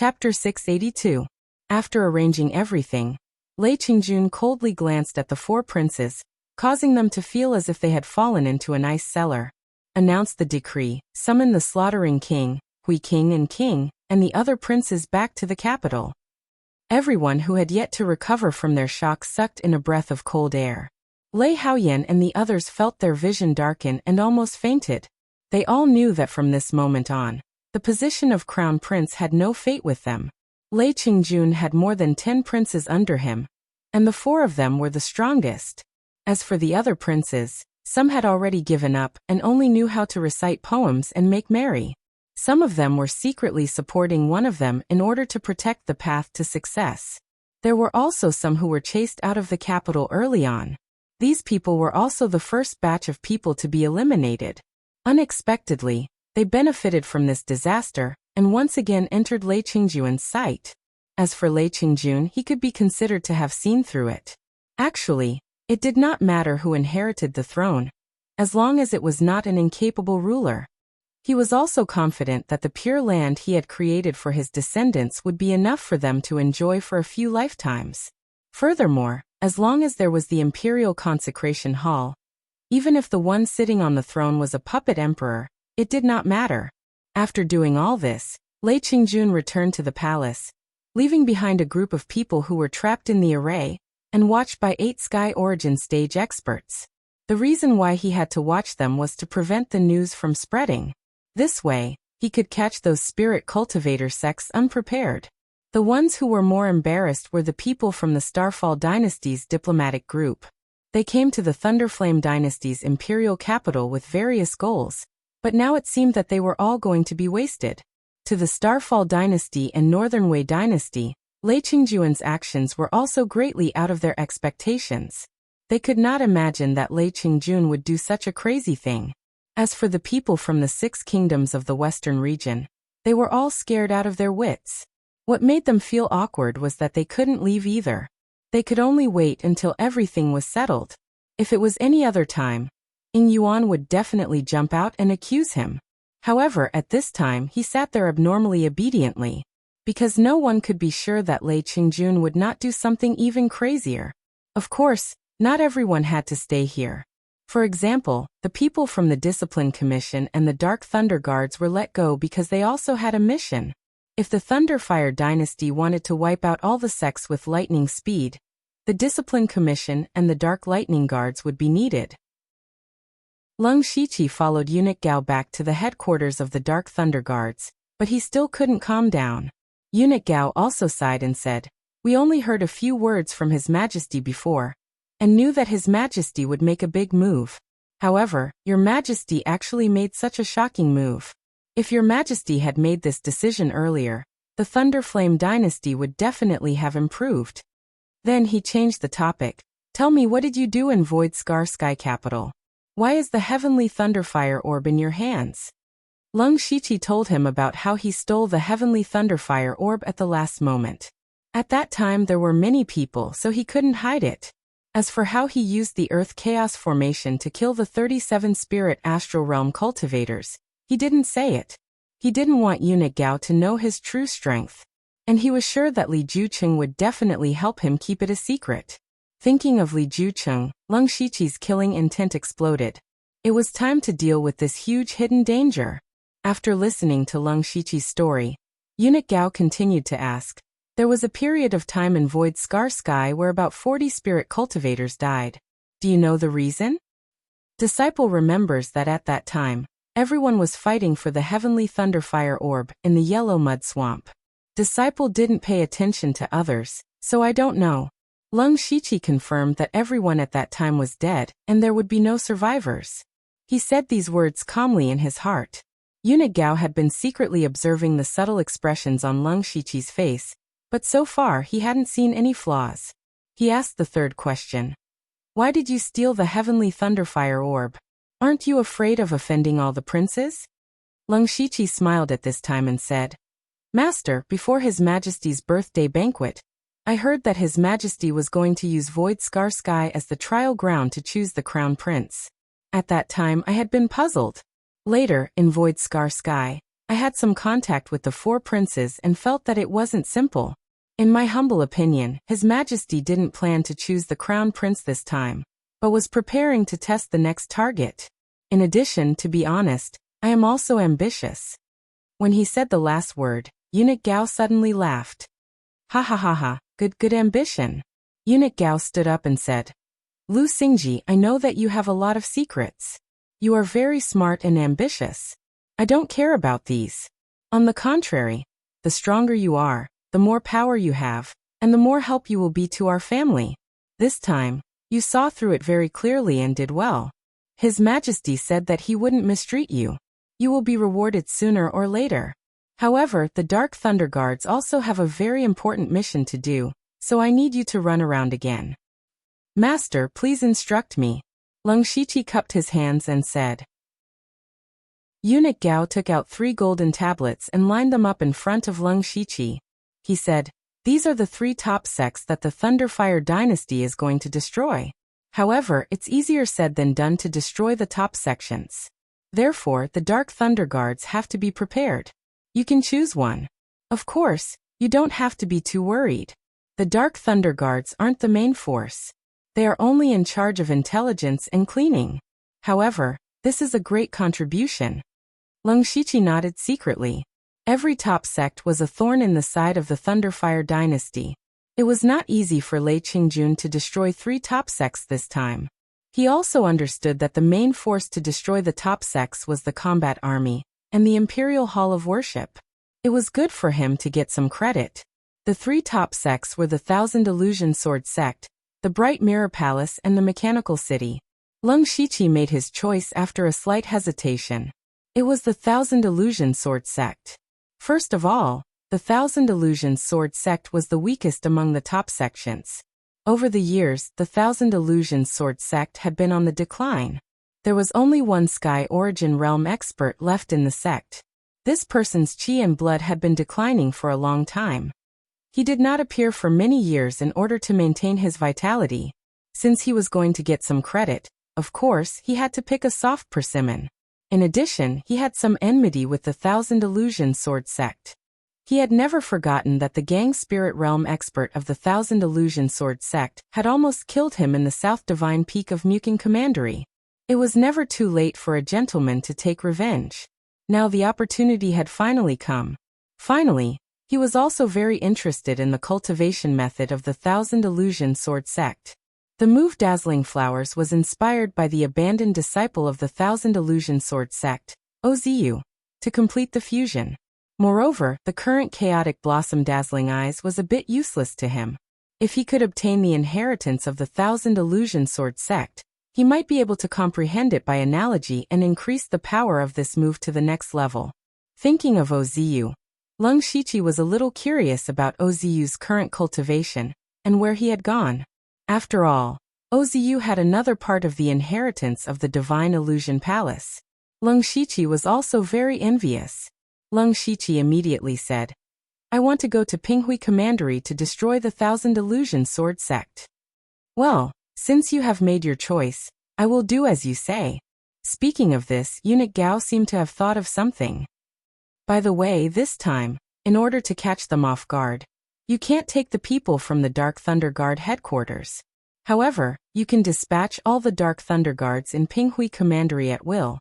Chapter 682. After arranging everything, Lei Qingjun coldly glanced at the four princes, causing them to feel as if they had fallen into an ice cellar. Announced the decree, summoned the slaughtering king, Hui King, and the other princes back to the capital. Everyone who had yet to recover from their shock sucked in a breath of cold air. Lei Haoyan and the others felt their vision darken and almost fainted. They all knew that from this moment on, the position of crown prince had no fate with them. Lei Qingjun had more than 10 princes under him, and the 4 of them were the strongest. As for the other princes, some had already given up and only knew how to recite poems and make merry. Some of them were secretly supporting one of them in order to protect the path to success. There were also some who were chased out of the capital early on. These people were also the first batch of people to be eliminated. Unexpectedly, they benefited from this disaster, and once again entered Lei Qingjun's sight. As for Lei Qingjun, he could be considered to have seen through it. Actually, it did not matter who inherited the throne, as long as it was not an incapable ruler. He was also confident that the pure land he had created for his descendants would be enough for them to enjoy for a few lifetimes. Furthermore, as long as there was the imperial consecration hall, even if the one sitting on the throne was a puppet emperor, it did not matter. After doing all this, Lei Qingjun returned to the palace, leaving behind a group of people who were trapped in the array and watched by 8 Sky Origin stage experts. The reason why he had to watch them was to prevent the news from spreading. This way, he could catch those spirit cultivator sects unprepared. The ones who were more embarrassed were the people from the Starfall Dynasty's diplomatic group. They came to the Thunderflame Dynasty's imperial capital with various goals, but now it seemed that they were all going to be wasted. To the Starfall Dynasty and Northern Wei Dynasty, Lei Qingjun's actions were also greatly out of their expectations. They could not imagine that Lei Qingjun would do such a crazy thing. As for the people from the 6 kingdoms of the western region, they were all scared out of their wits. What made them feel awkward was that they couldn't leave either. They could only wait until everything was settled. If it was any other time, Ying Yuan would definitely jump out and accuse him. However, at this time he sat there abnormally obediently, because no one could be sure that Lei Qingjun would not do something even crazier. Of course, not everyone had to stay here. For example, the people from the Discipline Commission and the Dark Thunder Guards were let go because they also had a mission. If the Thunderfire Dynasty wanted to wipe out all the sects with lightning speed, the Discipline Commission and the Dark Lightning Guards would be needed. Leng Shiqi followed Eunuch Gao back to the headquarters of the Dark Thunder Guards, but he still couldn't calm down. Eunuch Gao also sighed and said, "We only heard a few words from His Majesty before, and knew that His Majesty would make a big move. However, Your Majesty actually made such a shocking move. If Your Majesty had made this decision earlier, the Thunderflame Dynasty would definitely have improved." Then he changed the topic. "Tell me, what did you do in Void Scar Sky Capital? Why is the Heavenly Thunderfire Orb in your hands?" Leng Shiqi told him about how he stole the Heavenly Thunderfire Orb at the last moment. At that time there were many people, so he couldn't hide it. As for how he used the Earth Chaos Formation to kill the 37 Spirit Astral Realm cultivators, he didn't say it. He didn't want Eunuch Gao to know his true strength, and he was sure that Li Jucheng would definitely help him keep it a secret. Thinking of Li Jucheng, Leng Shiqi's killing intent exploded. It was time to deal with this huge hidden danger. After listening to Leng Shiqi's story, Eunuch Gao continued to ask, "There was a period of time in Void Scar Sky where about 40 spirit cultivators died. Do you know the reason?" Disciple remembers that at that time, everyone was fighting for the Heavenly Thunderfire Orb in the Yellow Mud Swamp. Disciple didn't pay attention to others, so I don't know. Leng Shiqi confirmed that everyone at that time was dead, and there would be no survivors. He said these words calmly in his heart. Eunuch Gao had been secretly observing the subtle expressions on Leng Shiqi's face, but so far he hadn't seen any flaws. He asked the third question. "Why did you steal the Heavenly Thunderfire Orb? Aren't you afraid of offending all the princes?" Leng Shiqi smiled at this time and said, "Master, before His Majesty's birthday banquet, I heard that His Majesty was going to use Void Scar Sky as the trial ground to choose the crown prince. At that time I had been puzzled. Later, in Void Scar Sky, I had some contact with the four princes and felt that it wasn't simple. In my humble opinion, His Majesty didn't plan to choose the crown prince this time, but was preparing to test the next target. In addition, to be honest, I am also ambitious. When he said the last word, Eunuch Gao suddenly laughed. Ha ha ha ha, good ambition. Eunuch Gao stood up and said, Lu Xingji, I know that you have a lot of secrets. You are very smart and ambitious. I don't care about these. On the contrary, the stronger you are, the more power you have, and the more help you will be to our family. This time, you saw through it very clearly and did well. His Majesty said that he wouldn't mistreat you. You will be rewarded sooner or later. However, the Dark Thunder Guards also have a very important mission to do, so I need you to run around again. Master, please instruct me. Leng Shiqi cupped his hands and said. Eunuch Gao took out 3 golden tablets and lined them up in front of Leng Shiqi. He said, These are the 3 top sects that the Thunderfire dynasty is going to destroy. However, it's easier said than done to destroy the top sections. Therefore, the Dark Thunder Guards have to be prepared. You can choose one. Of course, you don't have to be too worried. The Dark Thunder Guards aren't the main force. They are only in charge of intelligence and cleaning. However, this is a great contribution. Leng Shiqi nodded secretly. Every top sect was a thorn in the side of the Thunderfire dynasty. It was not easy for Lei Qingjun to destroy 3 top sects this time. He also understood that the main force to destroy the top sects was the combat army and the Imperial Hall of Worship. It was good for him to get some credit. The 3 top sects were the Thousand Illusion Sword sect, the Bright Mirror Palace and the Mechanical City. Leng Shiqi made his choice after a slight hesitation. It was the Thousand Illusion Sword sect. First of all, the Thousand Illusion Sword sect was the weakest among the top sections. Over the years, the Thousand Illusion Sword sect had been on the decline. There was only one Sky Origin Realm expert left in the sect. This person's chi and blood had been declining for a long time. He did not appear for many years in order to maintain his vitality. Since he was going to get some credit, of course, he had to pick a soft persimmon. In addition, he had some enmity with the Thousand Illusion Sword sect. He had never forgotten that the Gang Spirit Realm expert of the Thousand Illusion Sword sect had almost killed him in the South Divine Peak of Mukin Commandery. It was never too late for a gentleman to take revenge. Now the opportunity had finally come. Finally, he was also very interested in the cultivation method of the Thousand Illusion Sword sect. The move Dazzling Flowers was inspired by the abandoned disciple of the Thousand Illusion Sword sect, Ozu, to complete the fusion. Moreover, the current chaotic Blossom Dazzling Eyes was a bit useless to him. If he could obtain the inheritance of the Thousand Illusion Sword sect, he might be able to comprehend it by analogy and increase the power of this move to the next level. Thinking of Ozu, Leng Shiqi was a little curious about Ozu's current cultivation and where he had gone. After all, Ozu had another part of the inheritance of the Divine Illusion Palace. Leng Shiqi was also very envious. Leng Shiqi immediately said, I want to go to Pinghui Commandery to destroy the Thousand Illusion Sword sect. Well, since you have made your choice, I will do as you say. Speaking of this, Eunuch Gao seemed to have thought of something. By the way, this time, in order to catch them off guard, you can't take the people from the Dark Thunder Guard headquarters. However, you can dispatch all the Dark Thunder Guards in Pinghui Commandery at will.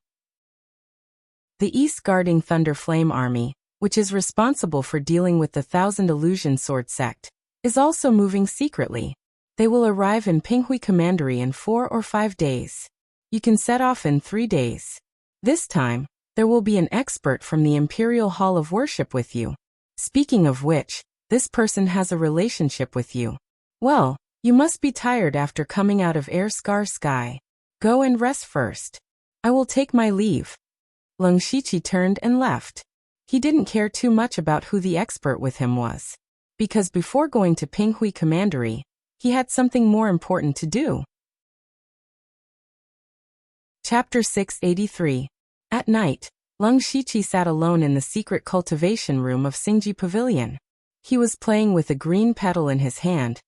The East Guarding Thunder Flame Army, which is responsible for dealing with the Thousand Illusion Sword sect, is also moving secretly. They will arrive in Pinghui Commandery in 4 or 5 days. You can set off in 3 days. This time, there will be an expert from the Imperial Hall of Worship with you. Speaking of which, this person has a relationship with you. Well, you must be tired after coming out of Air Scar Sky. Go and rest first. I will take my leave. Leng Shiqi turned and left. He didn't care too much about who the expert with him was, because before going to Pinghui Commandery, he had something more important to do. Chapter 683. At night, Leng Shiqi sat alone in the secret cultivation room of Xingji Pavilion. He was playing with a green petal in his hand,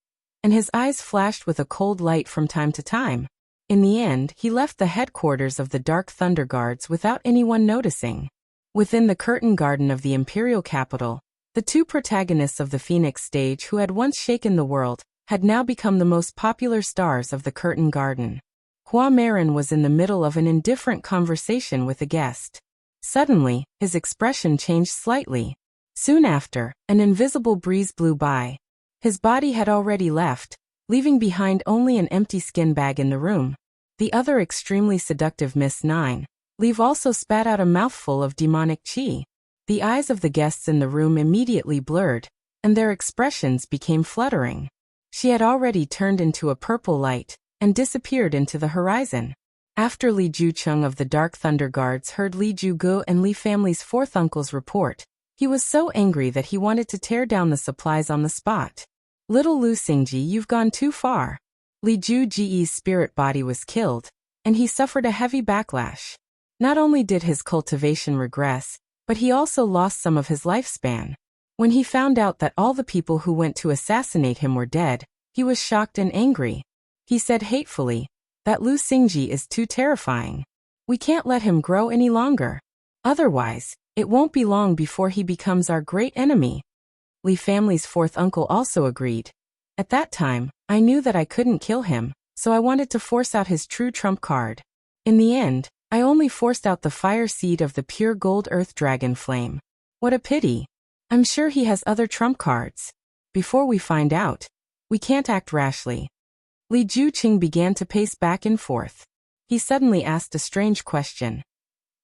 and his eyes flashed with a cold light from time to time. In the end, he left the headquarters of the Dark Thunder Guards without anyone noticing. Within the curtain garden of the imperial capital, the two protagonists of the Phoenix stage who had once shaken the world had now become the most popular stars of the curtain garden. Hua Marin was in the middle of an indifferent conversation with a guest. Suddenly, his expression changed slightly. Soon after, an invisible breeze blew by. His body had already left, leaving behind only an empty skin bag in the room. The other extremely seductive Miss Nine, Leave also spat out a mouthful of demonic chi. The eyes of the guests in the room immediately blurred, and their expressions became fluttering. She had already turned into a purple light, and disappeared into the horizon. After Li Jucheng of the Dark Thunder Guards heard Li Jugu and Li family's fourth uncle's report, he was so angry that he wanted to tear down the supplies on the spot. Little Lu Xingji, you've gone too far. Li Juji's spirit body was killed, and he suffered a heavy backlash. Not only did his cultivation regress, but he also lost some of his lifespan. When he found out that all the people who went to assassinate him were dead, he was shocked and angry. He said hatefully, "That Lu Xingji is too terrifying. We can't let him grow any longer. Otherwise, it won't be long before he becomes our great enemy." Li family's fourth uncle also agreed. At that time, I knew that I couldn't kill him, so I wanted to force out his true trump card. In the end, I only forced out the fire seed of the pure gold earth dragon flame. What a pity. I'm sure he has other trump cards. Before we find out, we can't act rashly. Li Juqing began to pace back and forth. He suddenly asked a strange question.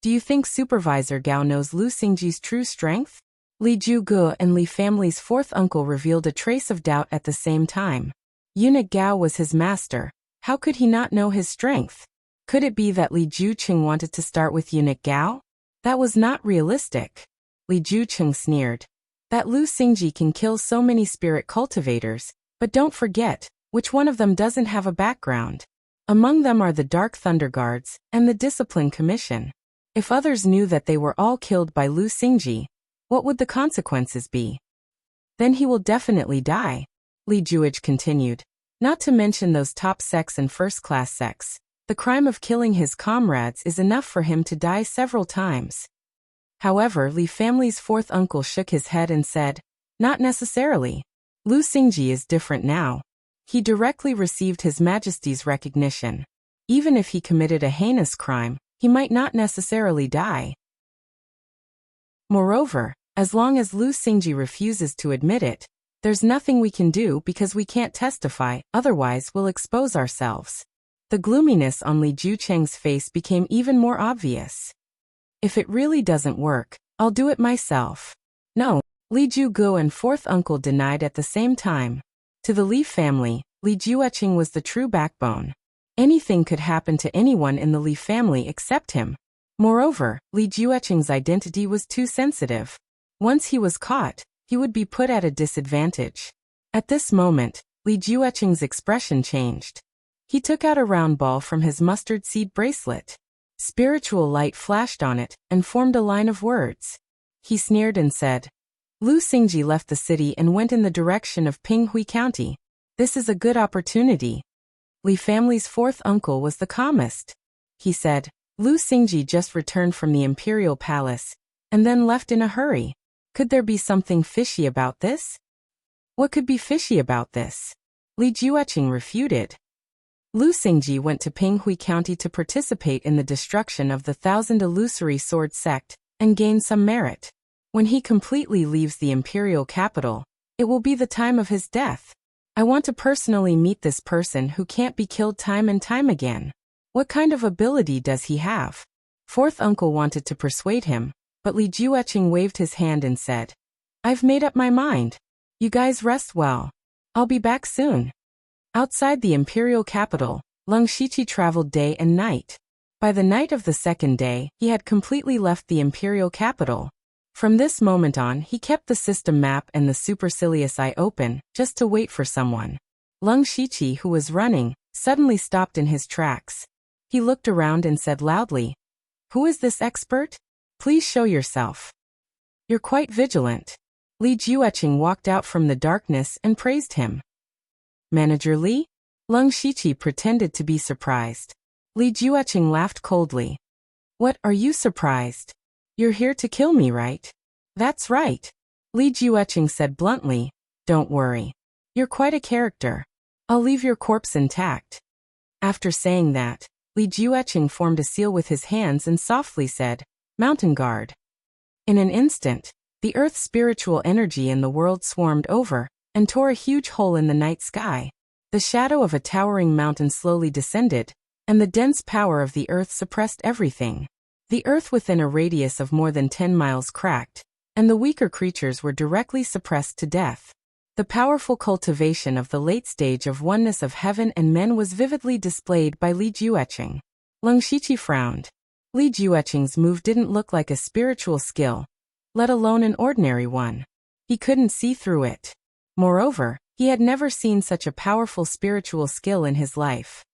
Do you think Supervisor Gao knows Lu Xingji's true strength? Li Jugu and Li family's fourth uncle revealed a trace of doubt at the same time. Eunuch Gao was his master. How could he not know his strength? Could it be that Li Juqing wanted to start with Eunuch Gao? That was not realistic. Li Juqing sneered. That Lu Xingji can kill so many spirit cultivators, but don't forget, which one of them doesn't have a background? Among them are the Dark Thunder Guards and the Discipline Commission. If others knew that they were all killed by Lu Xingji, what would the consequences be? Then he will definitely die, Li Juij continued. Not to mention those top sects and first-class sects. The crime of killing his comrades is enough for him to die several times. However, Li family's fourth uncle shook his head and said, not necessarily. Lu Xingji is different now. He directly received His Majesty's recognition. Even if he committed a heinous crime, he might not necessarily die. Moreover, as long as Lu Xingji refuses to admit it, there's nothing we can do because we can't testify, otherwise we'll expose ourselves. The gloominess on Li Jucheng's face became even more obvious. If it really doesn't work, I'll do it myself. No, Li Jugu and fourth uncle denied at the same time. To the Li family, Li Jueching was the true backbone. Anything could happen to anyone in the Li family except him. Moreover, Li Jueching's identity was too sensitive. Once he was caught, he would be put at a disadvantage. At this moment, Li Jueching's expression changed. He took out a round ball from his mustard seed bracelet. Spiritual light flashed on it and formed a line of words. He sneered and said, Lu Xingji left the city and went in the direction of Pinghui County. This is a good opportunity. Li family's fourth uncle was the calmest. He said, Lu Xingji just returned from the imperial palace, and then left in a hurry. Could there be something fishy about this? What could be fishy about this? Li Jueching refuted. Lu Xingji went to Pinghui County to participate in the destruction of the Thousand Illusory Sword sect, and gain some merit. When he completely leaves the imperial capital, it will be the time of his death. I want to personally meet this person who can't be killed time and time again. What kind of ability does he have? Fourth uncle wanted to persuade him, but Li Jueching waved his hand and said, I've made up my mind. You guys rest well. I'll be back soon. Outside the imperial capital, Leng Shiqi traveled day and night. By the night of the second day, he had completely left the imperial capital. From this moment on, he kept the system map and the supercilious eye open, just to wait for someone. Leng Shiqi, who was running, suddenly stopped in his tracks. He looked around and said loudly, Who is this expert? Please show yourself. You're quite vigilant. Li Jueching walked out from the darkness and praised him. Manager Li? Leng Shiqi pretended to be surprised. Li Jueching laughed coldly. What, are you surprised? You're here to kill me, right? That's right. Li Jueqing said bluntly. Don't worry. You're quite a character. I'll leave your corpse intact. After saying that, Li Jueqing formed a seal with his hands and softly said, Mountain Guard. In an instant, the earth's spiritual energy in the world swarmed over and tore a huge hole in the night sky. The shadow of a towering mountain slowly descended, and the dense power of the earth suppressed everything. The earth within a radius of more than 10 miles cracked, and the weaker creatures were directly suppressed to death. The powerful cultivation of the late stage of oneness of heaven and men was vividly displayed by Li Jueqing. Leng Shiqi frowned. Li Jueqing's move didn't look like a spiritual skill, let alone an ordinary one. He couldn't see through it. Moreover, he had never seen such a powerful spiritual skill in his life.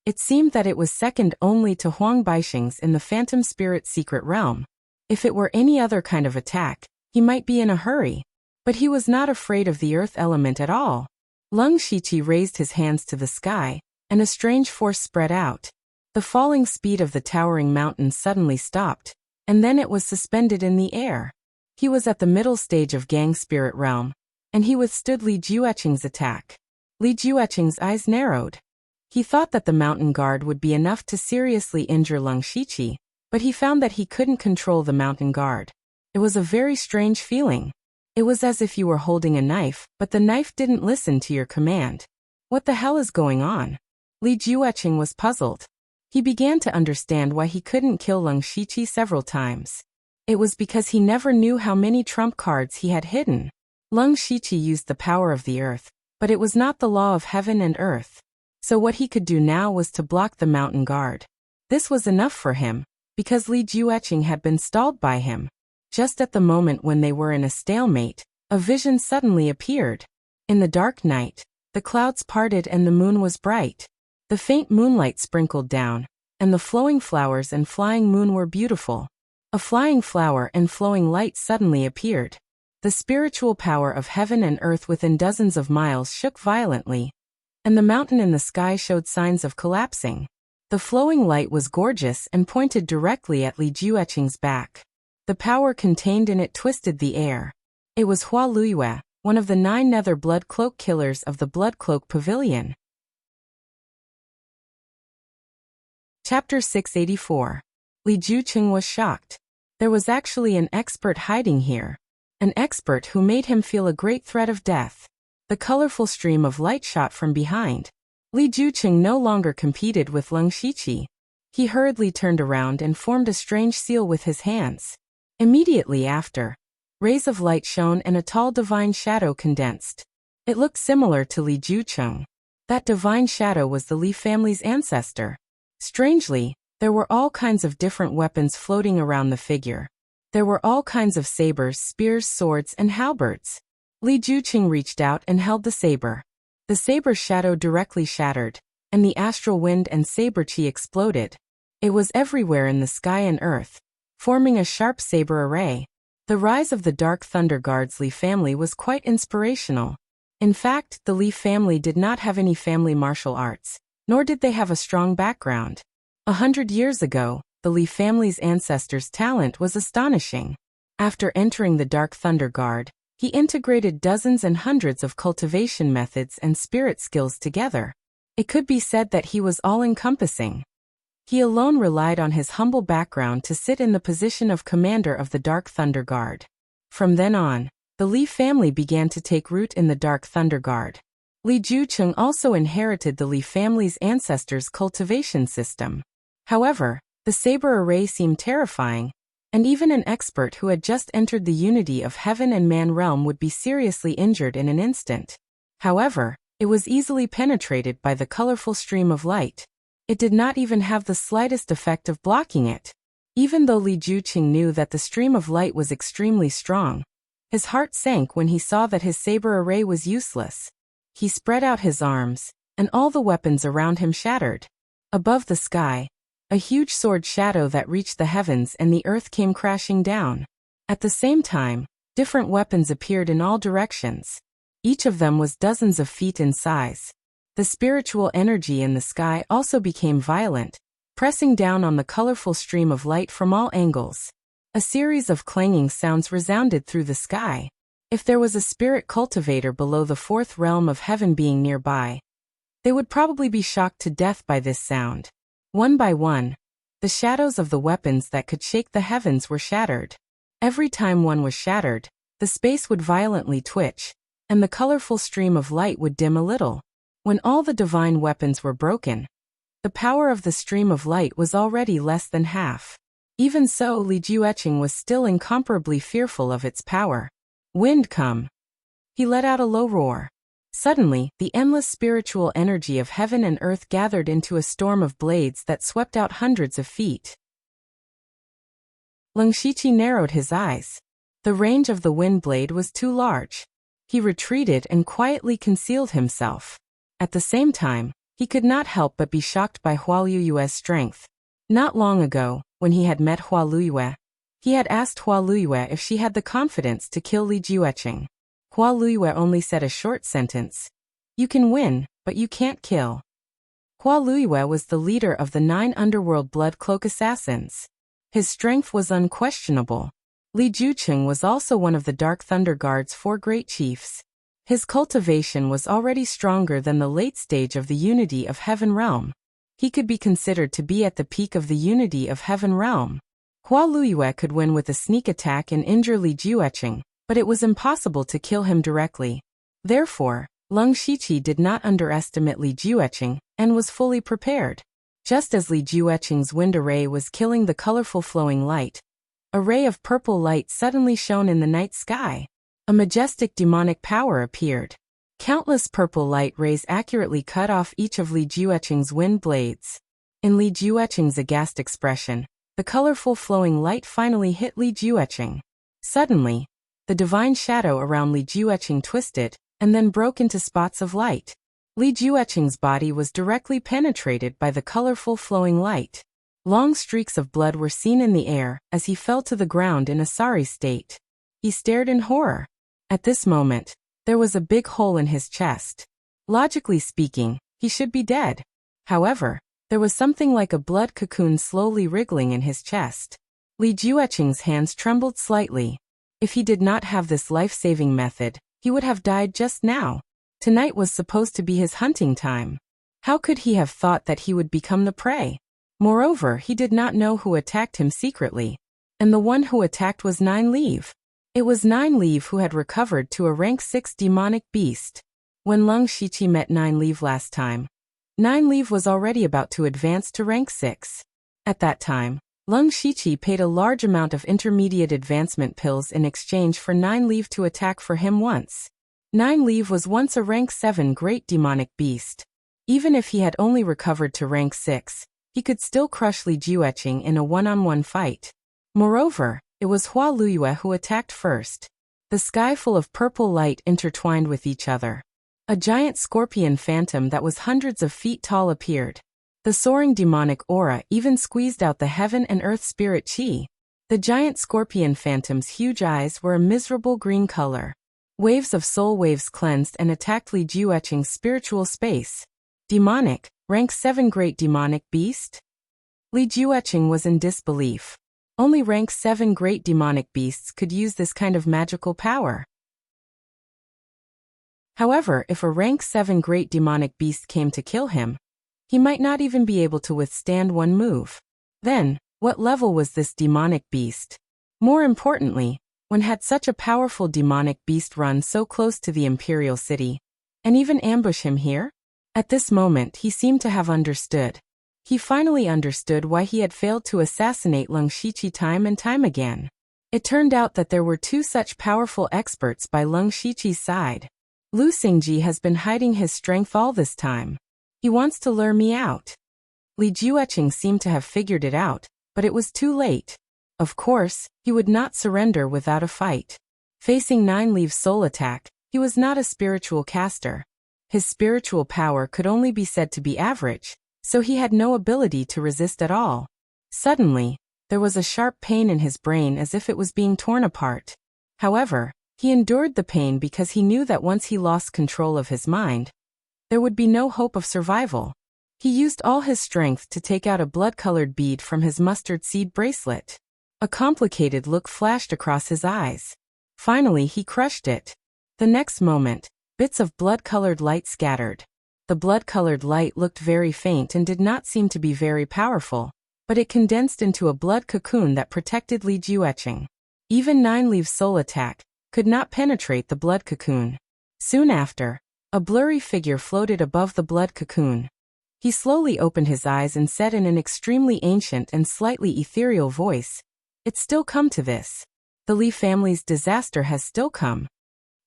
It seemed that it was second only to Huang Baixing's in the Phantom Spirit secret realm. If it were any other kind of attack, he might be in a hurry. But he was not afraid of the earth element at all. Leng Shiqi raised his hands to the sky, and a strange force spread out. The falling speed of the towering mountain suddenly stopped, and then it was suspended in the air. He was at the middle stage of Gang Spirit Realm, and he withstood Li Jueqing's attack. Li Jueqing's eyes narrowed. He thought that the mountain guard would be enough to seriously injure Leng Shiqi, but he found that he couldn't control the mountain guard. It was a very strange feeling. It was as if you were holding a knife, but the knife didn't listen to your command. What the hell is going on? Li Jueqing was puzzled. He began to understand why he couldn't kill Leng Shiqi several times. It was because he never knew how many trump cards he had hidden. Leng Shiqi used the power of the earth, but it was not the law of heaven and earth. So what he could do now was to block the mountain guard. This was enough for him, because Li Jueqing had been stalled by him. Just at the moment when they were in a stalemate, a vision suddenly appeared. In the dark night, the clouds parted and the moon was bright. The faint moonlight sprinkled down, and the flowing flowers and flying moon were beautiful. A flying flower and flowing light suddenly appeared. The spiritual power of heaven and earth within dozens of miles shook violently, and the mountain in the sky showed signs of collapsing. The flowing light was gorgeous and pointed directly at Li Jueqing's back. The power contained in it twisted the air. It was Hua Luiyue, one of the 9 nether blood cloak killers of the Blood Cloak Pavilion. Chapter 684. Li Jueqing was shocked. There was actually an expert hiding here. An expert who made him feel a great threat of death. The colorful stream of light shot from behind. Li Jueqing no longer competed with Leng Shiqi. He hurriedly turned around and formed a strange seal with his hands. Immediately after, rays of light shone and a tall divine shadow condensed. It looked similar to Li Jueqing. That divine shadow was the Li family's ancestor. Strangely, there were all kinds of different weapons floating around the figure. There were all kinds of sabers, spears, swords, and halberds. Li Jueqing reached out and held the saber. The saber's shadow directly shattered, and the astral wind and saber chi exploded. It was everywhere in the sky and earth, forming a sharp saber array. The rise of the Dark Thunder Guard's Li family was quite inspirational. In fact, the Li family did not have any family martial arts, nor did they have a strong background. 100 years ago, the Li family's ancestors' talent was astonishing. After entering the Dark Thunder Guard, he integrated dozens and hundreds of cultivation methods and spirit skills together. It could be said that he was all-encompassing. He alone relied on his humble background to sit in the position of commander of the Dark Thunder Guard. From then on, the Li family began to take root in the Dark Thunder Guard. Li Jueqing also inherited the Li family's ancestors' cultivation system. However, the saber array seemed terrifying, and even an expert who had just entered the unity of heaven and man realm would be seriously injured in an instant. However, it was easily penetrated by the colorful stream of light. It did not even have the slightest effect of blocking it. Even though Li Jueqing knew that the stream of light was extremely strong, his heart sank when he saw that his saber array was useless. He spread out his arms, and all the weapons around him shattered. Above the sky, a huge sword shadow that reached the heavens and the earth came crashing down. At the same time, different weapons appeared in all directions. Each of them was dozens of feet in size. The spiritual energy in the sky also became violent, pressing down on the colorful stream of light from all angles. A series of clanging sounds resounded through the sky. If there was a spirit cultivator below the fourth realm of heaven being nearby, they would probably be shocked to death by this sound. One by one, the shadows of the weapons that could shake the heavens were shattered. Every time one was shattered, the space would violently twitch, and the colorful stream of light would dim a little. When all the divine weapons were broken, the power of the stream of light was already less than half. Even so, Li Jueqing was still incomparably fearful of its power. Wind, come! He let out a low roar. Suddenly, the endless spiritual energy of heaven and earth gathered into a storm of blades that swept out hundreds of feet. Leng Shiqi narrowed his eyes. The range of the wind blade was too large. He retreated and quietly concealed himself. At the same time, he could not help but be shocked by Hua Luyue's strength. Not long ago, when he had met Hua Luyue, he had asked Hua Luyue if she had the confidence to kill Li Jueqing. Hua Luyue only said a short sentence. You can win, but you can't kill. Hua Luyue was the leader of the 9 underworld blood cloak assassins. His strength was unquestionable. Li Jueqing was also one of the Dark Thunder Guard's 4 great chiefs. His cultivation was already stronger than the late stage of the Unity of Heaven realm. He could be considered to be at the peak of the Unity of Heaven realm. Hua Luyue could win with a sneak attack and injure Li Jueqing, but it was impossible to kill him directly. Therefore, Leng Shiqi did not underestimate Li Jueqing and was fully prepared. Just as Li Jueqing's wind array was killing the colorful flowing light, a ray of purple light suddenly shone in the night sky. A majestic demonic power appeared. Countless purple light rays accurately cut off each of Li Jueqing's wind blades. In Li Jueqing's aghast expression, the colorful flowing light finally hit Li Jueqing. Suddenly, the divine shadow around Li Jueqing twisted, and then broke into spots of light. Li Jueqing's body was directly penetrated by the colorful flowing light. Long streaks of blood were seen in the air as he fell to the ground in a sorry state. He stared in horror. At this moment, there was a big hole in his chest. Logically speaking, he should be dead. However, there was something like a blood cocoon slowly wriggling in his chest. Li Jueqing's hands trembled slightly. If he did not have this life-saving method, he would have died just now. Tonight was supposed to be his hunting time. How could he have thought that he would become the prey? Moreover, he did not know who attacked him secretly. And the one who attacked was Nine Leaf. It was Nine Leaf who had recovered to a rank 6 demonic beast. When Leng Shiqi met Nine Leaf last time, Nine Leaf was already about to advance to rank 6. At that time, Leng Shiqi paid a large amount of intermediate advancement pills in exchange for Nine Leaf to attack for him once. Nine Leaf was once a rank 7 great demonic beast. Even if he had only recovered to rank 6, he could still crush Li Jueqing in a one-on-one fight. Moreover, it was Hua Luyue who attacked first. The sky full of purple light intertwined with each other. A giant scorpion phantom that was hundreds of feet tall appeared. The soaring demonic aura even squeezed out the heaven and earth spirit chi. The giant scorpion phantom's huge eyes were a miserable green color. Waves of soul waves cleansed and attacked Li Jueqing's spiritual space. Demonic, rank 7 great demonic beast? Li Jueqing was in disbelief. Only rank 7 great demonic beasts could use this kind of magical power. However, if a rank 7 great demonic beast came to kill him, he might not even be able to withstand one move. Then, what level was this demonic beast? More importantly, when had such a powerful demonic beast run so close to the imperial city, and even ambush him here? At this moment he seemed to have understood. He finally understood why he had failed to assassinate Leng Shiqi time and time again. It turned out that there were 2 such powerful experts by Leng Shiqi's side. Lu Xingji has been hiding his strength all this time. He wants to lure me out. Li Jueqing seemed to have figured it out, but it was too late. Of course, he would not surrender without a fight. Facing Nine Leaf's soul attack, he was not a spiritual caster. His spiritual power could only be said to be average, so he had no ability to resist at all. Suddenly, there was a sharp pain in his brain as if it was being torn apart. However, he endured the pain because he knew that once he lost control of his mind, there would be no hope of survival. He used all his strength to take out a blood-colored bead from his mustard seed bracelet. A complicated look flashed across his eyes. Finally, he crushed it. The next moment, bits of blood-colored light scattered. The blood-colored light looked very faint and did not seem to be very powerful, but it condensed into a blood cocoon that protected Li Jueqing. Even Nine Leaves' soul attack could not penetrate the blood cocoon. Soon after, a blurry figure floated above the blood cocoon. He slowly opened his eyes and said in an extremely ancient and slightly ethereal voice, "It's still come to this. The Li family's disaster has still come."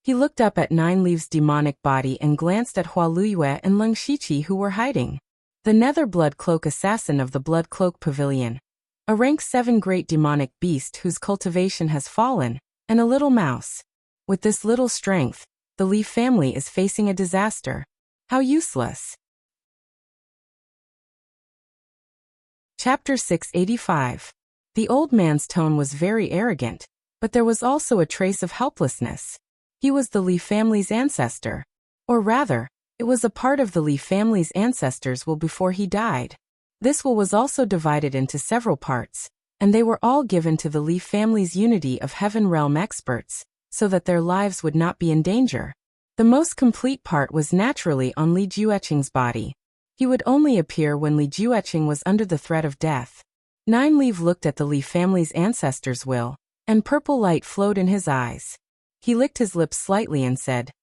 He looked up at Nine Leaves' demonic body and glanced at Hua Luyue and Leng Shiqi, who were hiding. The Nether Blood Cloak assassin of the Blood Cloak Pavilion. A rank 7 great demonic beast whose cultivation has fallen, and a little mouse. With this little strength, the Li family is facing a disaster. How useless. Chapter 685. The old man's tone was very arrogant, but there was also a trace of helplessness. He was the Li family's ancestor. Or rather, it was a part of the Li family's ancestors' will before he died. This will was also divided into several parts, and they were all given to the Li family's unity of Heaven Realm experts, so that their lives would not be in danger. The most complete part was naturally on Li Jueqing's body. He would only appear when Li Jueqing was under the threat of death. Nine Leaf looked at the Li family's ancestors' will, and purple light flowed in his eyes. He licked his lips slightly and said,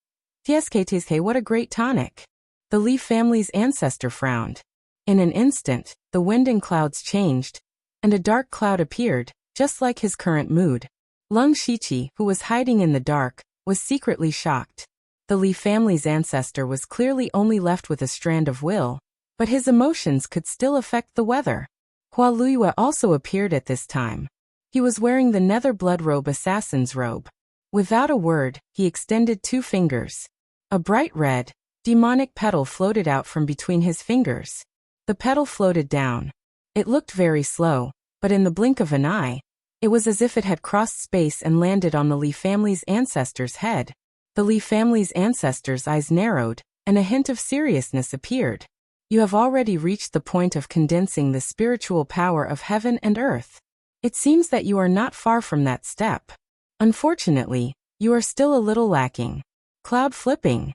"Tsk, what a great tonic." The Li family's ancestor frowned. In an instant, the wind and clouds changed, and a dark cloud appeared, just like his current mood. Leng Shiqi, who was hiding in the dark, was secretly shocked. The Li family's ancestor was clearly only left with a strand of will, but his emotions could still affect the weather. Hua Luyue also appeared at this time. He was wearing the Nether Blood Robe assassin's robe. Without a word, he extended 2 fingers. A bright red, demonic petal floated out from between his fingers. The petal floated down. It looked very slow, but in the blink of an eye, it was as if it had crossed space and landed on the Li family's ancestor's head. The Li family's ancestor's eyes narrowed, and a hint of seriousness appeared. "You have already reached the point of condensing the spiritual power of heaven and earth. It seems that you are not far from that step. Unfortunately, you are still a little lacking." Cloud flipping.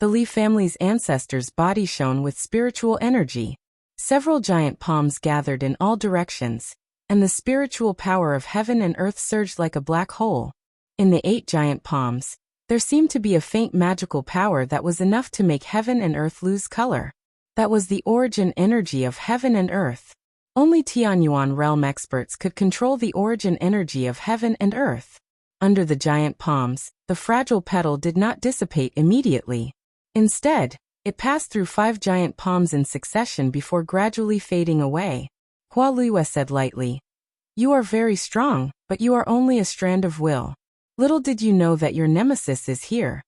The Li family's ancestors' body shone with spiritual energy. Several giant palms gathered in all directions, and the spiritual power of heaven and earth surged like a black hole. In the 8 giant palms, there seemed to be a faint magical power that was enough to make heaven and earth lose color. That was the origin energy of heaven and earth. Only Tianyuan realm experts could control the origin energy of heaven and earth. Under the giant palms, the fragile petal did not dissipate immediately. Instead, it passed through 5 giant palms in succession before gradually fading away. Hua Luyue said lightly, "You are very strong, but you are only a strand of will. Little did you know that your nemesis is here."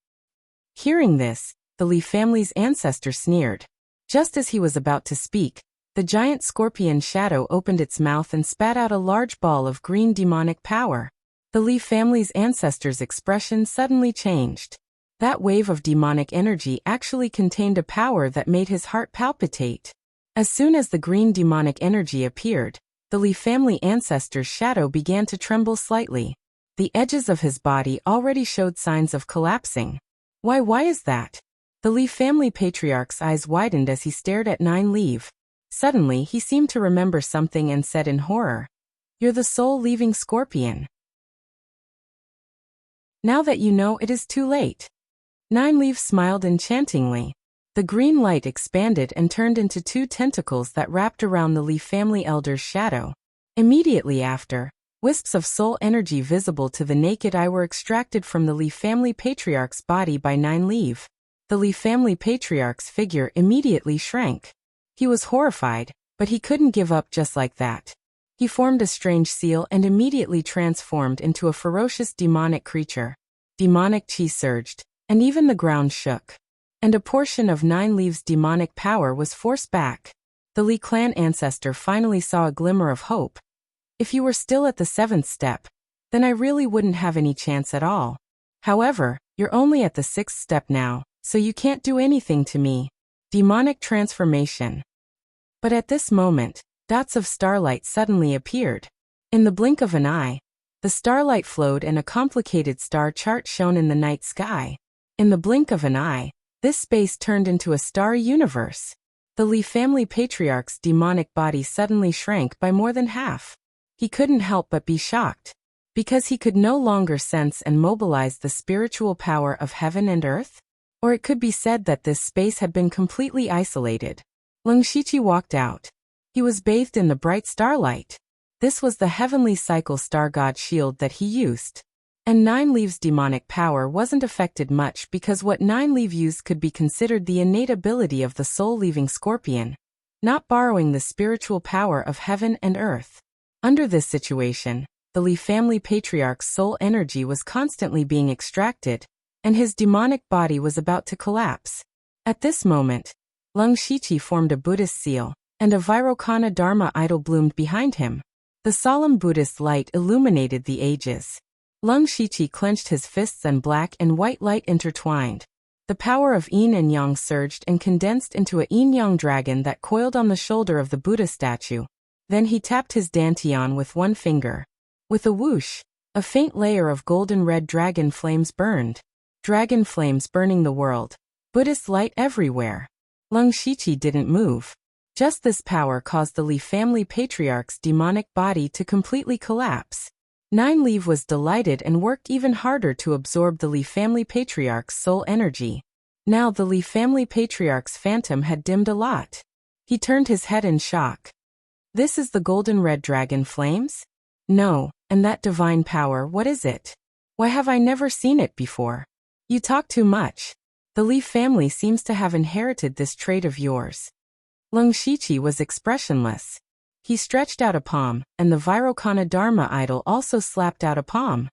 Hearing this, the Li family's ancestor sneered. Just as he was about to speak, the giant scorpion shadow opened its mouth and spat out a large ball of green demonic power. The Li family's ancestor's expression suddenly changed. That wave of demonic energy actually contained a power that made his heart palpitate. As soon as the green demonic energy appeared, the Li family ancestor's shadow began to tremble slightly. The edges of his body already showed signs of collapsing. Why is that? The Li family patriarch's eyes widened as he stared at Nine Leaf. Suddenly, he seemed to remember something and said in horror, "You're the soul-leaving scorpion. Now that you know, it is too late." Nine Leaf smiled enchantingly. The green light expanded and turned into 2 tentacles that wrapped around the Li family elder's shadow. Immediately after, wisps of soul energy visible to the naked eye were extracted from the Li family patriarch's body by Nine Leaf. The Li family patriarch's figure immediately shrank. He was horrified, but he couldn't give up just like that. He formed a strange seal and immediately transformed into a ferocious demonic creature. Demonic chi surged, and even the ground shook. And a portion of Nine Leaves' demonic power was forced back. The Li clan ancestor finally saw a glimmer of hope. "If you were still at the 7th step, then I really wouldn't have any chance at all. However, you're only at the 6th step now, so you can't do anything to me." Demonic transformation. But at this moment, dots of starlight suddenly appeared. In the blink of an eye, the starlight flowed and a complicated star chart shone in the night sky. In the blink of an eye, this space turned into a starry universe. The Li family patriarch's demonic body suddenly shrank by more than half. He couldn't help but be shocked, because he could no longer sense and mobilize the spiritual power of heaven and earth. Or it could be said that this space had been completely isolated. Leng Shiqi walked out. He was bathed in the bright starlight. This was the heavenly cycle star god shield that he used. And Nine Leaves' demonic power wasn't affected much because what Nine Leaf used could be considered the innate ability of the soul-leaving scorpion, not borrowing the spiritual power of heaven and earth. Under this situation, the Li family patriarch's soul energy was constantly being extracted, and his demonic body was about to collapse. At this moment, Leng Shiqi formed a Buddhist seal, and a Vairocana Dharma idol bloomed behind him. The solemn Buddhist light illuminated the ages. Leng Shiqi clenched his fists and black and white light intertwined. The power of yin and yang surged and condensed into a yin-yang dragon that coiled on the shoulder of the Buddha statue. Then he tapped his dantian with one finger. With a whoosh, a faint layer of golden red dragon flames burned. Dragon flames burning the world. Buddhist light everywhere. Leng Shiqi didn't move. Just this power caused the Li family patriarch's demonic body to completely collapse. Nine Leaf was delighted and worked even harder to absorb the Li family patriarch's soul energy. Now the Li family patriarch's phantom had dimmed a lot. He turned his head in shock. This is the golden red dragon flames? No, and that divine power, what is it? Why have I never seen it before? You talk too much. The Li family seems to have inherited this trait of yours. Leng Shiqi was expressionless. He stretched out a palm, and the Vairocana Dharma idol also slapped out a palm.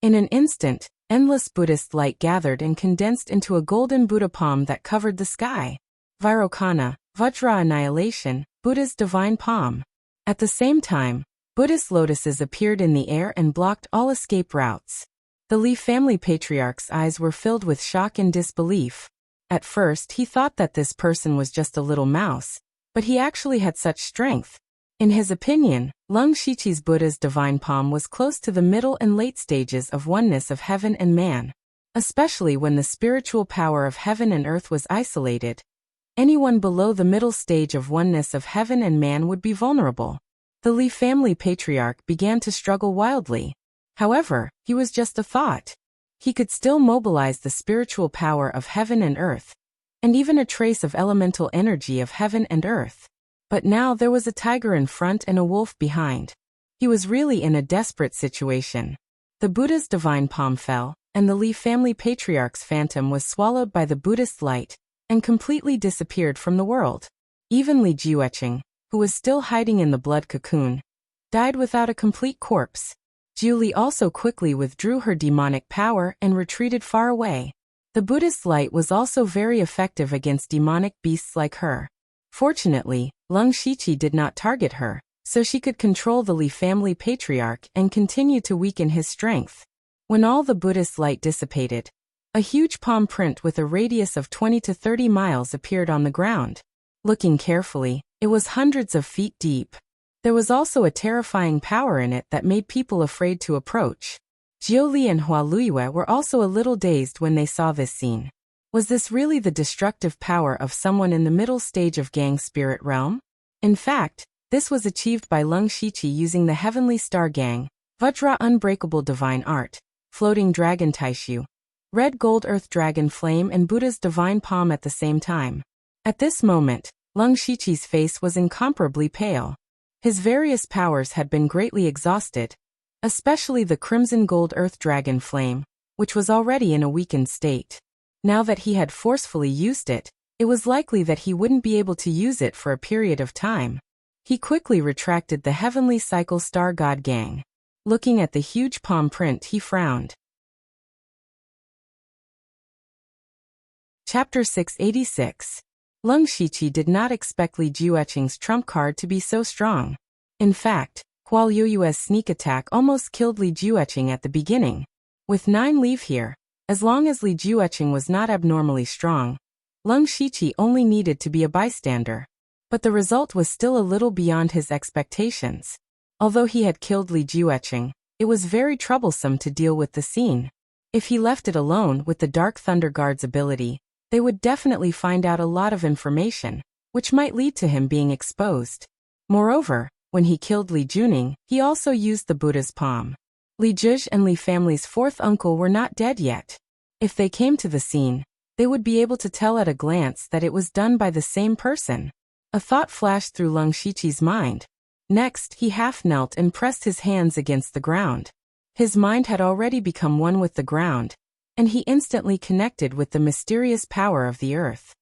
In an instant, endless Buddhist light gathered and condensed into a golden Buddha palm that covered the sky. Vairocana, Vajra annihilation, Buddha's divine palm. At the same time, Buddhist lotuses appeared in the air and blocked all escape routes. The Li family patriarch's eyes were filled with shock and disbelief. At first he thought that this person was just a little mouse, but he actually had such strength. In his opinion, Leng Shiqi's Buddha's divine palm was close to the middle and late stages of oneness of heaven and man. Especially when the spiritual power of heaven and earth was isolated. Anyone below the middle stage of oneness of heaven and man would be vulnerable. The Li family patriarch began to struggle wildly. However, he was just a thought. He could still mobilize the spiritual power of heaven and earth, and even a trace of elemental energy of heaven and earth. But now there was a tiger in front and a wolf behind. He was really in a desperate situation. The Buddha's divine palm fell, and the Li family patriarch's phantom was swallowed by the Buddhist light, and completely disappeared from the world. Even Li Jiuecheng, who was still hiding in the blood cocoon, died without a complete corpse. Jiu Li also quickly withdrew her demonic power and retreated far away. The Buddhist light was also very effective against demonic beasts like her. Fortunately, Leng Shiqi did not target her, so she could control the Li family patriarch and continue to weaken his strength. When all the Buddhist light dissipated, a huge palm print with a radius of 20 to 30 miles appeared on the ground. Looking carefully, it was hundreds of feet deep. There was also a terrifying power in it that made people afraid to approach. Jiu Li and Hua Luiyue were also a little dazed when they saw this scene. Was this really the destructive power of someone in the middle stage of Gang spirit realm? In fact, this was achieved by Leng Shiqi using the Heavenly Star Gang, Vajra Unbreakable Divine Art, Floating Dragon Taishu, Red Gold Earth Dragon Flame and Buddha's Divine Palm at the same time. At this moment, Leng Shiqi's face was incomparably pale. His various powers had been greatly exhausted, especially the Crimson Gold Earth Dragon Flame, which was already in a weakened state. Now that he had forcefully used it, it was likely that he wouldn't be able to use it for a period of time. He quickly retracted the Heavenly Cycle Star God Gang. Looking at the huge palm print, he frowned. Chapter 686. Leng Shiqi did not expect Li Jiuecheng's trump card to be so strong. In fact, Hua Luiyue's sneak attack almost killed Li Jiuecheng at the beginning. With 9 leave here, as long as Li Jiuecheng was not abnormally strong, Leng Shiqi only needed to be a bystander. But the result was still a little beyond his expectations. Although he had killed Li Jueqing, it was very troublesome to deal with the scene. If he left it alone with the Dark Thunder Guard's ability, they would definitely find out a lot of information, which might lead to him being exposed. Moreover, when he killed Li Juning, he also used the Buddha's palm. Li Zhizh and Li family's fourth uncle were not dead yet. If they came to the scene, they would be able to tell at a glance that it was done by the same person. A thought flashed through Leng Shiqi's mind. Next, he half knelt and pressed his hands against the ground. His mind had already become one with the ground, and he instantly connected with the mysterious power of the earth.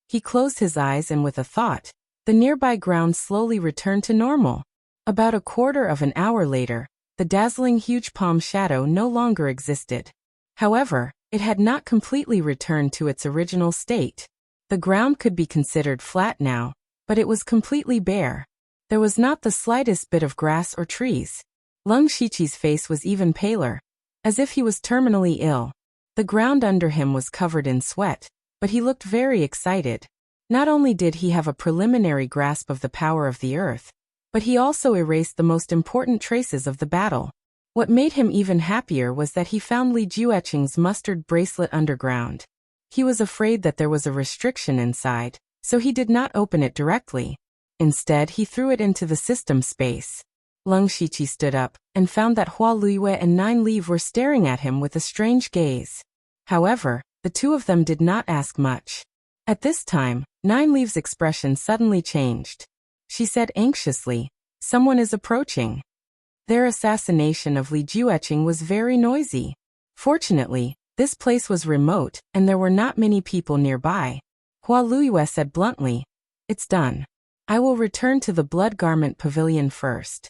He closed his eyes and with a thought, the nearby ground slowly returned to normal. About a quarter of an hour later, the dazzling huge palm shadow no longer existed. However, it had not completely returned to its original state. The ground could be considered flat now, but it was completely bare. There was not the slightest bit of grass or trees. Leng Shiqi's face was even paler, as if he was terminally ill. The ground under him was covered in sweat, but he looked very excited. Not only did he have a preliminary grasp of the power of the earth, but he also erased the most important traces of the battle. What made him even happier was that he found Li Jueqing's mustard bracelet underground. He was afraid that there was a restriction inside, so he did not open it directly. Instead, he threw it into the system space. Leng Shiqi stood up and found that Hua Luiyue and Nine Lieve were staring at him with a strange gaze. However, the two of them did not ask much. At this time, Nine Lieve's expression suddenly changed. She said anxiously, "Someone is approaching." Their assassination of Li Jueqing was very noisy. Fortunately, this place was remote and there were not many people nearby. Hua Luiyue said bluntly, "It's done. I will return to the Blood Garment Pavilion first."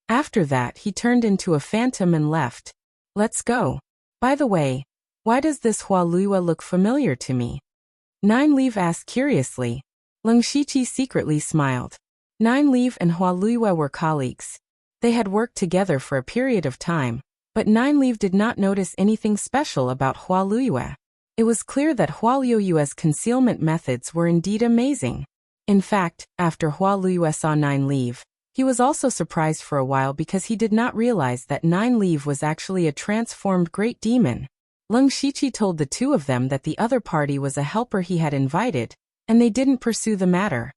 After that, he turned into a phantom and left. "Let's go. By the way, why does this Hua Luiyue look familiar to me?" Nine Lieve asked curiously. Leng Shiqi secretly smiled. Nine Lieve and Hua Luiyue were colleagues. They had worked together for a period of time, but Nine Lieve did not notice anything special about Hua Luiyue. It was clear that Hua Luiyue's concealment methods were indeed amazing. In fact, after Hua Luiyue saw Nine Lieve, he was also surprised for a while because he did not realize that Nine Lieve was actually a transformed great demon. Leng Shiqi told the two of them that the other party was a helper he had invited, and they didn't pursue the matter.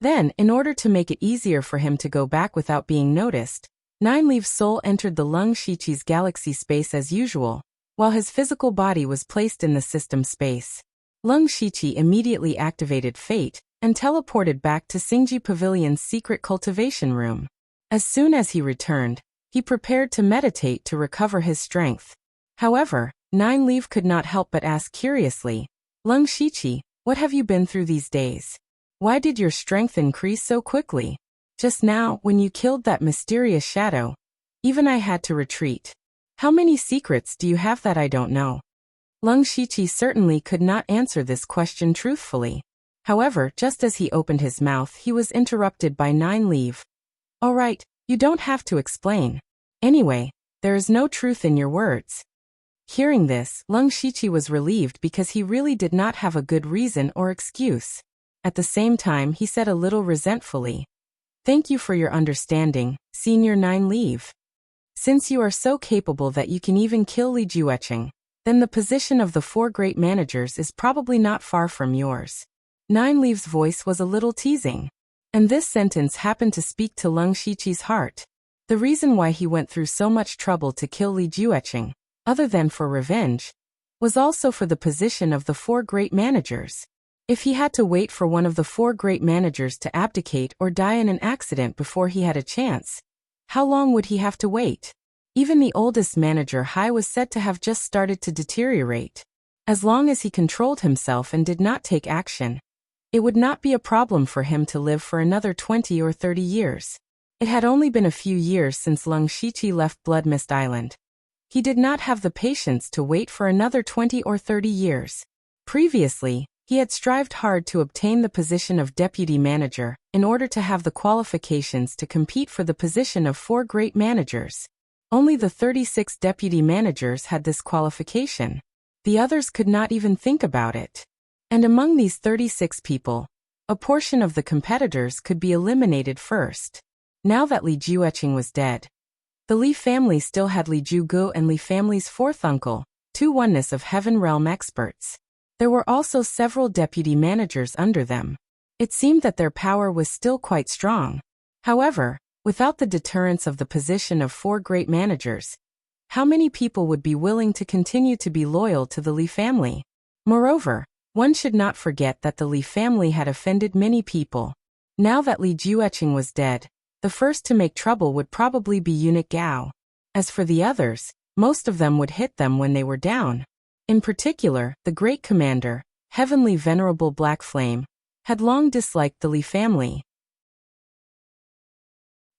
Then, in order to make it easier for him to go back without being noticed, Nine Lieve's soul entered the Leng Shiqi's galaxy space as usual, while his physical body was placed in the system space. Leng Shiqi immediately activated Fate and teleported back to Xingji Pavilion's secret cultivation room. As soon as he returned, he prepared to meditate to recover his strength. However, Nine Lieve could not help but ask curiously, "Leng Shiqi, what have you been through these days? Why did your strength increase so quickly? Just now, when you killed that mysterious shadow, even I had to retreat. How many secrets do you have that I don't know?" Leng Shiqi certainly could not answer this question truthfully. However, just as he opened his mouth, he was interrupted by Nine Lieve. "All right, you don't have to explain. Anyway, there is no truth in your words." Hearing this, Leng Shiqi was relieved because he really did not have a good reason or excuse. At the same time, he said a little resentfully, "Thank you for your understanding, Senior Nine Lieve. Since you are so capable that you can even kill Li Jueqing, then the position of the four great managers is probably not far from yours." Nine Lieve's voice was a little teasing. And this sentence happened to speak to Leng Shiqi's heart. The reason why he went through so much trouble to kill Li Jueqing, other than for revenge, was also for the position of the four great managers. If he had to wait for one of the four great managers to abdicate or die in an accident before he had a chance, how long would he have to wait? Even the oldest manager, Hai, was said to have just started to deteriorate. As long as he controlled himself and did not take action, it would not be a problem for him to live for another 20 or 30 years. It had only been a few years since Leng Shiqi left Blood Mist Island. He did not have the patience to wait for another 20 or 30 years. Previously, he had strived hard to obtain the position of deputy manager in order to have the qualifications to compete for the position of four great managers. Only the 36 deputy managers had this qualification. The others could not even think about it. And among these 36 people, a portion of the competitors could be eliminated first. Now that Li Jueqing was dead, the Li family still had Li Jugu and Li family's fourth uncle, two oneness of Heaven Realm experts. There were also several deputy managers under them. It seemed that their power was still quite strong. However, without the deterrence of the position of four great managers, how many people would be willing to continue to be loyal to the Li family? Moreover, one should not forget that the Li family had offended many people. Now that Li Jueqing was dead, the first to make trouble would probably be eunuch Gao. As for the others, most of them would hit them when they were down. In particular, the great commander, Heavenly Venerable Black Flame, had long disliked the Li family.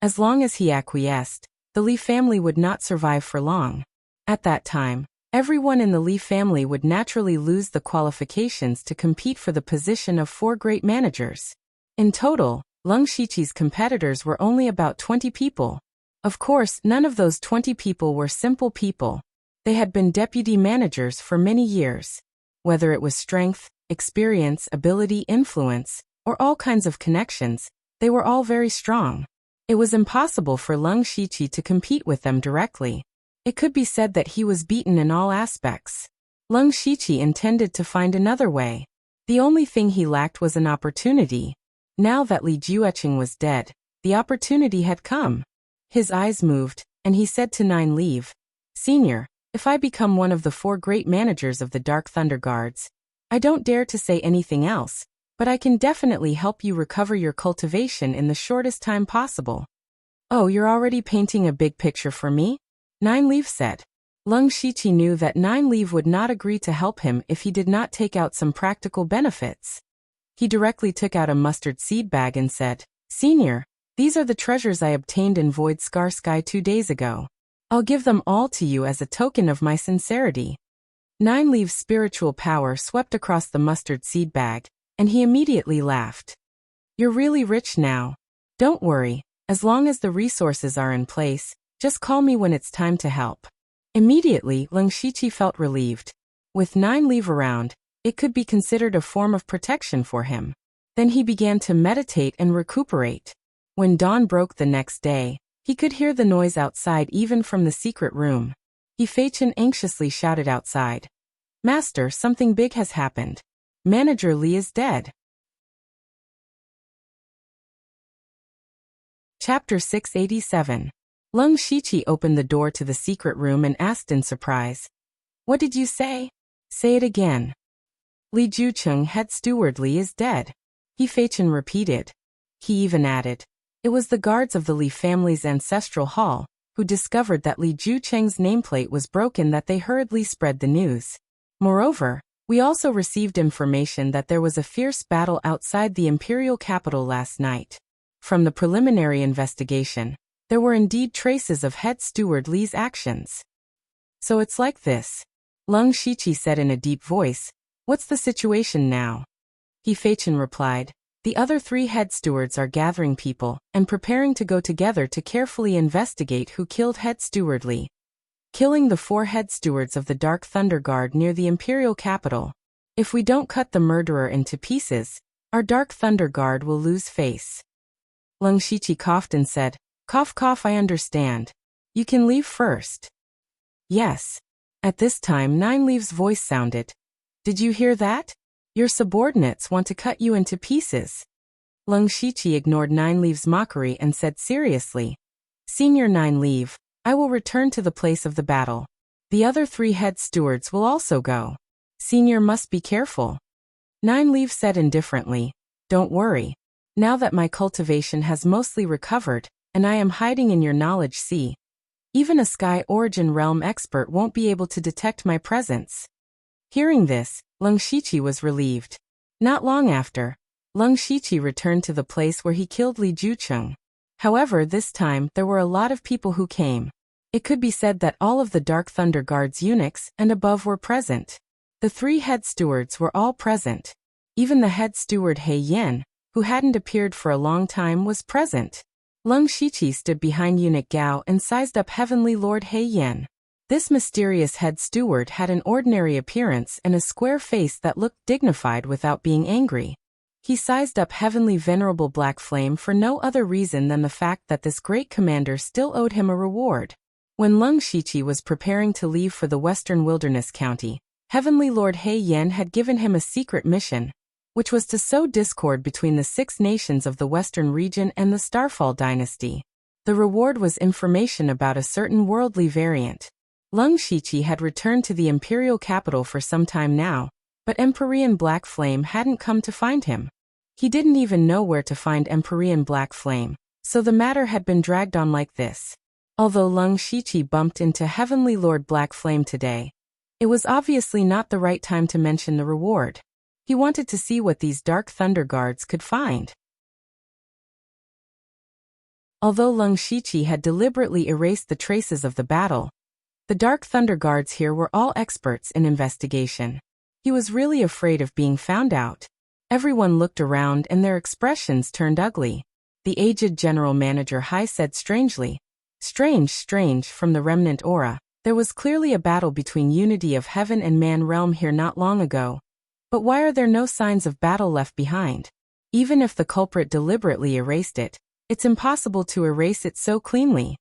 As long as he acquiesced, the Li family would not survive for long. At that time, everyone in the Li family would naturally lose the qualifications to compete for the position of four great managers. In total, Leng Shiqi's competitors were only about 20 people. Of course, none of those 20 people were simple people. They had been deputy managers for many years. Whether it was strength, experience, ability, influence, or all kinds of connections, they were all very strong. It was impossible for Leng Shiqi to compete with them directly. It could be said that he was beaten in all aspects. Leng Shiqi intended to find another way. The only thing he lacked was an opportunity. Now that Li Jueqing was dead, the opportunity had come. His eyes moved, and he said to Nine Leave, "Senior, if I become one of the four great managers of the Dark Thunder Guards, I don't dare to say anything else, but I can definitely help you recover your cultivation in the shortest time possible." "Oh, you're already painting a big picture for me?" Nine Leave said. Leng Shiqi knew that Nine Leave would not agree to help him if he did not take out some practical benefits. He directly took out a mustard seed bag and said, "Senior, these are the treasures I obtained in Void Scar Sky 2 days ago. I'll give them all to you as a token of my sincerity." Nine Leaves' spiritual power swept across the mustard seed bag, and he immediately laughed. "You're really rich now. Don't worry, as long as the resources are in place, just call me when it's time to help." Immediately, Leng Shiqi felt relieved. With Nine Leave around, it could be considered a form of protection for him. Then he began to meditate and recuperate. When dawn broke the next day, he could hear the noise outside even from the secret room. Feichin anxiously shouted outside, "Master, something big has happened. Manager Li is dead." Chapter 687. Leng Shiqi opened the door to the secret room and asked in surprise, "What did you say? Say it again." "Li Jueqing, head steward Li is dead," Feichin repeated. He even added, "It was the guards of the Li family's ancestral hall who discovered that Li Jueqing's nameplate was broken that they hurriedly spread the news. Moreover, we also received information that there was a fierce battle outside the imperial capital last night. From the preliminary investigation, there were indeed traces of head steward Li's actions." "So it's like this," Leng Shiqi said in a deep voice. "What's the situation now?" Feichin replied, "The other 3 head stewards are gathering people and preparing to go together to carefully investigate who killed head steward Li. Killing the 4 head stewards of the Dark Thunder Guard near the imperial capital. If we don't cut the murderer into pieces, our Dark Thunder Guard will lose face." Leng Shiqi coughed and said, "Cough cough, I understand. You can leave first." "Yes." At this time Nine Leaves' voice sounded. "Did you hear that? Your subordinates want to cut you into pieces." Leng Shiqi ignored Nine Leaves' mockery and said seriously, "Senior Nine Leave, I will return to the place of the battle. The other 3 head stewards will also go. Senior must be careful." Nine Leaves said indifferently, "Don't worry. Now that my cultivation has mostly recovered, and I am hiding in your knowledge sea, even a Sky Origin Realm expert won't be able to detect my presence." Hearing this, Leng Shiqi was relieved. Not long after, Leng Shiqi returned to the place where he killed Li Jueqing. However, this time there were a lot of people who came. It could be said that all of the Dark Thunder Guard's eunuchs and above were present. The 3 head stewards were all present. Even the head steward He Yen, who hadn't appeared for a long time, was present. Leng Shiqi stood behind eunuch Gao and sized up Heavenly Lord He Yen. This mysterious head steward had an ordinary appearance and a square face that looked dignified without being angry. He sized up Heavenly Venerable Black Flame for no other reason than the fact that this great commander still owed him a reward. When Lung Shiqi was preparing to leave for the Western Wilderness County, Heavenly Lord He Yen had given him a secret mission, which was to sow discord between the 6 nations of the Western region and the Starfall dynasty. The reward was information about a certain worldly variant. Lung Shiqi had returned to the imperial capital for some time now, but Empyrean Black Flame hadn't come to find him. He didn't even know where to find Empyrean Black Flame, so the matter had been dragged on like this. Although Lung Shiqi bumped into Heavenly Lord Black Flame today, it was obviously not the right time to mention the reward. He wanted to see what these Dark Thunder Guards could find. Although Lung Shiqi had deliberately erased the traces of the battle, the Dark Thunder Guards here were all experts in investigation. He was really afraid of being found out. Everyone looked around and their expressions turned ugly. The aged general manager Hai said strangely, strange, from the remnant aura. There was clearly a battle between Unity of Heaven and Man realm here not long ago. But why are there no signs of battle left behind? Even if the culprit deliberately erased it, it's impossible to erase it so cleanly.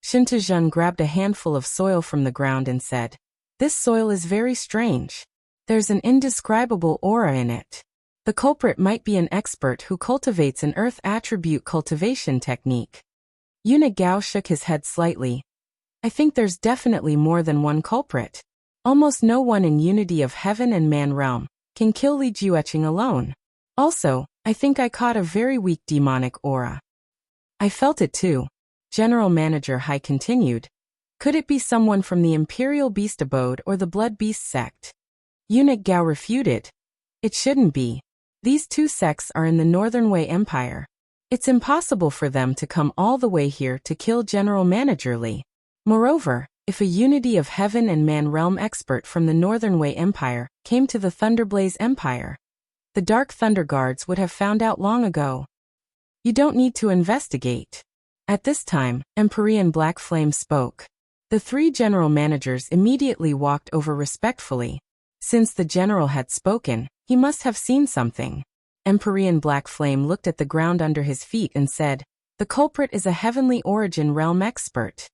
Shintazhen grabbed a handful of soil from the ground and said, "This soil is very strange. There's an indescribable aura in it. The culprit might be an expert who cultivates an earth attribute cultivation technique." Eunuch Gao shook his head slightly. "I think there's definitely more than one culprit. Almost no one in Unity of Heaven and Man realm can kill Li Jueqing alone. Also, I think I caught a very weak demonic aura." "I felt it too," General Manager Hai continued. "Could it be someone from the Imperial Beast Abode or the Blood Beast sect?" Eunuch Gao refuted. "It shouldn't be. These 2 sects are in the Northern Wei Empire. It's impossible for them to come all the way here to kill General Manager Li. Moreover, if a Unity of Heaven and Man realm expert from the Northern Wei Empire came to the Thunderblaze Empire, the Dark Thunder Guards would have found out long ago. You don't need to investigate." At this time, Empyrean Black Flame spoke. The 3 general managers immediately walked over respectfully. Since the general had spoken, he must have seen something. Empyrean Black Flame looked at the ground under his feet and said, "The culprit is a Heavenly Origin realm expert."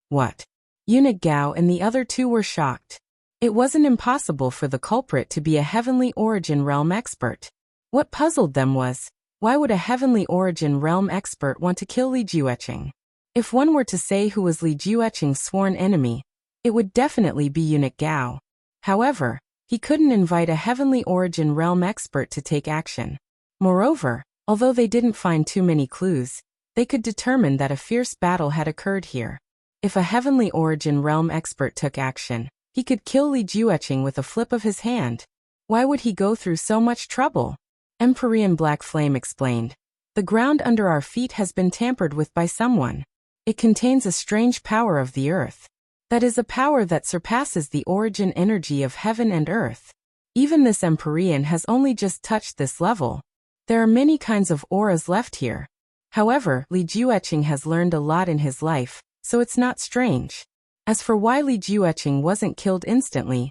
"What?" Eunuch Gao and the other 2 were shocked. It wasn't impossible for the culprit to be a Heavenly Origin realm expert. What puzzled them was, why would a Heavenly Origin realm expert want to kill Li Jueqing? If one were to say who was Li Jueqing's sworn enemy, it would definitely be Eunuch Gao. However, he couldn't invite a Heavenly Origin realm expert to take action. Moreover, although they didn't find too many clues, they could determine that a fierce battle had occurred here. If a Heavenly Origin realm expert took action, he could kill Li Jueqing with a flip of his hand. Why would he go through so much trouble? Empyrean Black Flame explained. "The ground under our feet has been tampered with by someone. It contains a strange power of the earth. That is a power that surpasses the origin energy of heaven and earth. Even this Empyrean has only just touched this level. There are many kinds of auras left here. However, Li Jueqing has learned a lot in his life, so it's not strange. As for why Li Jueqing wasn't killed instantly,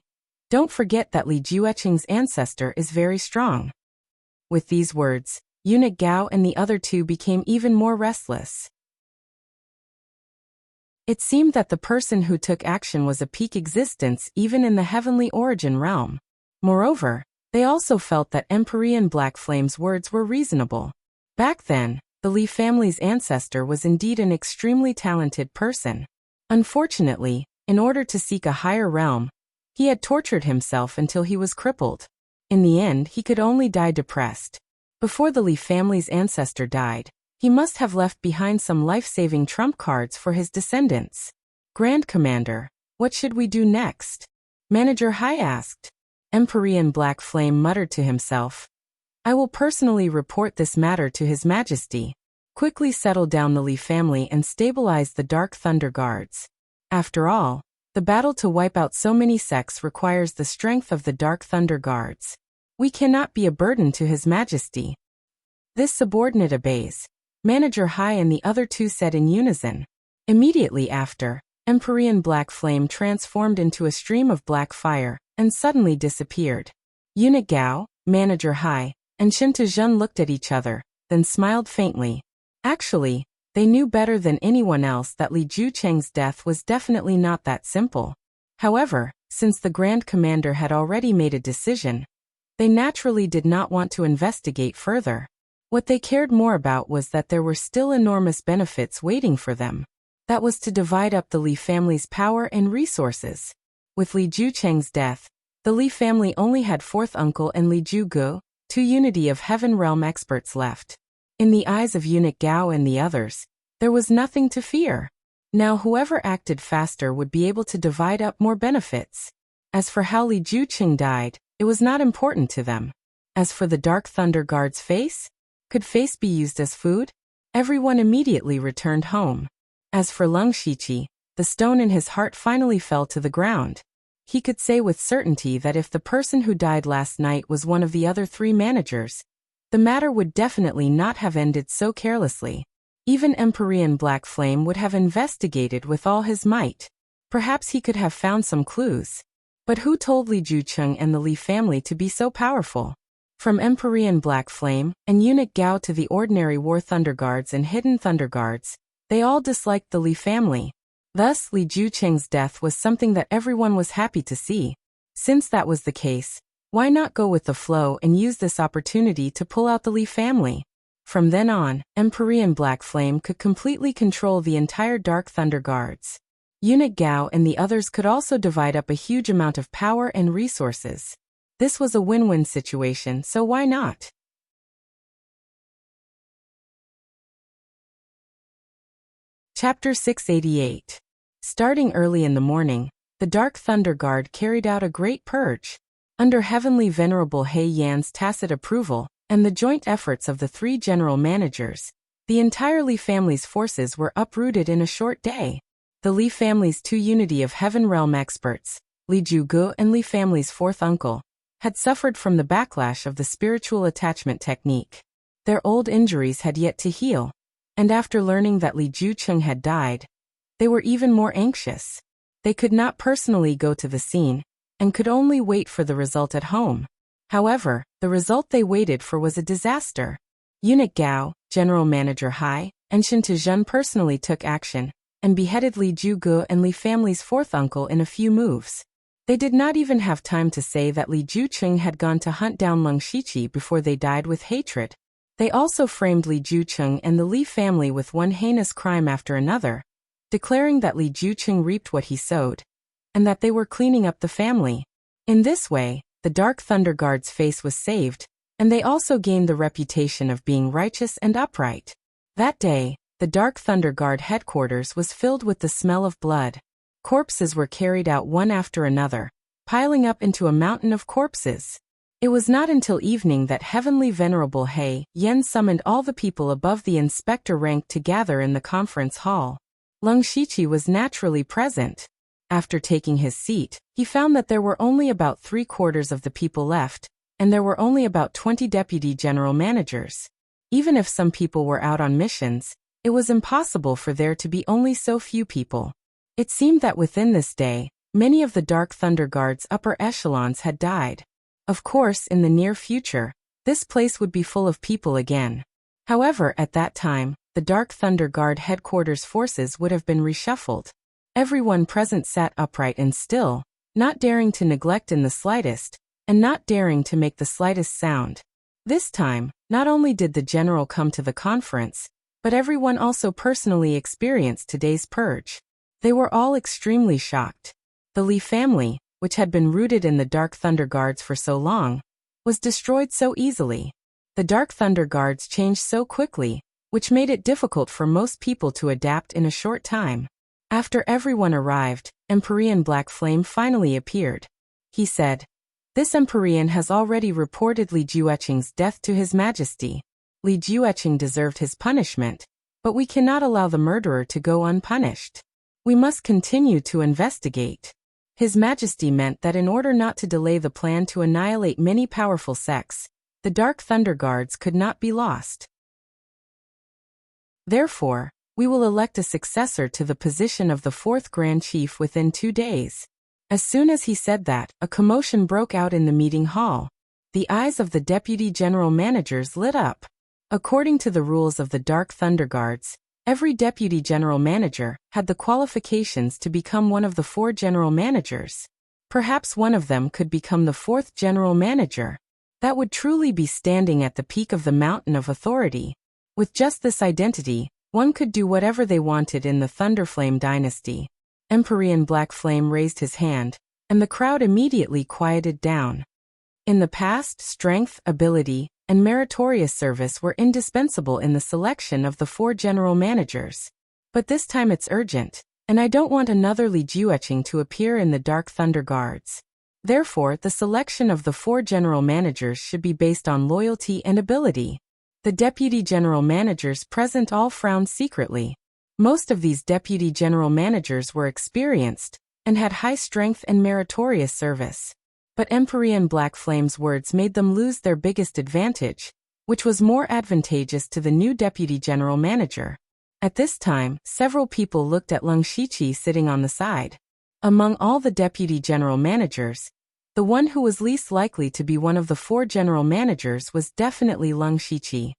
don't forget that Li Jueqing's ancestor is very strong." With these words, Eunuch Gao and the other 2 became even more restless. It seemed that the person who took action was a peak existence even in the Heavenly Origin realm. Moreover, they also felt that Empyrean Black Flame's words were reasonable. Back then, the Li family's ancestor was indeed an extremely talented person. Unfortunately, in order to seek a higher realm, he had tortured himself until he was crippled. In the end, he could only die depressed. Before the Li family's ancestor died, he must have left behind some life-saving trump cards for his descendants. "Grand Commander, what should we do next?" Manager Hai asked. Empyrean Black Flame muttered to himself, "I will personally report this matter to His Majesty. Quickly settle down the Li family and stabilize the Dark Thunder Guards. After all, the battle to wipe out so many sects requires the strength of the Dark Thunder Guards. We cannot be a burden to His Majesty." This subordinate obeys, Manager Hai and the other 2 said in unison. Immediately after, Empyrean black flame transformed into a stream of black fire, and suddenly disappeared. Eunuch Gao, Manager Hai, and Shintazhen looked at each other, then smiled faintly. Actually, they knew better than anyone else that Li Jucheng's death was definitely not that simple. However, since the Grand Commander had already made a decision, they naturally did not want to investigate further. What they cared more about was that there were still enormous benefits waiting for them. That was to divide up the Li family's power and resources. With Li Jucheng's death, the Li family only had fourth uncle and Li Jugu, two Unity of Heaven realm experts left. In the eyes of Eunuch Gao and the others, there was nothing to fear. Now whoever acted faster would be able to divide up more benefits. As for how Li Jucheng died, it was not important to them. As for the Dark Thunder Guard's face, could face be used as food? Everyone immediately returned home. As for Lung Shiqi, the stone in his heart finally fell to the ground. He could say with certainty that if the person who died last night was one of the other three managers, the matter would definitely not have ended so carelessly. Even Empyrean Black Flame would have investigated with all his might. Perhaps he could have found some clues. But who told Li Jucheng and the Li family to be so powerful? From Empyrean Black Flame and Eunuch Gao to the ordinary War Thunder Guards and Hidden Thunder Guards, they all disliked the Li family. Thus, Li Jucheng's death was something that everyone was happy to see. Since that was the case, why not go with the flow and use this opportunity to pull out the Li family? From then on, Empyrean Black Flame could completely control the entire Dark Thunder Guards. Eunuch Gao and the others could also divide up a huge amount of power and resources. This was a win-win situation, so why not? Chapter 688. Starting early in the morning, the Dark Thunder Guard carried out a great purge. Under Heavenly Venerable He Yan's tacit approval, and the joint efforts of the three general managers, the entire Li family's forces were uprooted in a short day. The Li family's two Unity of Heaven realm experts, Li Jugu and Li family's fourth uncle, had suffered from the backlash of the spiritual attachment technique. Their old injuries had yet to heal, and after learning that Li Jucheng had died, they were even more anxious. They could not personally go to the scene, and could only wait for the result at home. However, the result they waited for was a disaster. Eunuch Gao, General Manager Hai, and Shintazhen personally took action, and beheaded Li Jugu and Li family's fourth uncle in a few moves. They did not even have time to say that Li Jucheng had gone to hunt down Lung Shiqi before they died with hatred. They also framed Li Jucheng and the Li family with one heinous crime after another, declaring that Li Jucheng reaped what he sowed, and that they were cleaning up the family. In this way, the Dark Thunder Guard's face was saved, and they also gained the reputation of being righteous and upright. That day, the Dark Thunder Guard headquarters was filled with the smell of blood. Corpses were carried out one after another, piling up into a mountain of corpses. It was not until evening that Heavenly Venerable He Yan summoned all the people above the inspector rank to gather in the conference hall. Lung Shiqi was naturally present. After taking his seat, he found that there were only about 3/4 of the people left, and there were only about 20 deputy general managers. Even if some people were out on missions, it was impossible for there to be only so few people. It seemed that within this day, many of the Dark Thunder Guard's upper echelons had died. Of course, in the near future, this place would be full of people again. However, at that time, the Dark Thunder Guard headquarters forces would have been reshuffled. Everyone present sat upright and still, not daring to neglect in the slightest, and not daring to make the slightest sound. This time, not only did the general come to the conference, but everyone also personally experienced today's purge. They were all extremely shocked. The Li family, which had been rooted in the Dark Thunder Guards for so long, was destroyed so easily. The Dark Thunder Guards changed so quickly, which made it difficult for most people to adapt in a short time. After everyone arrived, Empyrean Black Flame finally appeared. He said, "This Empyrean has already reported Li Juecheng's death to His Majesty. Li Juecheng deserved his punishment, but we cannot allow the murderer to go unpunished. We must continue to investigate." His Majesty meant that in order not to delay the plan to annihilate many powerful sects, the Dark Thunder Guards could not be lost. Therefore, We will elect a successor to the position of the fourth Grand Chief within 2 days. As soon as he said that, a commotion broke out in the meeting hall. The eyes of the deputy general managers lit up. According to the rules of the Dark Thunder Guards, every deputy general manager had the qualifications to become one of the 4 general managers. Perhaps one of them could become the 4th general manager. That would truly be standing at the peak of the mountain of authority. With just this identity, one could do whatever they wanted in the Thunderflame dynasty. Empyrean Black Flame raised his hand, and the crowd immediately quieted down. In the past, strength, ability, and meritorious service were indispensable in the selection of the 4 general managers. But this time it's urgent, and I don't want another Li Jueqing to appear in the Dark Thunder Guards. Therefore, the selection of the 4 general managers should be based on loyalty and ability. The deputy general managers present all frowned secretly. Most of these deputy general managers were experienced and had high strength and meritorious service. But Empyrean Black Flame's words made them lose their biggest advantage, which was more advantageous to the new deputy general manager. At this time, several people looked at Leng Shiqi sitting on the side. Among all the deputy general managers, the one who was least likely to be one of the 4 general managers was definitely Leng Shiqi.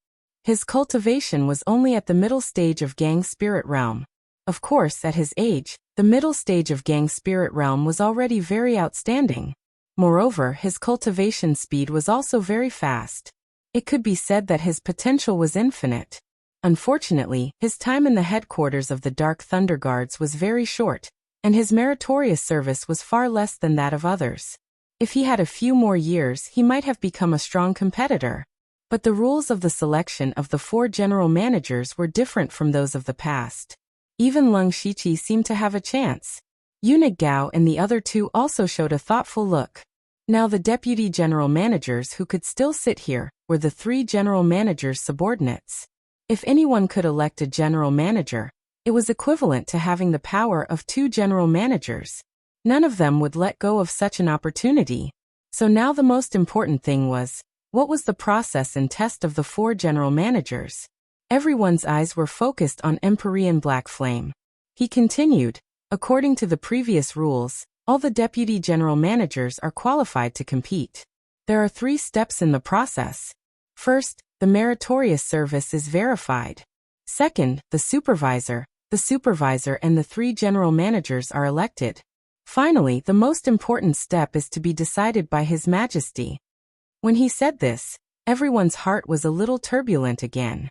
His cultivation was only at the middle stage of Gang Spirit Realm. Of course, at his age, the middle stage of Gang Spirit Realm was already very outstanding. Moreover, his cultivation speed was also very fast. It could be said that his potential was infinite. Unfortunately, his time in the headquarters of the Dark Thunder Guards was very short, and his meritorious service was far less than that of others. If he had a few more years, he might have become a strong competitor. But the rules of the selection of the 4 general managers were different from those of the past. Even Leng Shiqi seemed to have a chance. Eunuch Gao and the other 2 also showed a thoughtful look. Now the deputy general managers who could still sit here were the 3 general managers' subordinates. If anyone could elect a general manager, it was equivalent to having the power of 2 general managers. None of them would let go of such an opportunity. So now the most important thing was, what was the process and test of the 4 general managers? Everyone's eyes were focused on Empyrean Black Flame. He continued, according to the previous rules, all the deputy general managers are qualified to compete. There are 3 steps in the process. First, the meritorious service is verified. Second, the supervisor and the 3 general managers are elected. Finally, the most important step is to be decided by His Majesty. When he said this, everyone's heart was a little turbulent again.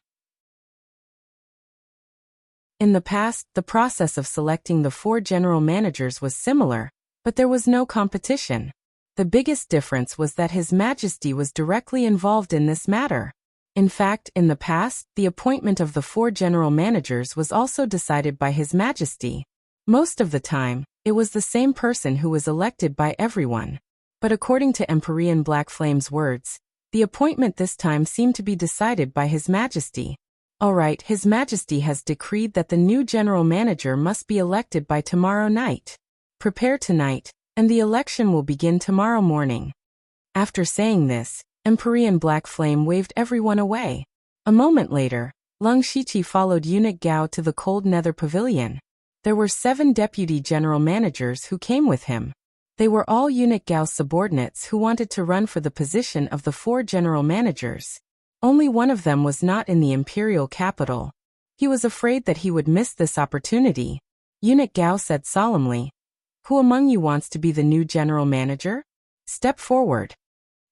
In the past, the process of selecting the 4 general managers was similar, but there was no competition. The biggest difference was that His Majesty was directly involved in this matter. In fact, in the past, the appointment of the 4 general managers was also decided by His Majesty. Most of the time, it was the same person who was elected by everyone. But according to Empyrean Black Flame's words, the appointment this time seemed to be decided by His Majesty. Alright, His Majesty has decreed that the new general manager must be elected by tomorrow night. Prepare tonight, and the election will begin tomorrow morning. After saying this, Empyrean Black Flame waved everyone away. A moment later, Leng Shiqi followed Eunuch Gao to the cold nether pavilion. There were 7 deputy general managers who came with him. They were all Eunuch Gao's subordinates who wanted to run for the position of the 4 general managers. Only one of them was not in the imperial capital. He was afraid that he would miss this opportunity. Eunuch Gao said solemnly, "Who among you wants to be the new general manager? Step forward."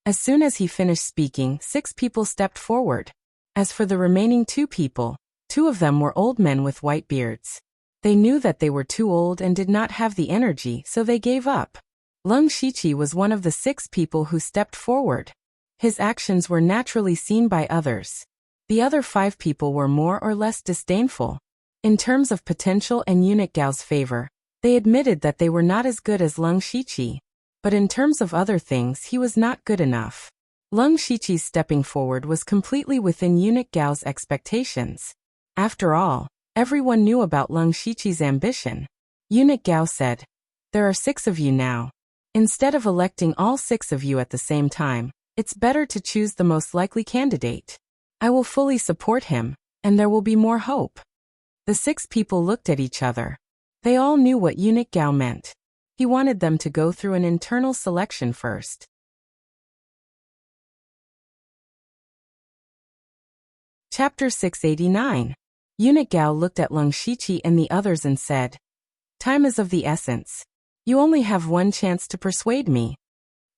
As soon as he finished speaking, 6 people stepped forward. As for the remaining 2 people, 2 of them were old men with white beards. They knew that they were too old and did not have the energy, so they gave up. Leng Shiqi was one of the 6 people who stepped forward. His actions were naturally seen by others. The other 5 people were more or less disdainful. In terms of potential and Eunuch Gao's favor, they admitted that they were not as good as Leng Shiqi. But in terms of other things, he was not good enough. Leng Shiqi's stepping forward was completely within Eunuch Gao's expectations. After all, everyone knew about Leng Shiqi's ambition. Eunuch Gao said, "There are 6 of you now. Instead of electing all 6 of you at the same time, it's better to choose the most likely candidate. I will fully support him, and there will be more hope." The 6 people looked at each other. They all knew what eunuch Gao meant. He wanted them to go through an internal selection first. Chapter 689. Eunuch Gao looked at Leng Shiqi and the others and said, "Time is of the essence. You only have one chance to persuade me."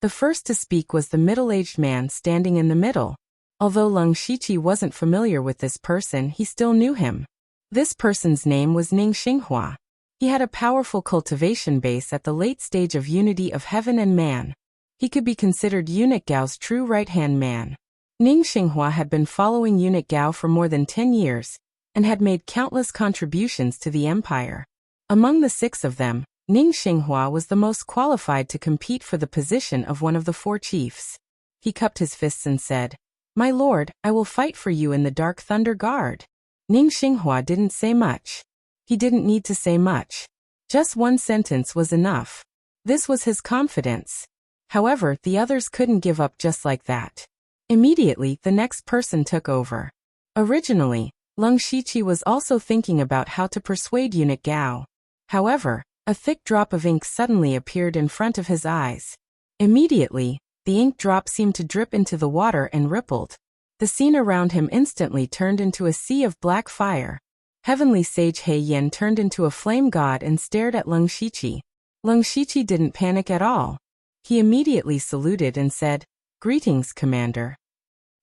The first to speak was the middle-aged man standing in the middle. Although Leng Shiqi wasn't familiar with this person, he still knew him. This person's name was Ning Xinghua. He had a powerful cultivation base at the late stage of unity of heaven and man. He could be considered eunuch Gao's true right-hand man. Ning Xinghua had been following eunuch Gao for more than 10 years, and had made countless contributions to the empire. Among the 6 of them, Ning Xinghua was the most qualified to compete for the position of one of the 4 chiefs. He cupped his fists and said, "My lord, I will fight for you in the Dark Thunder Guard." Ning Xinghua didn't say much. He didn't need to say much. Just one sentence was enough. This was his confidence. However, the others couldn't give up just like that. Immediately, the next person took over. Originally, Leng Shiqi was also thinking about how to persuade eunuch Gao. However, a thick drop of ink suddenly appeared in front of his eyes. Immediately, the ink drop seemed to drip into the water and rippled. The scene around him instantly turned into a sea of black fire. Heavenly Sage He Yin turned into a flame god and stared at Leng Shiqi. Leng Shiqi didn't panic at all. He immediately saluted and said, "Greetings, Commander.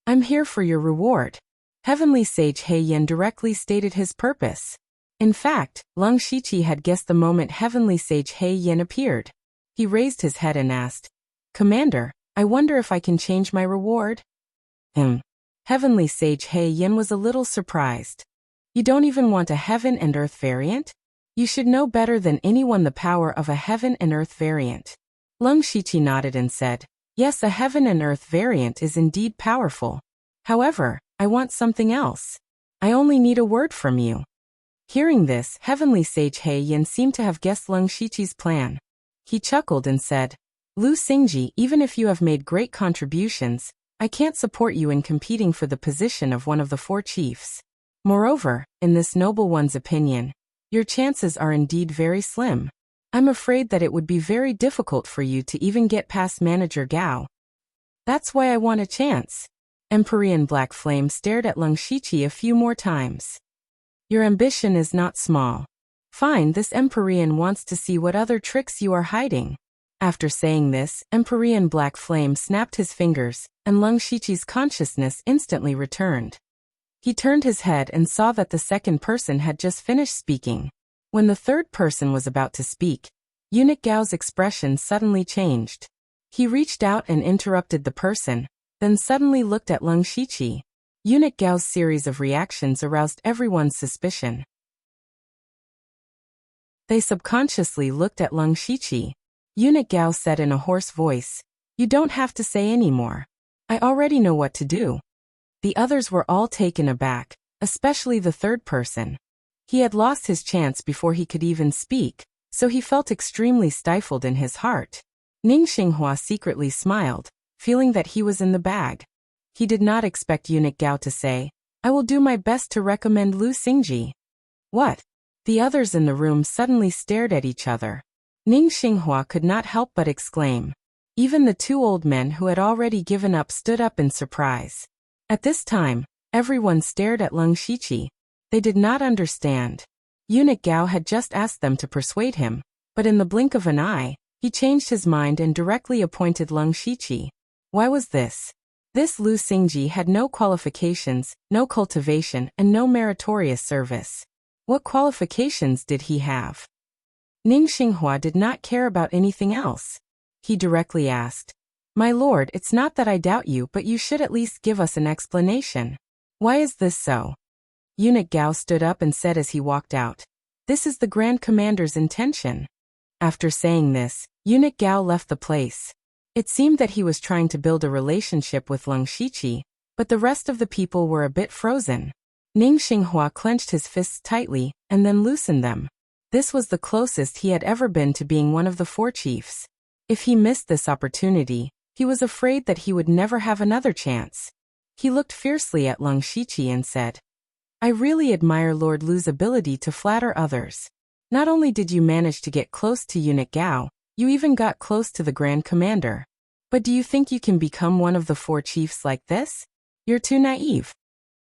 I'm here for your reward." Heavenly Sage He Yin directly stated his purpose. In fact, Leng Shiqi had guessed the moment Heavenly Sage He Yin appeared. He raised his head and asked, "Commander, I wonder if I can change my reward?" Heavenly Sage He Yin was a little surprised. "You don't even want a heaven and earth variant? You should know better than anyone the power of a heaven and earth variant." Leng Shiqi nodded and said, "Yes, a heaven and earth variant is indeed powerful. However, I want something else. I only need a word from you." Hearing this, Heavenly Sage He Yin seemed to have guessed Leng Shiqi's plan. He chuckled and said, "Lu Xingji, even if you have made great contributions, I can't support you in competing for the position of one of the 4 chiefs. Moreover, in this noble one's opinion, your chances are indeed very slim. I'm afraid that it would be very difficult for you to even get past Manager Gao. That's why I want a chance." Empyrean Black Flame stared at Leng Shiqi a few more times. "Your ambition is not small. Fine, this Empyrean wants to see what other tricks you are hiding." After saying this, Empyrean Black Flame snapped his fingers, and Leng Shiqi's consciousness instantly returned. He turned his head and saw that the second person had just finished speaking. When the third person was about to speak, eunuch Gao's expression suddenly changed. He reached out and interrupted the person, then suddenly looked at Leng Shiqi. Eunuch Gao's series of reactions aroused everyone's suspicion. They subconsciously looked at Leng Shiqi. Eunuch Gao said in a hoarse voice, "You don't have to say any more. I already know what to do." The others were all taken aback, especially the third person. He had lost his chance before he could even speak, so he felt extremely stifled in his heart. Ning Xinghua secretly smiled, feeling that he was in the bag. He did not expect eunuch Gao to say, "I will do my best to recommend Lu Xingji." What? The others in the room suddenly stared at each other. Ning Xinghua could not help but exclaim. Even the 2 old men who had already given up stood up in surprise. At this time, everyone stared at Leng Shiqi. They did not understand. Eunuch Gao had just asked them to persuade him, but in the blink of an eye, he changed his mind and directly appointed Leng Shiqi. Why was this? This Lu Xingji had no qualifications, no cultivation, and no meritorious service. What qualifications did he have? Ning Xinghua did not care about anything else. He directly asked, "My lord, it's not that I doubt you, but you should at least give us an explanation. Why is this so?" Eunuch Gao stood up and said as he walked out, "This is the Grand Commander's intention." After saying this, Eunuch Gao left the place. It seemed that he was trying to build a relationship with Leng Shiqi, but the rest of the people were a bit frozen. Ning Xinghua clenched his fists tightly, and then loosened them. This was the closest he had ever been to being one of the 4 chiefs. If he missed this opportunity, he was afraid that he would never have another chance. He looked fiercely at Leng Shiqi and said, I really admire Lord Lu's ability to flatter others. Not only did you manage to get close to Eunuch Gao, you even got close to the Grand Commander. But do you think you can become one of the 4 chiefs like this? You're too naive.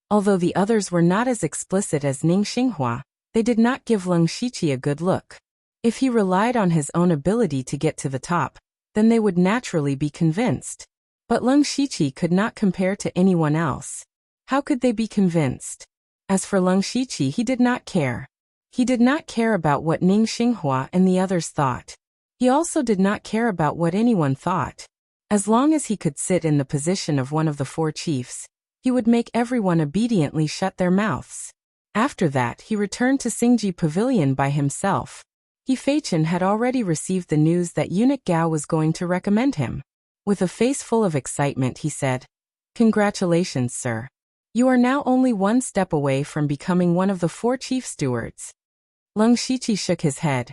Although the others were not as explicit as Ning Xinghua, they did not give Leng Shiqi a good look. If he relied on his own ability to get to the top, then they would naturally be convinced. But Leng Shiqi could not compare to anyone else. How could they be convinced? As for Leng Shiqi, he did not care. He did not care about what Ning Xinghua and the others thought. He also did not care about what anyone thought. As long as he could sit in the position of one of the 4 chiefs, he would make everyone obediently shut their mouths. After that, he returned to Xingji Pavilion by himself. He Feichen had already received the news that Eunuch Gao was going to recommend him. With a face full of excitement, he said, "Congratulations, sir. You are now only 1 step away from becoming one of the 4 chief stewards." Leng Shiqi shook his head.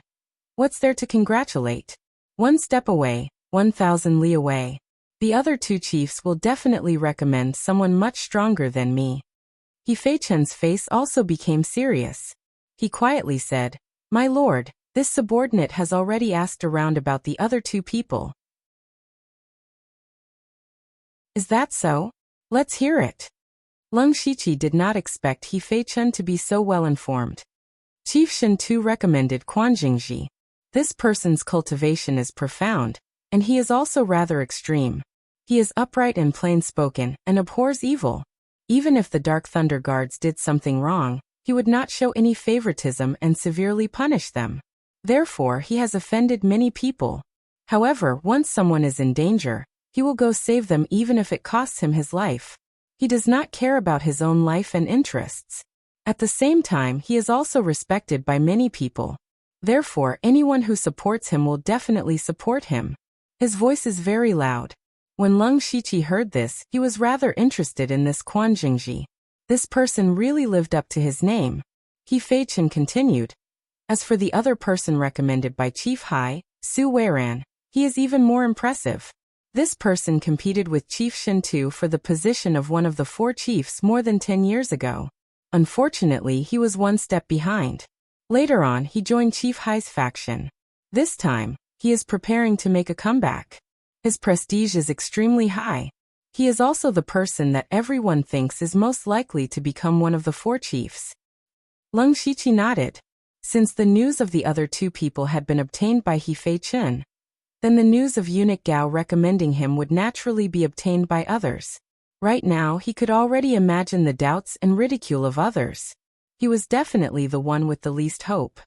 "What's there to congratulate? 1 step away, 1,000 li away. The other 2 chiefs will definitely recommend someone much stronger than me." He Feichen's face also became serious. He quietly said, "My lord, this subordinate has already asked around about the other 2 people." "Is that so? Let's hear it." Leng Shiqi did not expect He Feichen to be so well informed. Chief Shen Tu recommended Quan Jingji. This person's cultivation is profound, and he is also rather extreme. He is upright and plain-spoken, and abhors evil. Even if the Dark Thunder Guards did something wrong, he would not show any favoritism and severely punish them. Therefore, he has offended many people. However, once someone is in danger, he will go save them even if it costs him his life. He does not care about his own life and interests. At the same time, he is also respected by many people. Therefore, anyone who supports him will definitely support him. His voice is very loud. When Leng Shiqi heard this, he was rather interested in this Quan Jingji. This person really lived up to his name. He Feichen continued. As for the other person recommended by Chief Hai, Su Weiran, he is even more impressive. This person competed with Chief Shen Tu for the position of one of the 4 chiefs more than 10 years ago. Unfortunately, he was 1 step behind. Later on, he joined Chief Hai's faction. This time, he is preparing to make a comeback. His prestige is extremely high. He is also the person that everyone thinks is most likely to become one of the 4 chiefs. Leng Shiqi nodded. Since the news of the other 2 people had been obtained by He Feichen, then the news of Eunuch Gao recommending him would naturally be obtained by others. Right now, he could already imagine the doubts and ridicule of others. He was definitely the one with the least hope.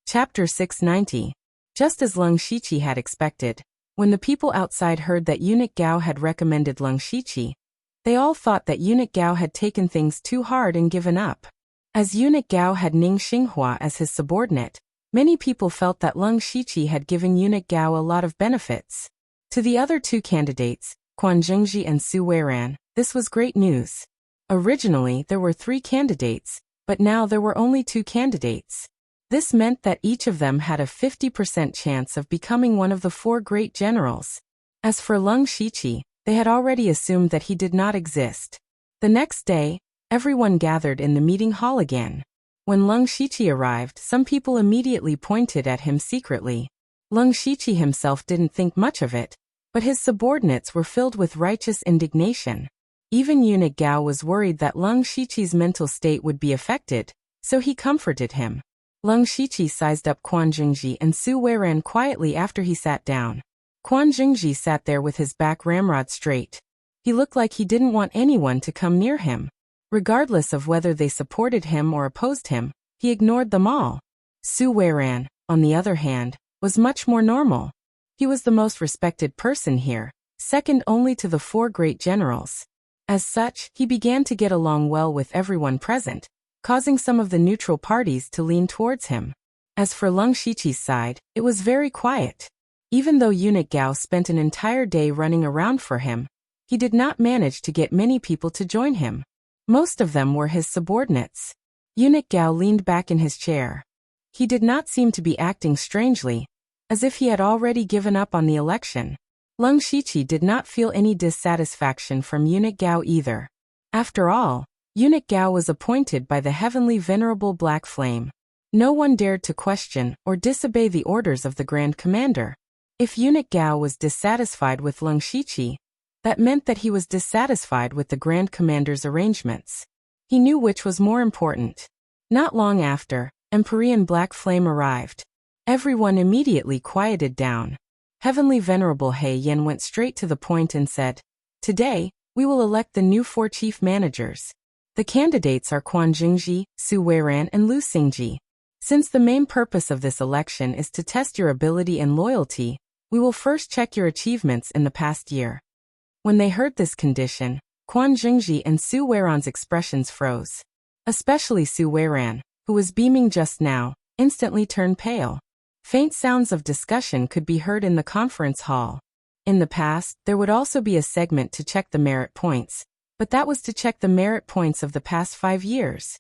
Chapter 690. Just as Leng Shiqi had expected, when the people outside heard that Eunuch Gao had recommended Leng Shiqi, they all thought that Eunuch Gao had taken things too hard and given up. As Eunuch Gao had Ning Xinghua as his subordinate, many people felt that Leng Shiqi had given Eunuch Gao a lot of benefits. To the other 2 candidates, Quan Jingji and Su Weiran, this was great news. Originally, there were 3 candidates, but now there were only 2 candidates. This meant that each of them had a 50% chance of becoming one of the 4 great generals. As for Leng Shiqi, they had already assumed that he did not exist. The next day, everyone gathered in the meeting hall again. When Leng Shiqi arrived, some people immediately pointed at him secretly. Leng Shiqi himself didn't think much of it, but his subordinates were filled with righteous indignation. Even Eunuch Gao was worried that Leng Shiqi's mental state would be affected, so he comforted him. Leng Shiqi sized up Quan Jingji and Su Weiran quietly after he sat down. Quan Jingji sat there with his back ramrod straight. He looked like he didn't want anyone to come near him. Regardless of whether they supported him or opposed him, he ignored them all. Su Weiran, on the other hand, was much more normal. He was the most respected person here, second only to the 4 great generals. As such, he began to get along well with everyone present, causing some of the neutral parties to lean towards him. As for Leng Shiqi's side, it was very quiet. Even though Eunuch Gao spent an entire day running around for him, he did not manage to get many people to join him. Most of them were his subordinates. Eunuch Gao leaned back in his chair. He did not seem to be acting strangely, as if he had already given up on the election. Leng Shiqi did not feel any dissatisfaction from Eunuch Gao either. After all, Eunuch Gao was appointed by the heavenly venerable Black Flame. No one dared to question or disobey the orders of the Grand Commander. If Eunuch Gao was dissatisfied with Leng Shiqi, that meant that he was dissatisfied with the Grand Commander's arrangements. He knew which was more important. Not long after, Empyrean Black Flame arrived. Everyone immediately quieted down. Heavenly Venerable He Yin went straight to the point and said, "Today, we will elect the new 4 chief managers. The candidates are Quan Jingji, Su Weiran and Lu Xingji. Since the main purpose of this election is to test your ability and loyalty, we will first check your achievements in the past year." When they heard this condition, Quan Jingji and Su Weiran's expressions froze. Especially Su Weiran, who was beaming just now, instantly turned pale. Faint sounds of discussion could be heard in the conference hall. In the past, there would also be a segment to check the merit points, but that was to check the merit points of the past 5 years.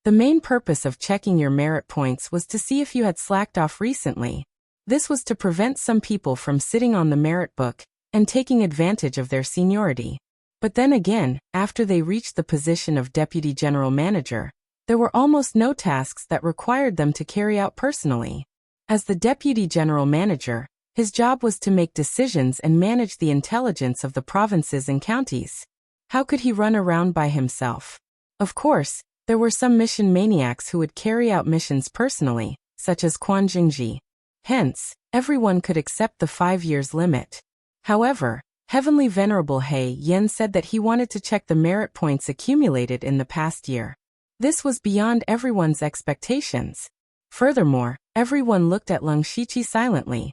The main purpose of checking your merit points was to see if you had slacked off recently. This was to prevent some people from sitting on the merit book and taking advantage of their seniority. But then again, after they reached the position of Deputy General Manager, there were almost no tasks that required them to carry out personally. As the Deputy General Manager, his job was to make decisions and manage the intelligence of the provinces and counties. How could he run around by himself? Of course, there were some mission maniacs who would carry out missions personally, such as Quan Jingji. Hence, everyone could accept the 5 years limit. However, Heavenly Venerable He Yin said that he wanted to check the merit points accumulated in the past year. This was beyond everyone's expectations. Furthermore, everyone looked at Leng Shiqi silently.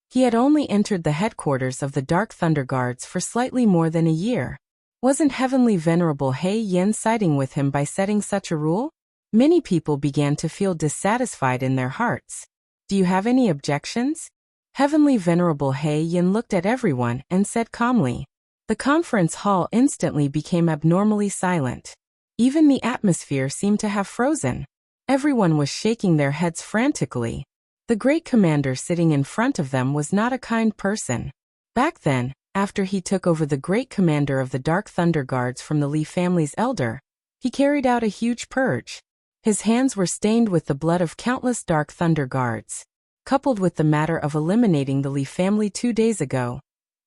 He had only entered the headquarters of the Dark Thunder Guards for slightly more than a year. Wasn't Heavenly Venerable He Yin siding with him by setting such a rule? Many people began to feel dissatisfied in their hearts. Do you have any objections? Heavenly Venerable He Yin looked at everyone and said calmly. The conference hall instantly became abnormally silent. Even the atmosphere seemed to have frozen. Everyone was shaking their heads frantically. The great commander sitting in front of them was not a kind person. Back then, after he took over the great commander of the Dark Thunder Guards from the Li family's elder, he carried out a huge purge. His hands were stained with the blood of countless Dark Thunder Guards. Coupled with the matter of eliminating the Li family 2 days ago,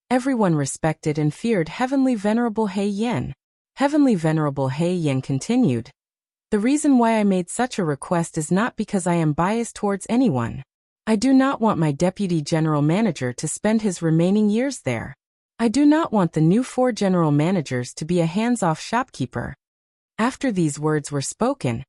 everyone respected and feared Heavenly Venerable He Yin. Heavenly Venerable He Yin continued. The reason why I made such a request is not because I am biased towards anyone. I do not want my Deputy General Manager to spend his remaining years there. I do not want the new 4 General Managers to be a hands-off shopkeeper. After these words were spoken,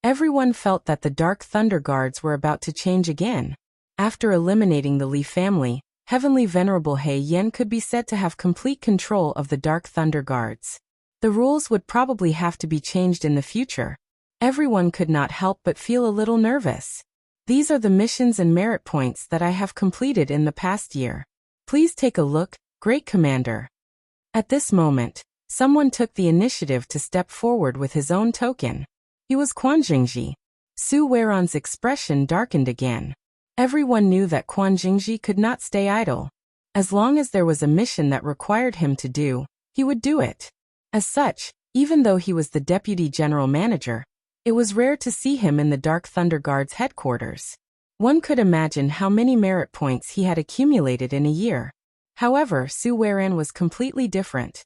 everyone felt that the Dark Thunder Guards were about to change again. After eliminating the Li family, Heavenly Venerable He Yin could be said to have complete control of the Dark Thunder Guards. The rules would probably have to be changed in the future. Everyone could not help but feel a little nervous. These are the missions and merit points that I have completed in the past year. Please take a look, Great Commander. At this moment, someone took the initiative to step forward with his own token. He was Quan Jingji. Su Weiran's expression darkened again. Everyone knew that Quan Jingji could not stay idle. As long as there was a mission that required him to do, he would do it. As such, even though he was the Deputy General Manager, it was rare to see him in the Dark Thunder Guards headquarters. One could imagine how many merit points he had accumulated in a year. However, Su Weiran was completely different.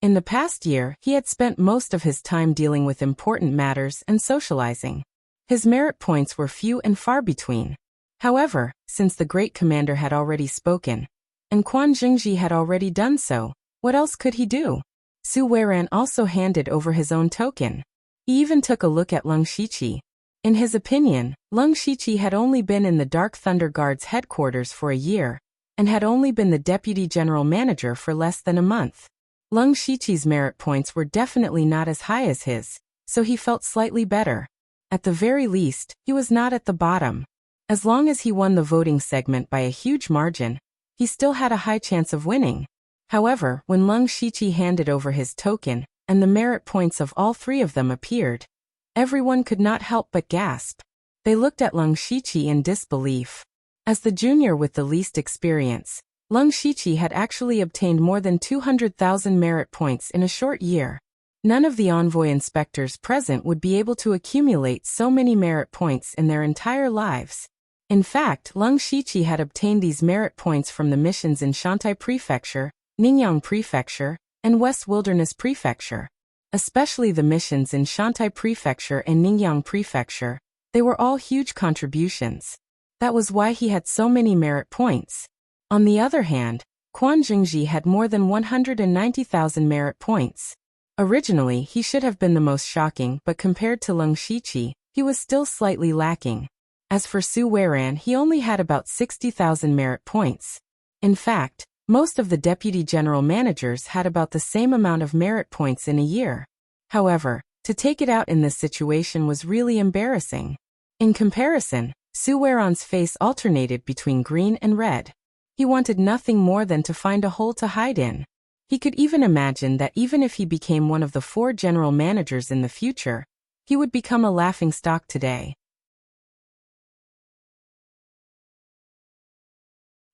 In the past year, he had spent most of his time dealing with important matters and socializing. His merit points were few and far between. However, since the Great Commander had already spoken, and Quan Jingji had already done so, what else could he do? Su Weiran also handed over his own token. He even took a look at Leng Shiqi. In his opinion, Leng Shiqi had only been in the Dark Thunder Guards headquarters for a year, and had only been the Deputy General Manager for less than a month. Leng Shiqi's merit points were definitely not as high as his, so he felt slightly better. At the very least, he was not at the bottom. As long as he won the voting segment by a huge margin, he still had a high chance of winning. However, when Leng Shiqi handed over his token, and the merit points of all 3 of them appeared, everyone could not help but gasp. They looked at Leng Shiqi in disbelief. As the junior with the least experience, Leng Shiqi had actually obtained more than 200,000 merit points in a short year. None of the envoy inspectors present would be able to accumulate so many merit points in their entire lives. In fact, Leng Shiqi had obtained these merit points from the missions in Shantai Prefecture, Ningyang Prefecture, and West Wilderness Prefecture. Especially the missions in Shantai Prefecture and Ningyang Prefecture, they were all huge contributions. That was why he had so many merit points. On the other hand, Quan Jingji had more than 190,000 merit points. Originally, he should have been the most shocking, but compared to Leng Shiqi, he was still slightly lacking. As for Su Weiran, he only had about 60,000 merit points. In fact, most of the deputy general managers had about the same amount of merit points in a year. However, to take it out in this situation was really embarrassing. In comparison, Su Weiran's face alternated between green and red. He wanted nothing more than to find a hole to hide in. He could even imagine that even if he became one of the 4 general managers in the future, he would become a laughingstock today.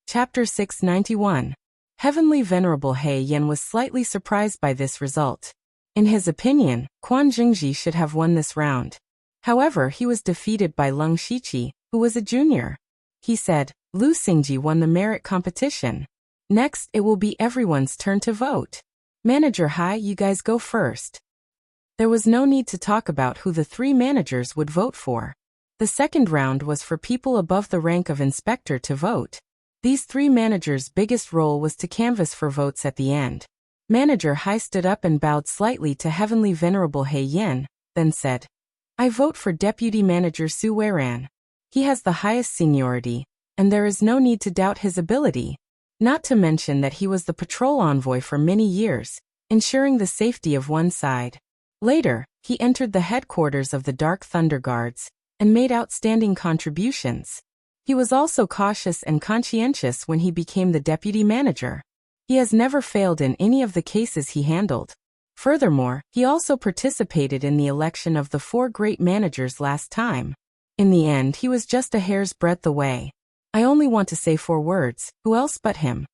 Chapter 691. Heavenly Venerable He Yen was slightly surprised by this result. In his opinion, Quan Jingji should have won this round. However, he was defeated by Leng Shiqi, who was a junior. He said, Lu Xingji won the merit competition. Next, it will be everyone's turn to vote. Manager Hai, you guys go first. There was no need to talk about who the 3 managers would vote for. The second round was for people above the rank of inspector to vote. These 3 managers' biggest role was to canvass for votes at the end. Manager Hai stood up and bowed slightly to Heavenly Venerable He Yen, then said, I vote for Deputy Manager Su Weiran. He has the highest seniority, and there is no need to doubt his ability. Not to mention that he was the patrol envoy for many years, ensuring the safety of one side. Later, he entered the headquarters of the Dark Thunder Guards, and made outstanding contributions. He was also cautious and conscientious when he became the deputy manager. He has never failed in any of the cases he handled. Furthermore, he also participated in the election of the 4 great managers last time. In the end, he was just a hair's breadth away. I only want to say 4 words, who else but him?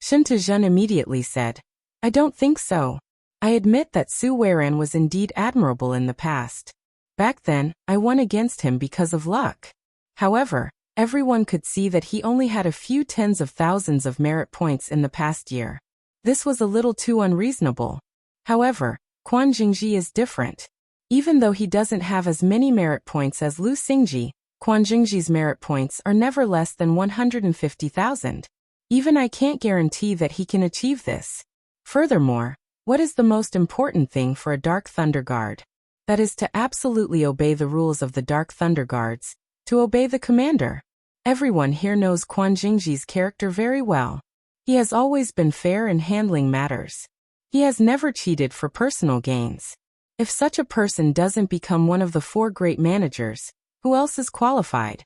Shen Tezhen immediately said, I don't think so. I admit that Su Weiran was indeed admirable in the past. Back then, I won against him because of luck. However, everyone could see that he only had a few tens of thousands of merit points in the past year. This was a little too unreasonable. However, Quan Jingji is different. Even though he doesn't have as many merit points as Lu Xingji, Quan Jingji's merit points are never less than 150,000. Even I can't guarantee that he can achieve this. Furthermore, what is the most important thing for a Dark Thunder Guard? That is to absolutely obey the rules of the Dark Thunder Guards, to obey the commander. Everyone here knows Quan Jingji's character very well. He has always been fair in handling matters. He has never cheated for personal gains. If such a person doesn't become one of the 4 great managers, who else is qualified?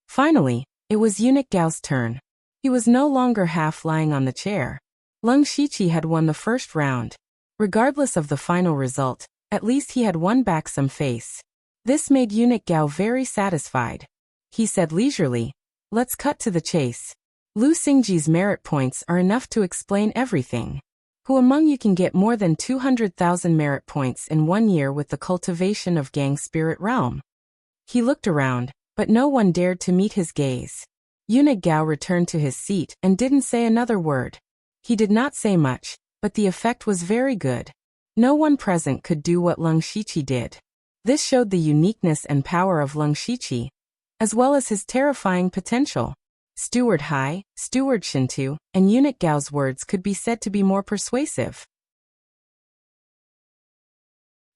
Finally, it was Eunuch Gao's turn. He was no longer half lying on the chair. Leng Shiqi had won the first round. Regardless of the final result, at least he had won back some face. This made Eunuch Gao very satisfied. He said leisurely, let's cut to the chase. Lu Xingji's merit points are enough to explain everything. Who among you can get more than 200,000 merit points in 1 year with the cultivation of Gang Spirit Realm? He looked around, but no one dared to meet his gaze. Eunuch Gao returned to his seat and didn't say another word. He did not say much, but the effect was very good. No one present could do what Leng Shiqi did. This showed the uniqueness and power of Leng Shiqi, as well as his terrifying potential. Steward Hai, Steward Shintu, and Eunuch Gao's words could be said to be more persuasive.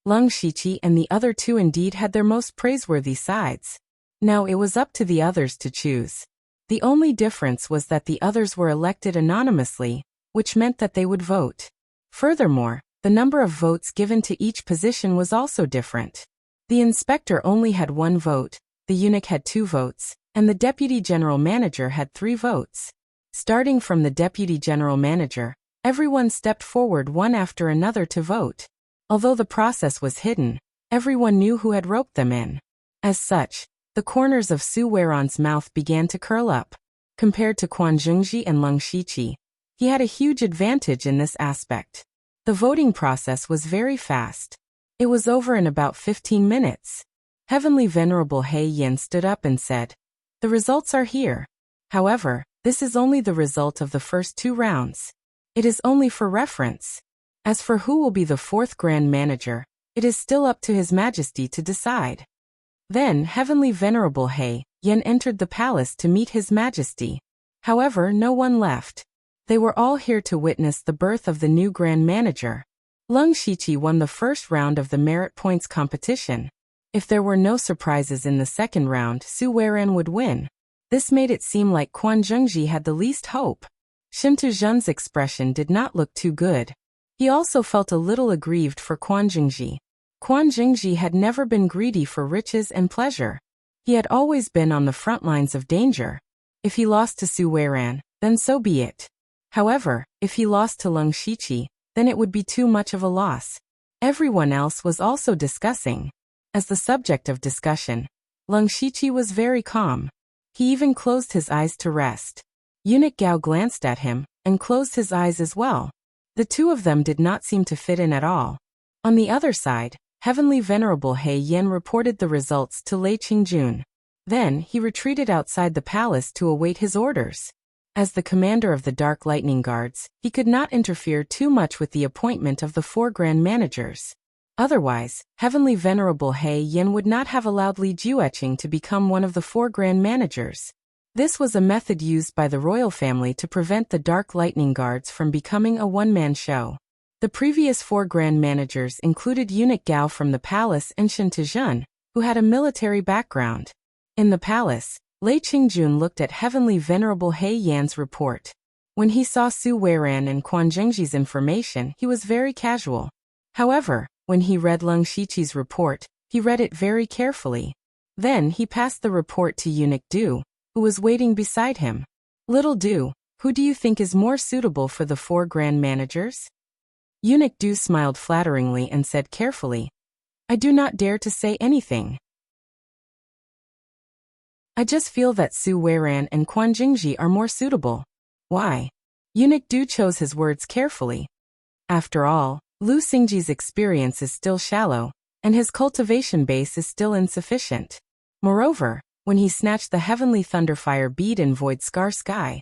Leng Shiqi and the other 2 indeed had their most praiseworthy sides. Now it was up to the others to choose. The only difference was that the others were elected anonymously, which meant that they would vote. Furthermore, the number of votes given to each position was also different. The inspector only had 1 vote, the eunuch had 2 votes, and the deputy general manager had 3 votes. Starting from the deputy general manager, everyone stepped forward one after another to vote. Although the process was hidden, everyone knew who had roped them in. As such, The corners of Su Weiran's mouth began to curl up. Compared to Quan Zhengji and Leng Shiqi, he had a huge advantage in this aspect. The voting process was very fast. It was over in about 15 minutes. Heavenly Venerable He Yin stood up and said, "The results are here. However, this is only the result of the first 2 rounds. It is only for reference. As for who will be the 4th Grand Manager, it is still up to His Majesty to decide." Then Heavenly Venerable He Yin entered the palace to meet His Majesty. However, no one left. They were all here to witness the birth of the new Grand Manager. Leng Shiqi won the first round of the merit points competition. If there were no surprises in the second round, Su Weiran would win. This made it seem like Quan Zhengji had the least hope. Shintu Zhen's expression did not look too good. He also felt a little aggrieved for Quan Zhengji. Quan Zhengji had never been greedy for riches and pleasure. He had always been on the front lines of danger. If he lost to Su Weiran, then so be it. However, if he lost to Leng Shiqi, then it would be too much of a loss. Everyone else was also discussing. As the subject of discussion, Leng Shiqi was very calm. He even closed his eyes to rest. Eunuch Gao glanced at him, and closed his eyes as well. The two of them did not seem to fit in at all. On the other side, Heavenly Venerable He Yin reported the results to Lei Qingjun. Then he retreated outside the palace to await his orders. As the commander of the Dark Lightning Guards, he could not interfere too much with the appointment of the 4 Grand Managers. Otherwise, Heavenly Venerable He Yin would not have allowed Li Jueqing to become one of the 4 Grand Managers. This was a method used by the royal family to prevent the Dark Lightning Guards from becoming a one-man show. The previous 4 Grand Managers included Eunuch Gao from the palace and Shintu Zhen, who had a military background. In the palace, Lei Qingjun looked at Heavenly Venerable He Yan's report. When he saw Su Weiran and Quan Zhengji's information, he was very casual. However, when he read Leng Shiqi's report, he read it very carefully. Then he passed the report to Eunuch Du, who was waiting beside him. "Little Du, who do you think is more suitable for the 4 Grand Managers?" Eunuch Du smiled flatteringly and said carefully, "I do not dare to say anything. I just feel that Su Weiran and Quan Zhengji are more suitable." "Why?" Eunuch Du chose his words carefully. After all, Lu Xingji's experience is still shallow, and his cultivation base is still insufficient. Moreover, when he snatched the heavenly thunderfire bead in Void Scar Sky,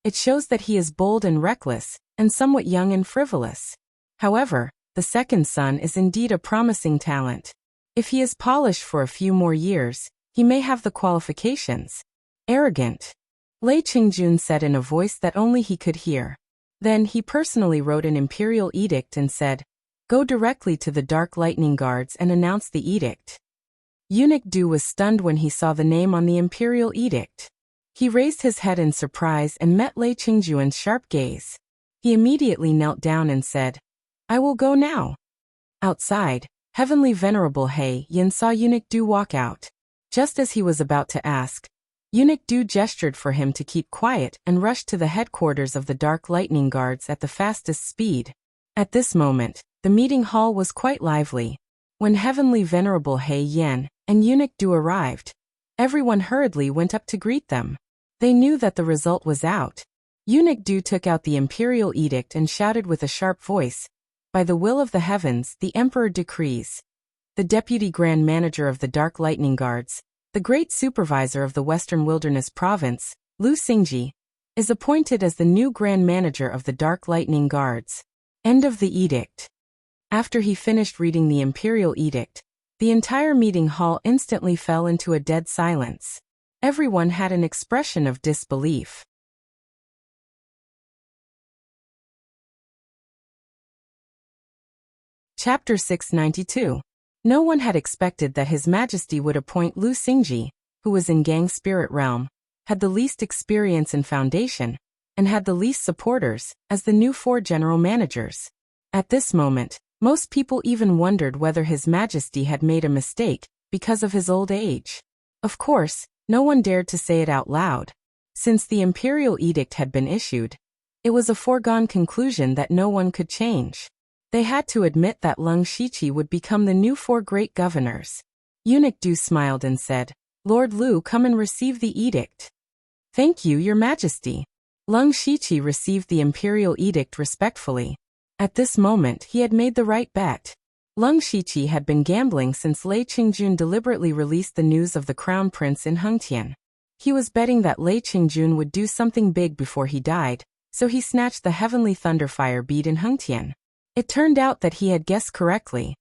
it shows that he is bold and reckless, and somewhat young and frivolous. However, the second son is indeed a promising talent. If he is polished for a few more years, he may have the qualifications. "Arrogant," Lei Qingjun said in a voice that only he could hear. Then he personally wrote an imperial edict and said, "Go directly to the Dark Lightning Guards and announce the edict." Eunuch Du was stunned when he saw the name on the imperial edict. He raised his head in surprise and met Lei Qingjun's sharp gaze. He immediately knelt down and said, "I will go now." Outside, Heavenly Venerable He Yin saw Eunuch Du walk out. Just as he was about to ask, Eunuch Du gestured for him to keep quiet and rushed to the headquarters of the Dark Lightning Guards at the fastest speed. At this moment, the meeting hall was quite lively. When Heavenly Venerable He Yin and Eunuch Du arrived, everyone hurriedly went up to greet them. They knew that the result was out. Eunuch Du took out the imperial edict and shouted with a sharp voice, "By the will of the heavens, the Emperor decrees. The Deputy Grand Manager of the Dark Lightning Guards, the Great Supervisor of the Western Wilderness Province, Lu Xingji, is appointed as the new Grand Manager of the Dark Lightning Guards." End of the edict. After he finished reading the imperial edict, the entire meeting hall instantly fell into a dead silence. Everyone had an expression of disbelief. Chapter 692. No one had expected that His Majesty would appoint Lu Xingji, who was in Gang Spirit Realm, had the least experience and foundation, and had the least supporters, as the new 4 general managers. At this moment, most people even wondered whether His Majesty had made a mistake because of his old age. Of course, no one dared to say it out loud. Since the imperial edict had been issued, it was a foregone conclusion that no one could change. They had to admit that Leng Shiqi would become the new 4 great governors. Eunuch Du smiled and said, Lord Lu, come and receive the edict. Thank you, Your Majesty. Leng Shiqi received the imperial edict respectfully. At this moment, he had made the right bet. Leng Shiqi had been gambling since Lei Qingjun deliberately released the news of the crown prince in Hengtian. He was betting that Lei Qingjun would do something big before he died, so he snatched the heavenly thunderfire bead in Hengtian. It turned out that he had guessed correctly.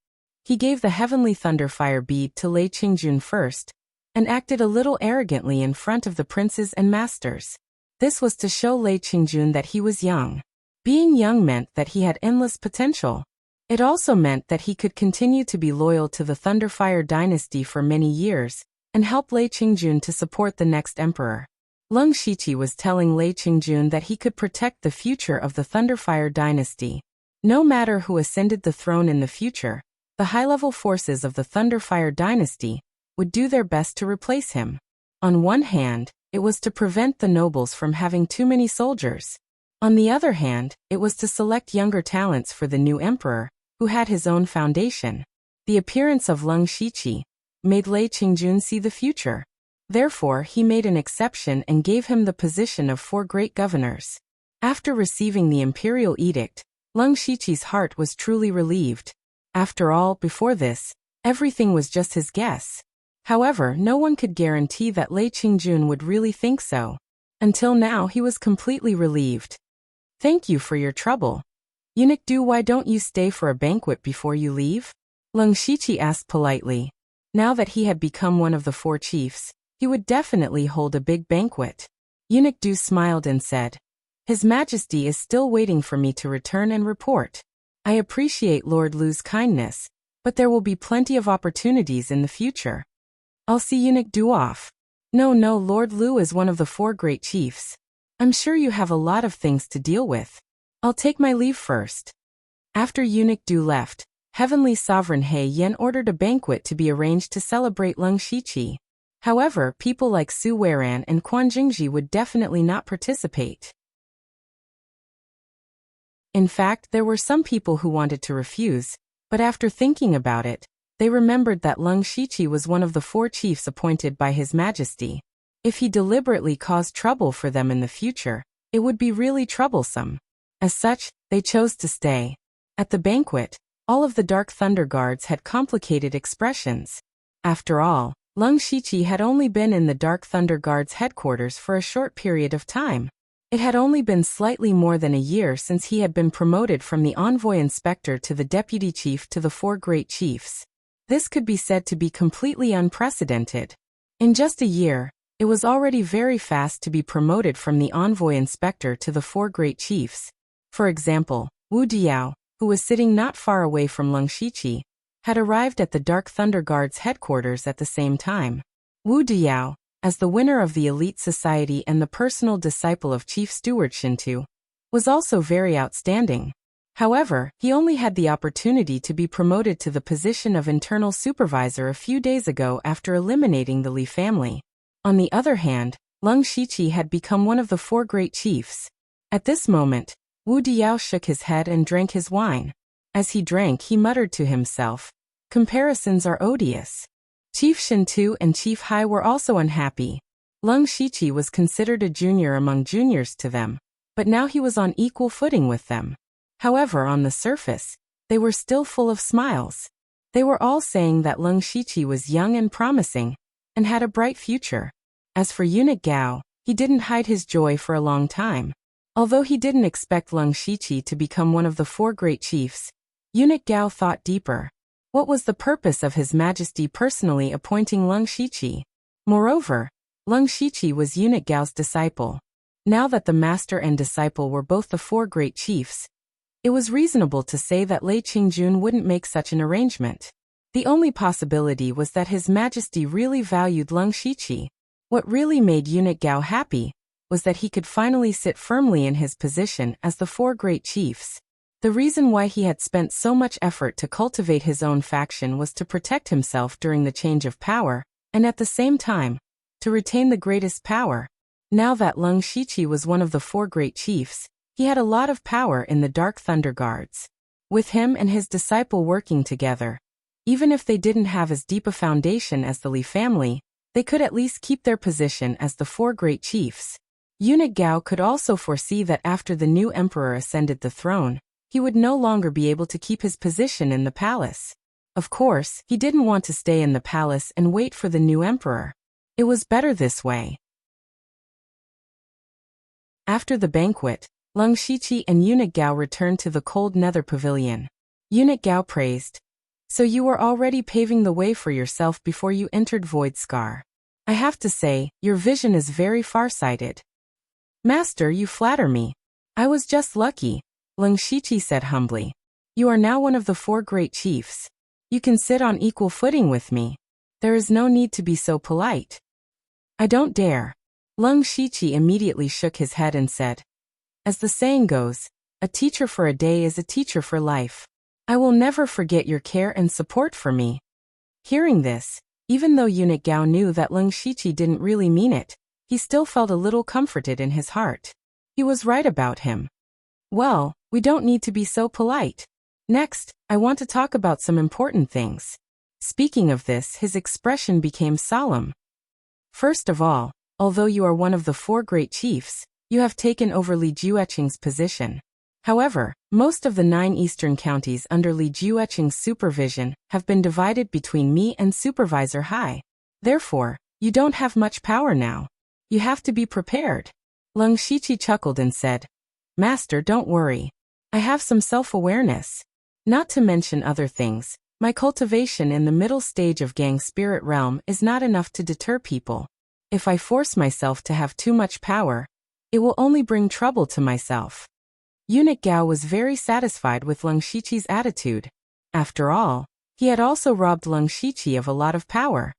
He gave the heavenly thunderfire bead to Lei Qingjun first, and acted a little arrogantly in front of the princes and masters. This was to show Lei Qingjun that he was young. Being young meant that he had endless potential. It also meant that he could continue to be loyal to the Thunderfire dynasty for many years, and help Lei Qingjun to support the next emperor. Leng Shiqi was telling Lei Qingjun that he could protect the future of the Thunderfire dynasty. No matter who ascended the throne in the future, the high-level forces of the Thunderfire dynasty would do their best to replace him. On one hand, it was to prevent the nobles from having too many soldiers. On the other hand, it was to select younger talents for the new emperor, who had his own foundation. The appearance of Leng Shiqi made Lei Qingjun see the future. Therefore, he made an exception and gave him the position of 4 great governors. After receiving the imperial edict, Leng Shiqi's heart was truly relieved. After all, before this, everything was just his guess. However, no one could guarantee that Lei Qingjun would really think so. Until now, he was completely relieved. Thank you for your trouble. Eunuch Du, why don't you stay for a banquet before you leave? Leng Shiqi asked politely. Now that he had become one of the 4 chiefs, he would definitely hold a big banquet. Eunuch Du smiled and said, His Majesty is still waiting for me to return and report. I appreciate Lord Lu's kindness, but there will be plenty of opportunities in the future. I'll see Eunuch Du off. No, Lord Lu is one of the 4 great chiefs. I'm sure you have a lot of things to deal with. I'll take my leave first. After Eunuch Du left, Heavenly Sovereign He Yan ordered a banquet to be arranged to celebrate Leng Shiqi. However, people like Su Weiran and Quan Jingji would definitely not participate. In fact, there were some people who wanted to refuse, but after thinking about it, they remembered that Leng Shiqi was one of the 4 chiefs appointed by His Majesty. If he deliberately caused trouble for them in the future, it would be really troublesome. As such, they chose to stay. At the banquet, all of the Dark Thunder Guards had complicated expressions. After all, Leng Shiqi had only been in the Dark Thunder Guards headquarters for a short period of time. It had only been slightly more than a year since he had been promoted from the envoy inspector to the deputy chief to the 4 great chiefs. This could be said to be completely unprecedented. In just a year, it was already very fast to be promoted from the envoy inspector to the 4 great chiefs. For example, Wu Diao, who was sitting not far away from Leng Shiqi, had arrived at the Dark Thunder Guards headquarters at the same time. Wu Diao, as the winner of the elite society and the personal disciple of Chief Steward Shintu, was also very outstanding. However, he only had the opportunity to be promoted to the position of internal supervisor a few days ago after eliminating the Li family. On the other hand, Leng Shiqi had become one of the 4 great chiefs. At this moment, Wu Diao shook his head and drank his wine. As he drank, he muttered to himself, "Comparisons are odious." Chief Shintu and Chief Hai were also unhappy. Leng Shiqi was considered a junior among juniors to them, but now he was on equal footing with them. However, on the surface, they were still full of smiles. They were all saying that Leng Shiqi was young and promising, and had a bright future. As for Eunuch Gao, he didn't hide his joy for a long time. Although he didn't expect Leng Shiqi to become one of the 4 great chiefs, Eunuch Gao thought deeper. What was the purpose of His Majesty personally appointing Leng Shiqi? Moreover, Leng Shiqi was Eunuch Gao's disciple. Now that the master and disciple were both the 4 great chiefs, it was reasonable to say that Lei Qingjun wouldn't make such an arrangement. The only possibility was that His Majesty really valued Leng Shiqi. What really made Eunuch Gao happy was that he could finally sit firmly in his position as the 4 great chiefs. The reason why he had spent so much effort to cultivate his own faction was to protect himself during the change of power, and at the same time, to retain the greatest power. Now that Leng Shiqi was one of the 4 great chiefs, he had a lot of power in the Dark Thunder Guards. With him and his disciple working together, even if they didn't have as deep a foundation as the Li family, they could at least keep their position as the four great chiefs. Eunuch Gao could also foresee that after the new emperor ascended the throne, he would no longer be able to keep his position in the palace. Of course, he didn't want to stay in the palace and wait for the new emperor. It was better this way. After the banquet, Lung Shiqi and Eunuch Gao returned to the cold nether pavilion. Eunuch Gao praised, "So you were already paving the way for yourself before you entered Void Scar. I have to say, your vision is very far-sighted." "Master, you flatter me. I was just lucky," Lung Shiqi said humbly. "You are now one of the four great chiefs. You can sit on equal footing with me. There is no need to be so polite." "I don't dare." Lung Shiqi immediately shook his head and said, "As the saying goes, a teacher for a day is a teacher for life. I will never forget your care and support for me." Hearing this, even though Eunuch Gao knew that Lung Shiqi didn't really mean it, he still felt a little comforted in his heart. He was right about him. "Well, we don't need to be so polite. Next, I want to talk about some important things." Speaking of this, his expression became solemn. "First of all, although you are one of the four great chiefs, you have taken over Li Jueqing's position. However, most of the 9 eastern counties under Li Jueqing's supervision have been divided between me and Supervisor Hai. Therefore, you don't have much power now. You have to be prepared." Lung Shiqi chuckled and said, "Master, don't worry. I have some self-awareness. Not to mention other things, my cultivation in the middle stage of Gang Spirit Realm is not enough to deter people. If I force myself to have too much power, it will only bring trouble to myself." Eunuch Gao was very satisfied with Lung Shiqi's attitude. After all, he had also robbed Lung Shiqi of a lot of power.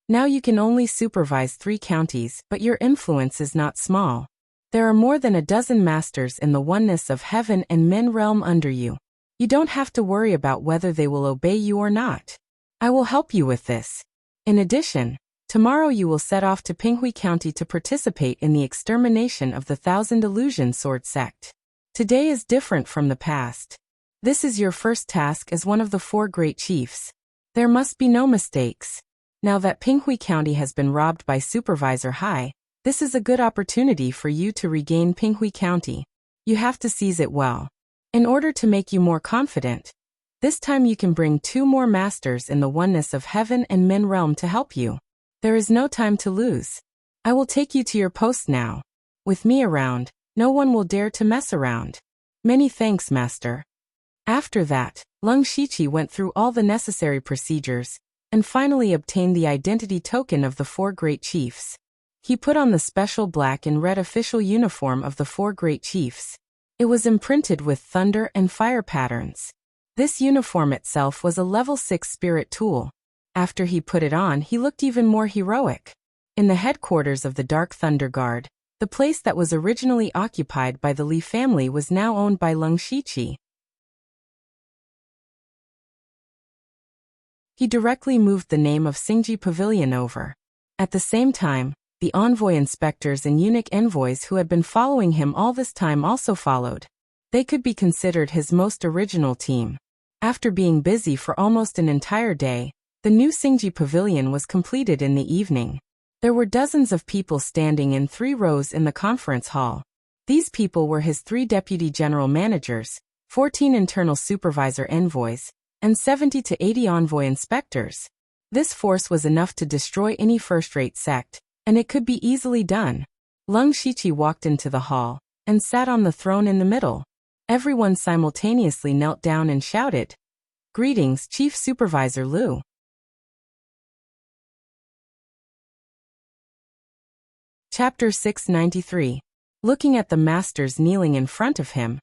Now you can only supervise 3 counties, but your influence is not small. There are more than a dozen masters in the oneness of heaven and men realm under you. You don't have to worry about whether they will obey you or not. I will help you with this. In addition, tomorrow you will set off to Pinghui County to participate in the extermination of the Thousand Illusion Sword sect. Today is different from the past. This is your first task as one of the four great chiefs. There must be no mistakes. Now that Pinghui County has been robbed by Supervisor Hai, this is a good opportunity for you to regain Pinghui County. You have to seize it well. In order to make you more confident, this time you can bring 2 more masters in the oneness of heaven and men realm to help you. There is no time to lose. I will take you to your post now. With me around, no one will dare to mess around. Many thanks, Master." After that, Lung Shiqi went through all the necessary procedures, and finally obtained the identity token of the four great chiefs. He put on the special black and red official uniform of the four great chiefs. It was imprinted with thunder and fire patterns. This uniform itself was a level 6 spirit tool. After he put it on, he looked even more heroic. In the headquarters of the Dark Thunder Guard, the place that was originally occupied by the Li family was now owned by Lung Shiqi. He directly moved the name of Xingji Pavilion over. At the same time, the envoy inspectors and eunuch envoys who had been following him all this time also followed. They could be considered his most original team. After being busy for almost an entire day, the new Xingji Pavilion was completed in the evening. There were dozens of people standing in 3 rows in the conference hall. These people were his 3 deputy general managers, 14 internal supervisor envoys, and 70 to 80 envoy inspectors. This force was enough to destroy any first-rate sect, and it could be easily done. Lung Shiqi walked into the hall, and sat on the throne in the middle. Everyone simultaneously knelt down and shouted, "Greetings, Chief Supervisor Liu." Chapter 693. Looking at the masters kneeling in front of him,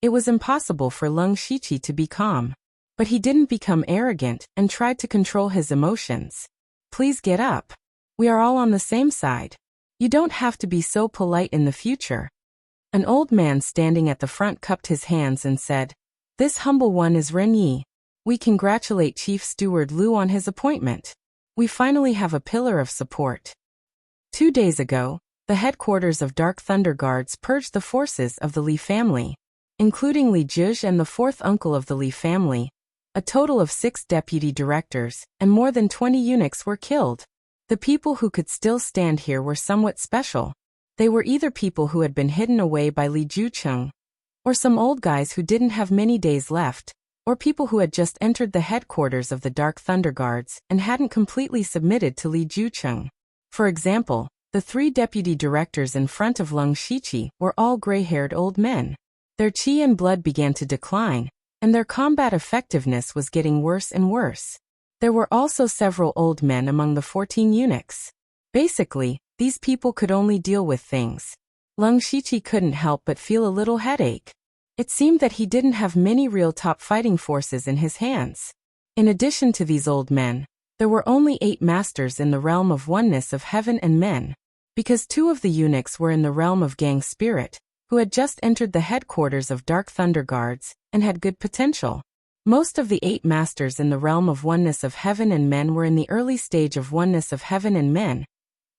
it was impossible for Lung Shiqi to be calm. But he didn't become arrogant and tried to control his emotions. "Please get up. We are all on the same side. You don't have to be so polite in the future." An old man standing at the front cupped his hands and said, "This humble one is Ren Yi. We congratulate Chief Steward Liu on his appointment. We finally have a pillar of support." 2 days ago, the headquarters of Dark Thunder Guards purged the forces of the Li family, including Li Zhizh and the 4th uncle of the Li family. A total of 6 deputy directors and more than 20 eunuchs were killed. The people who could still stand here were somewhat special. They were either people who had been hidden away by Li Jucheng, or some old guys who didn't have many days left, or people who had just entered the headquarters of the Dark Thunder Guards and hadn't completely submitted to Li Jucheng. For example, the 3 deputy directors in front of Leng Shiqi were all gray-haired old men. Their qi and blood began to decline, and their combat effectiveness was getting worse and worse. There were also several old men among the 14 eunuchs. Basically, these people could only deal with things. Leng Shiqi couldn't help but feel a little headache. It seemed that he didn't have many real top fighting forces in his hands. In addition to these old men, there were only 8 masters in the realm of oneness of heaven and men, because 2 of the eunuchs were in the realm of Gang Spirit, who had just entered the headquarters of Dark Thunder Guards and had good potential. Most of the 8 masters in the realm of oneness of heaven and men were in the early stage of oneness of heaven and men,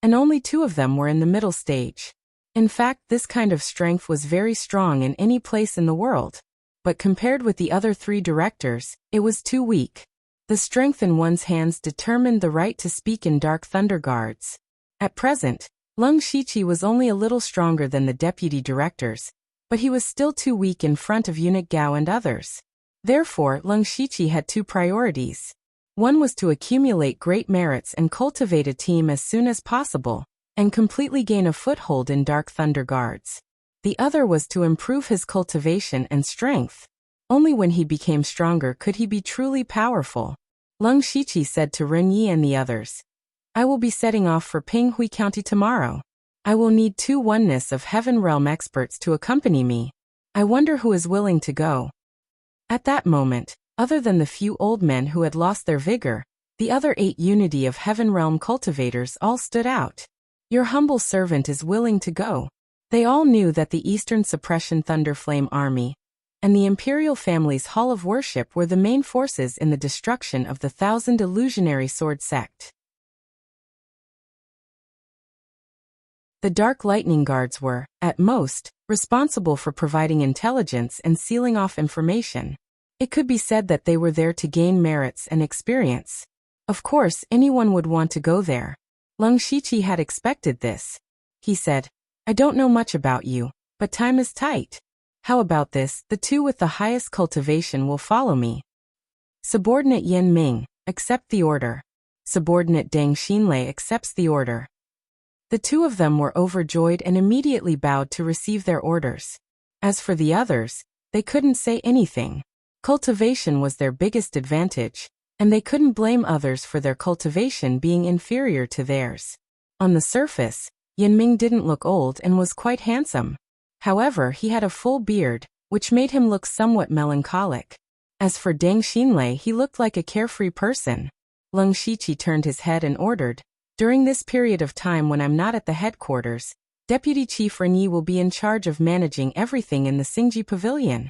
and only 2 of them were in the middle stage. In fact, this kind of strength was very strong in any place in the world, but compared with the other 3 directors, it was too weak. The strength in one's hands determined the right to speak in Dark Thunder Guards. At present, Leng Shiqi was only a little stronger than the deputy directors, but he was still too weak in front of Eunuch Gao and others. Therefore, Leng Shiqi had 2 priorities. One was to accumulate great merits and cultivate a team as soon as possible, and completely gain a foothold in Dark Thunder Guards. The other was to improve his cultivation and strength. Only when he became stronger could he be truly powerful. Leng Shiqi said to Ren Yi and the others, "I will be setting off for Pinghui County tomorrow. I will need 2 oneness of heaven realm experts to accompany me. I wonder who is willing to go." At that moment, other than the few old men who had lost their vigor, the other 8 unity of heaven realm cultivators all stood out. "Your humble servant is willing to go." They all knew that the Eastern Suppression Thunderflame Army and the Imperial Family's Hall of Worship were the main forces in the destruction of the 1,000 Illusionary Sword Sect. The Dark Lightning Guards were, at most, responsible for providing intelligence and sealing off information. It could be said that they were there to gain merits and experience. Of course, anyone would want to go there. Leng Shiqi had expected this. He said, "I don't know much about you, but time is tight. How about this? The 2 with the highest cultivation will follow me." Subordinate Yan Ming, accept the order. Subordinate Deng Xinlei accepts the order. The 2 of them were overjoyed and immediately bowed to receive their orders. As for the others, they couldn't say anything. Cultivation was their biggest advantage, and they couldn't blame others for their cultivation being inferior to theirs. On the surface, Yan Ming didn't look old and was quite handsome. However, he had a full beard, which made him look somewhat melancholic. As for Deng Xinlei, he looked like a carefree person. Leng Shiqi turned his head and ordered, "During this period of time when I'm not at the headquarters, Deputy Chief Ren Yi will be in charge of managing everything in the Xingji Pavilion."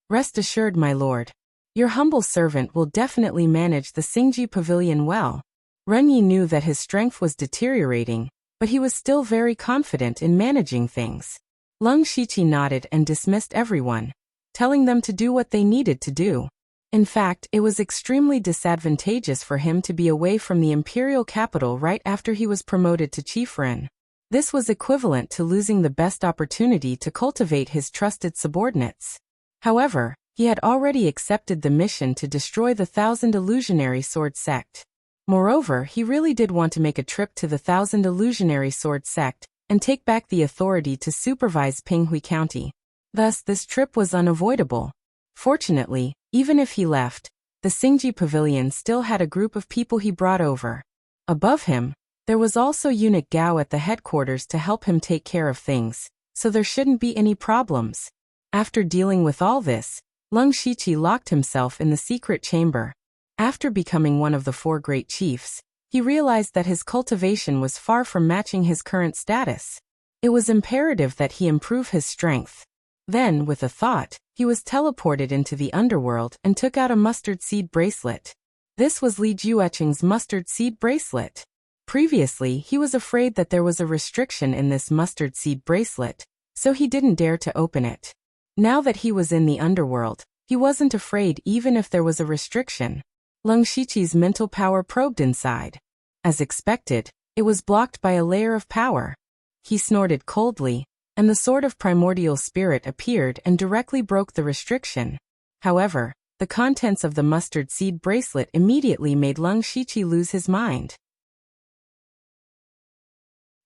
"Rest assured, my lord. Your humble servant will definitely manage the Xingji Pavilion well." Ren Yi knew that his strength was deteriorating, but he was still very confident in managing things. Leng Shiqi nodded and dismissed everyone, telling them to do what they needed to do. In fact, it was extremely disadvantageous for him to be away from the imperial capital right after he was promoted to chieftain. This was equivalent to losing the best opportunity to cultivate his trusted subordinates. However, he had already accepted the mission to destroy the 1,000 Illusionary Sword Sect. Moreover, he really did want to make a trip to the 1,000 Illusionary Sword Sect and take back the authority to supervise Pinghui County. Thus, this trip was unavoidable. Fortunately, even if he left, the Xingji Pavilion still had a group of people he brought over. Above him, there was also Eunuch Gao at the headquarters to help him take care of things, so there shouldn't be any problems. After dealing with all this, Leng Shiqi locked himself in the secret chamber. After becoming one of the 4 great chiefs, he realized that his cultivation was far from matching his current status. It was imperative that he improve his strength. Then, with a thought, he was teleported into the underworld and took out a mustard seed bracelet. This was Li Juecheng's mustard seed bracelet. Previously, he was afraid that there was a restriction in this mustard seed bracelet, so he didn't dare to open it. Now that he was in the underworld, he wasn't afraid even if there was a restriction. Leng Shiqi's mental power probed inside. As expected, it was blocked by a layer of power. He snorted coldly, and the sword of primordial spirit appeared and directly broke the restriction. However, the contents of the mustard seed bracelet immediately made Lung Shiqi lose his mind.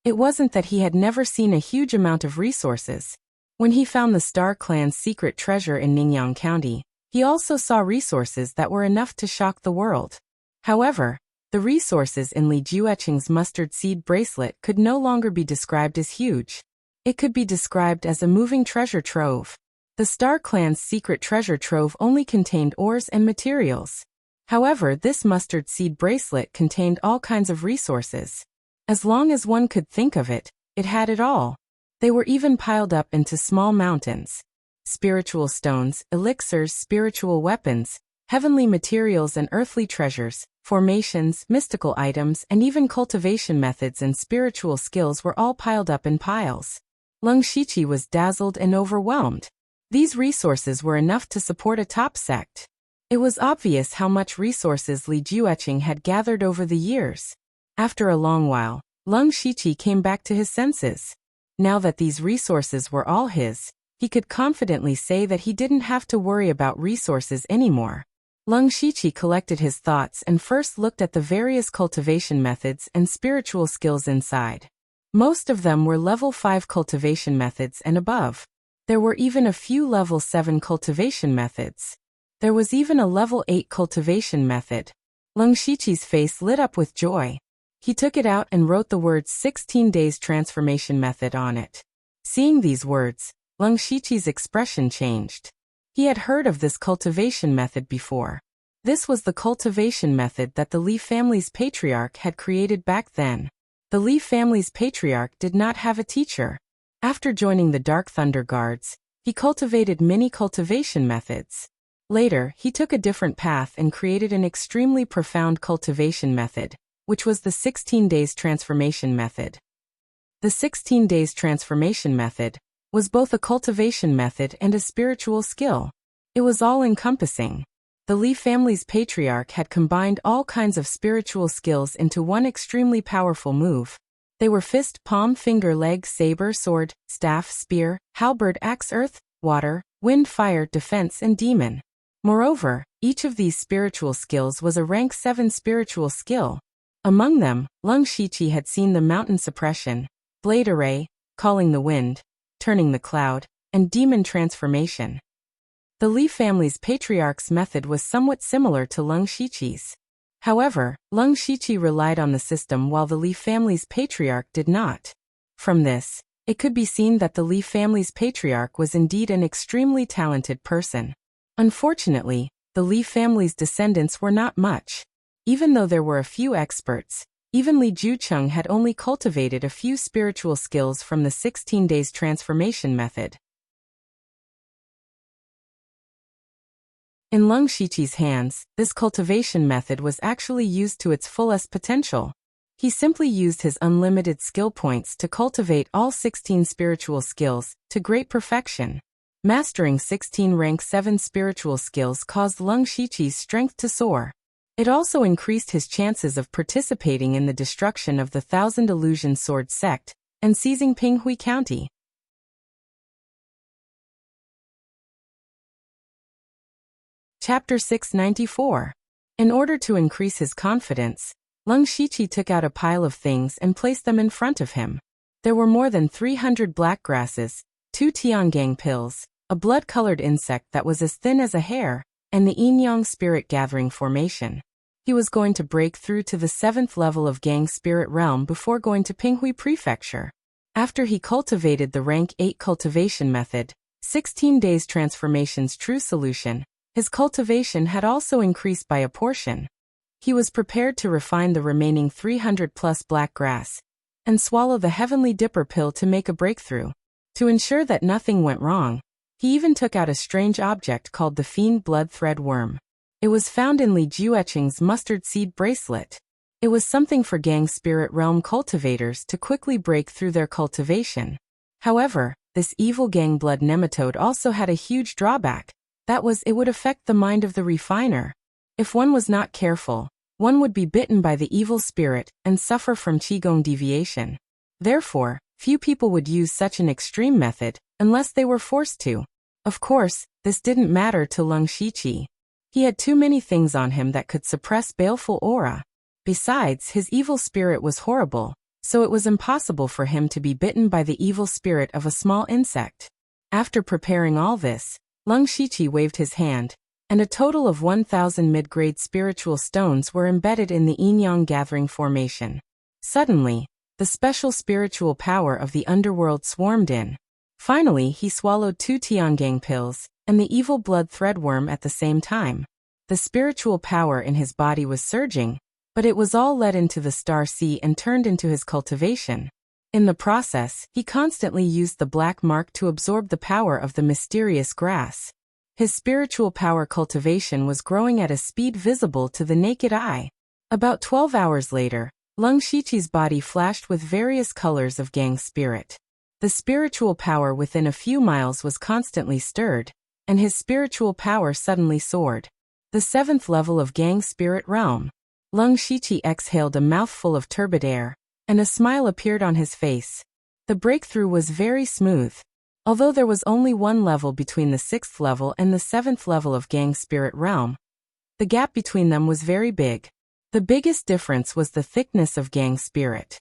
It wasn't that he had never seen a huge amount of resources. When he found the Star Clan's secret treasure in Ningyang County, he also saw resources that were enough to shock the world. However, the resources in Li Jueqing's mustard seed bracelet could no longer be described as huge. It could be described as a moving treasure trove. The Star Clan's secret treasure trove only contained ores and materials. However, this mustard seed bracelet contained all kinds of resources. As long as one could think of it, it had it all. They were even piled up into small mountains. Spiritual stones, elixirs, spiritual weapons, heavenly materials and earthly treasures, formations, mystical items, and even cultivation methods and spiritual skills were all piled up in piles. Lung Shiqi was dazzled and overwhelmed. These resources were enough to support a top sect. It was obvious how much resources Li Jueqing had gathered over the years. After a long while, Lung Shiqi came back to his senses. Now that these resources were all his, he could confidently say that he didn't have to worry about resources anymore. Lung Shiqi collected his thoughts and first looked at the various cultivation methods and spiritual skills inside. Most of them were level 5 cultivation methods and above. There were even a few level 7 cultivation methods. There was even a level 8 cultivation method. Lung Shiqi's face lit up with joy. He took it out and wrote the words 16 days transformation method on it. Seeing these words, Lung Shiqi's expression changed. He had heard of this cultivation method before. This was the cultivation method that the Li family's patriarch had created back then. The Li family's patriarch did not have a teacher. After joining the Dark Thunder Guards, he cultivated many cultivation methods. Later, he took a different path and created an extremely profound cultivation method, which was the 16 days transformation method. The 16 days transformation method was both a cultivation method and a spiritual skill. It was all-encompassing. The Li family's patriarch had combined all kinds of spiritual skills into one extremely powerful move. They were fist, palm, finger, leg, saber, sword, staff, spear, halberd, axe, earth, water, wind, fire, defense, and demon. Moreover, each of these spiritual skills was a rank 7 spiritual skill. Among them, Lung Shiqi had seen the mountain suppression, blade array, calling the wind, turning the cloud, and demon transformation. The Li family's patriarch's method was somewhat similar to Lung Shiqi's. However, Lung Shiqi relied on the system while the Li family's patriarch did not. From this, it could be seen that the Li family's patriarch was indeed an extremely talented person. Unfortunately, the Li family's descendants were not much. Even though there were a few experts, even Li Jueqing had only cultivated a few spiritual skills from the 16 days transformation method. In Lung Shiqi's hands, this cultivation method was actually used to its fullest potential. He simply used his unlimited skill points to cultivate all 16 spiritual skills to great perfection. Mastering 16 rank 7 spiritual skills caused Lung Shiqi's strength to soar. It also increased his chances of participating in the destruction of the Thousand Illusion Sword sect and seizing Pinghui County. Chapter 694. In order to increase his confidence, Lung Shiqi took out a pile of things and placed them in front of him. There were more than 300 black grasses, 2 Tiangang pills, a blood-colored insect that was as thin as a hair, and the Yin-Yang Spirit Gathering Formation. He was going to break through to the 7th level of Gang Spirit Realm before going to Pinghui Prefecture. After he cultivated the rank 8 cultivation method, 16 days transformation's true solution, his cultivation had also increased by a portion. He was prepared to refine the remaining 300+ black grass and swallow the Heavenly Dipper pill to make a breakthrough. To ensure that nothing went wrong, he even took out a strange object called the Fiend Blood Thread Worm. It was found in Li Jueqing's mustard seed bracelet. It was something for Gang Spirit Realm cultivators to quickly break through their cultivation. However, this evil Gang Blood nematode also had a huge drawback. That was, it would affect the mind of the refiner. If one was not careful, one would be bitten by the evil spirit and suffer from qigong deviation. Therefore, few people would use such an extreme method unless they were forced to. Of course, this didn't matter to Leng Shiqi. He had too many things on him that could suppress baleful aura. Besides, his evil spirit was horrible, so it was impossible for him to be bitten by the evil spirit of a small insect. After preparing all this, Leng Shiqi waved his hand, and a total of 1,000 mid-grade spiritual stones were embedded in the yin-yang gathering formation. Suddenly, the special spiritual power of the underworld swarmed in. Finally, he swallowed 2 Tiangang pills, and the evil blood threadworm at the same time. The spiritual power in his body was surging, but it was all led into the star sea and turned into his cultivation. In the process, he constantly used the black mark to absorb the power of the mysterious grass. His spiritual power cultivation was growing at a speed visible to the naked eye. About 12 hours later, Leng Shiqi's body flashed with various colors of gang spirit. The spiritual power within a few miles was constantly stirred, and his spiritual power suddenly soared. The 7th level of gang spirit realm. Leng Shiqi exhaled a mouthful of turbid air, and a smile appeared on his face. The breakthrough was very smooth. Although there was only one level between the 6th level and the 7th level of gang spirit realm, the gap between them was very big. The biggest difference was the thickness of gang spirit.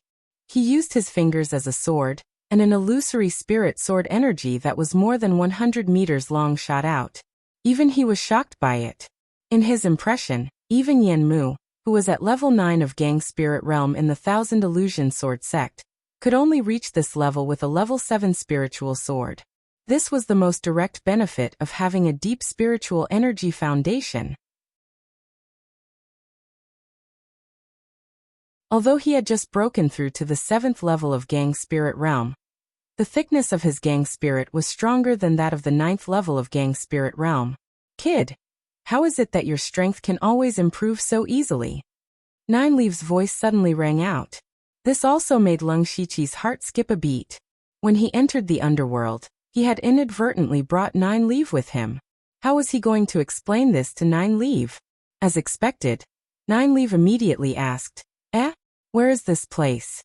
He used his fingers as a sword, and an illusory spirit sword energy that was more than 100 meters long shot out. Even he was shocked by it. In his impression, even Yan Mu, who was at level 9 of gang spirit realm in the Thousand Illusion Sword sect, could only reach this level with a level 7 spiritual sword. This was the most direct benefit of having a deep spiritual energy foundation. Although he had just broken through to the 7th level of gang spirit realm, the thickness of his gang spirit was stronger than that of the 9th level of gang spirit realm. Kid, how is it that your strength can always improve so easily? Nine Leaves' voice suddenly rang out. This also made Leng Shiqi's heart skip a beat. When he entered the underworld, he had inadvertently brought Nine Leaf with him. How was he going to explain this to Nine Leaf? As expected, Nine Leaf immediately asked, where is this place?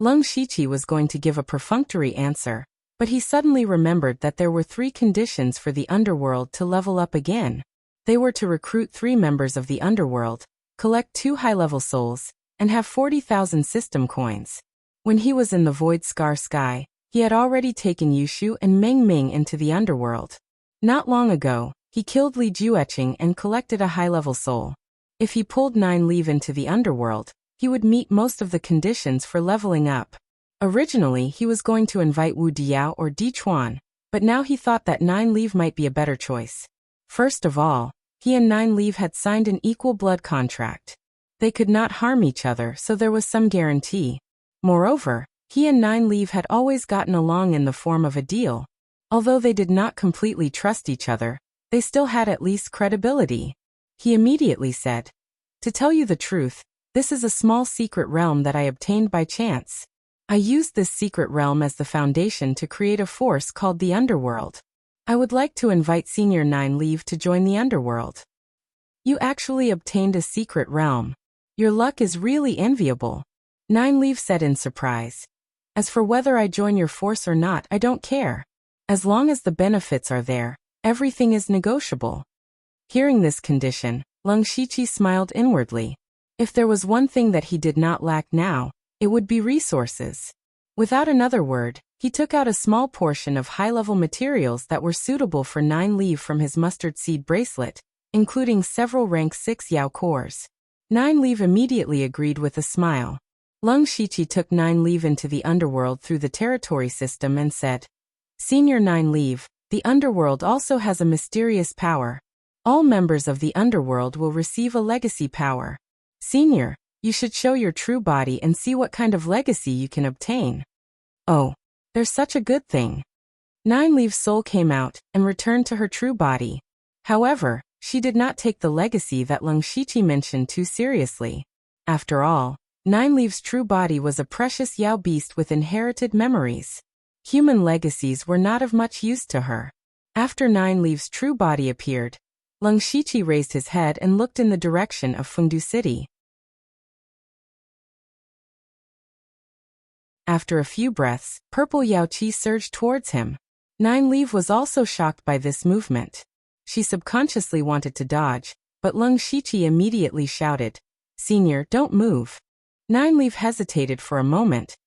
Leng Shiqi was going to give a perfunctory answer, but he suddenly remembered that there were 3 conditions for the underworld to level up again. They were to recruit 3 members of the underworld, collect 2 high-level souls, and have 40,000 system coins. When he was in the Void Scar Sky, he had already taken Yushu and Meng Ming into the underworld. Not long ago, he killed Li Jueqing and collected a high-level soul. If he pulled Nine Leaf into the underworld, he would meet most of the conditions for leveling up. Originally, he was going to invite Wu Diao or Di Chuan, but now he thought that Nine Leaf might be a better choice. First of all, he and Nine Leaf had signed an equal blood contract. They could not harm each other, so there was some guarantee. Moreover, he and Nine Leaf had always gotten along in the form of a deal. Although they did not completely trust each other, they still had at least credibility. He immediately said, "To tell you the truth, this is a small secret realm that I obtained by chance. I used this secret realm as the foundation to create a force called the Underworld. I would like to invite Senior Nine Leaf to join the Underworld." You actually obtained a secret realm. Your luck is really enviable. Nine Leaf said in surprise. As for whether I join your force or not, I don't care. As long as the benefits are there, everything is negotiable. Hearing this condition, Leng Shiqi smiled inwardly. If there was one thing that he did not lack now, it would be resources. Without another word, he took out a small portion of high-level materials that were suitable for Nine Leaf from his mustard seed bracelet, including several rank 6 Yao cores. Nine Leaf immediately agreed with a smile. Leng Shiqi took Nine Leaf into the underworld through the territory system and said, "Senior Nine Leaf, the underworld also has a mysterious power. All members of the underworld will receive a legacy power. Senior, you should show your true body and see what kind of legacy you can obtain." "Oh, there's such a good thing." Nine Leaf's soul came out and returned to her true body. However, she did not take the legacy that Leng Shiqi mentioned too seriously. After all, Nine Leaf's true body was a precious Yao beast with inherited memories. Human legacies were not of much use to her. After Nine Leaf's true body appeared, Leng Shiqi raised his head and looked in the direction of Fengdu City. After a few breaths, purple Yao Qi surged towards him. Nine Live was also shocked by this movement. She subconsciously wanted to dodge, but Leng Shiqi immediately shouted, "Senior, don't move." Nine Live hesitated for a moment,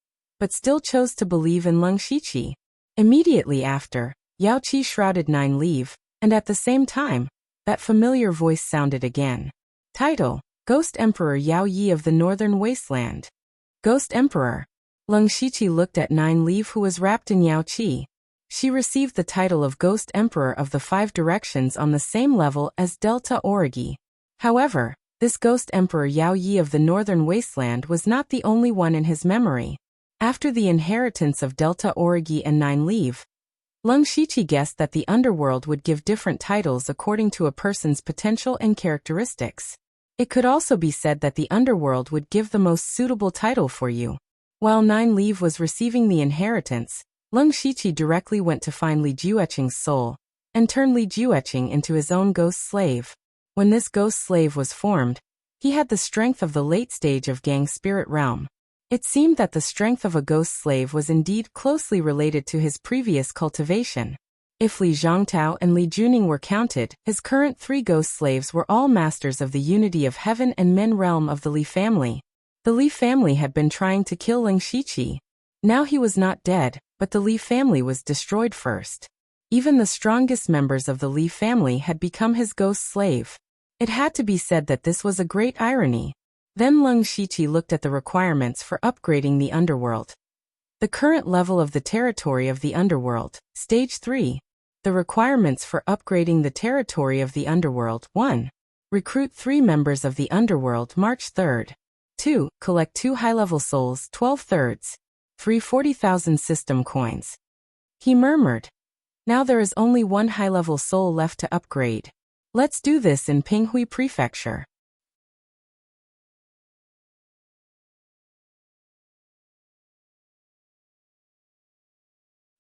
but still chose to believe in Leng Shiqi. Immediately after, Yao Qi shrouded Nine Live, and at the same time, that familiar voice sounded again. Title: Ghost Emperor Yao Yi of the Northern Wasteland. Ghost Emperor. Leng Shiqi looked at Nine Live, who was wrapped in Yao Qi. She received the title of Ghost Emperor of the Five Directions on the same level as Delta Origi. However, this Ghost Emperor Yao Yi of the Northern Wasteland was not the only one in his memory. After the inheritance of Delta Origi and Nine Live, Leng Shiqi guessed that the underworld would give different titles according to a person's potential and characteristics. It could also be said that the underworld would give the most suitable title for you. While Nine Live was receiving the inheritance, Leng Shiqi directly went to find Li Jueqing's soul, and turned Li Jueqing into his own ghost slave. When this ghost slave was formed, he had the strength of the late stage of Gang Spirit Realm. It seemed that the strength of a ghost slave was indeed closely related to his previous cultivation. If Li Zhongtao and Li Juning were counted, his current 3 ghost slaves were all masters of the unity of heaven and men realm of the Li family. The Li family had been trying to kill Leng Shiqi. Now he was not dead, but the Li family was destroyed first. Even the strongest members of the Li family had become his ghost slave. It had to be said that this was a great irony. Then Leng Shiqi looked at the requirements for upgrading the underworld. The current level of the territory of the underworld, Stage 3. The requirements for upgrading the territory of the underworld: 1. Recruit 3 members of the underworld March 3rd. 2. Collect 2 high-level souls 12 thirds. 3 40,000 system coins. He murmured. Now there is only 1 high-level soul left to upgrade. Let's do this in Pinghui Prefecture.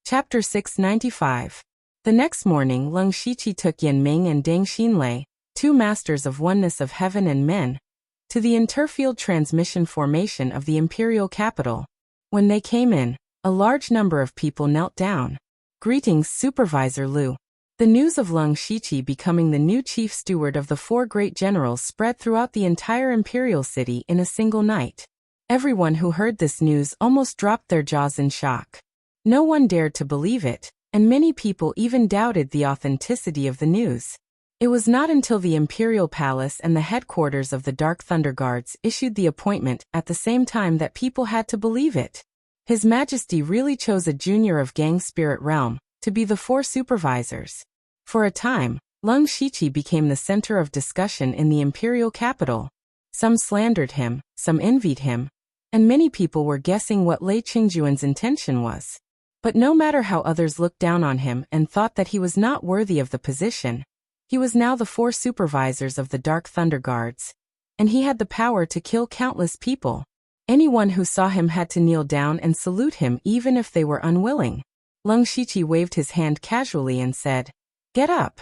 Chapter 695. The next morning, Leng Shiqi took Yan Ming and Deng Xinlei, 2 masters of oneness of heaven and men, to the interfield transmission formation of the imperial capital. When they came in, a large number of people knelt down. Greetings, Supervisor Liu. The news of Leng Shiqi becoming the new chief steward of the 4 great generals spread throughout the entire imperial city in a single night. Everyone who heard this news almost dropped their jaws in shock. No one dared to believe it, and many people even doubted the authenticity of the news. It was not until the Imperial Palace and the headquarters of the Dark Thunder Guards issued the appointment at the same time that people had to believe it. His Majesty really chose a junior of Gang Spirit Realm to be the 4 supervisors. For a time, Leng Shiqi became the center of discussion in the imperial capital. Some slandered him, some envied him, and many people were guessing what Lei Qingjuan's intention was. But no matter how others looked down on him and thought that he was not worthy of the position, he was now the 4 supervisors of the Dark Thunder Guards, and he had the power to kill countless people. Anyone who saw him had to kneel down and salute him even if they were unwilling. Leng Shiqi waved his hand casually and said, "Get up."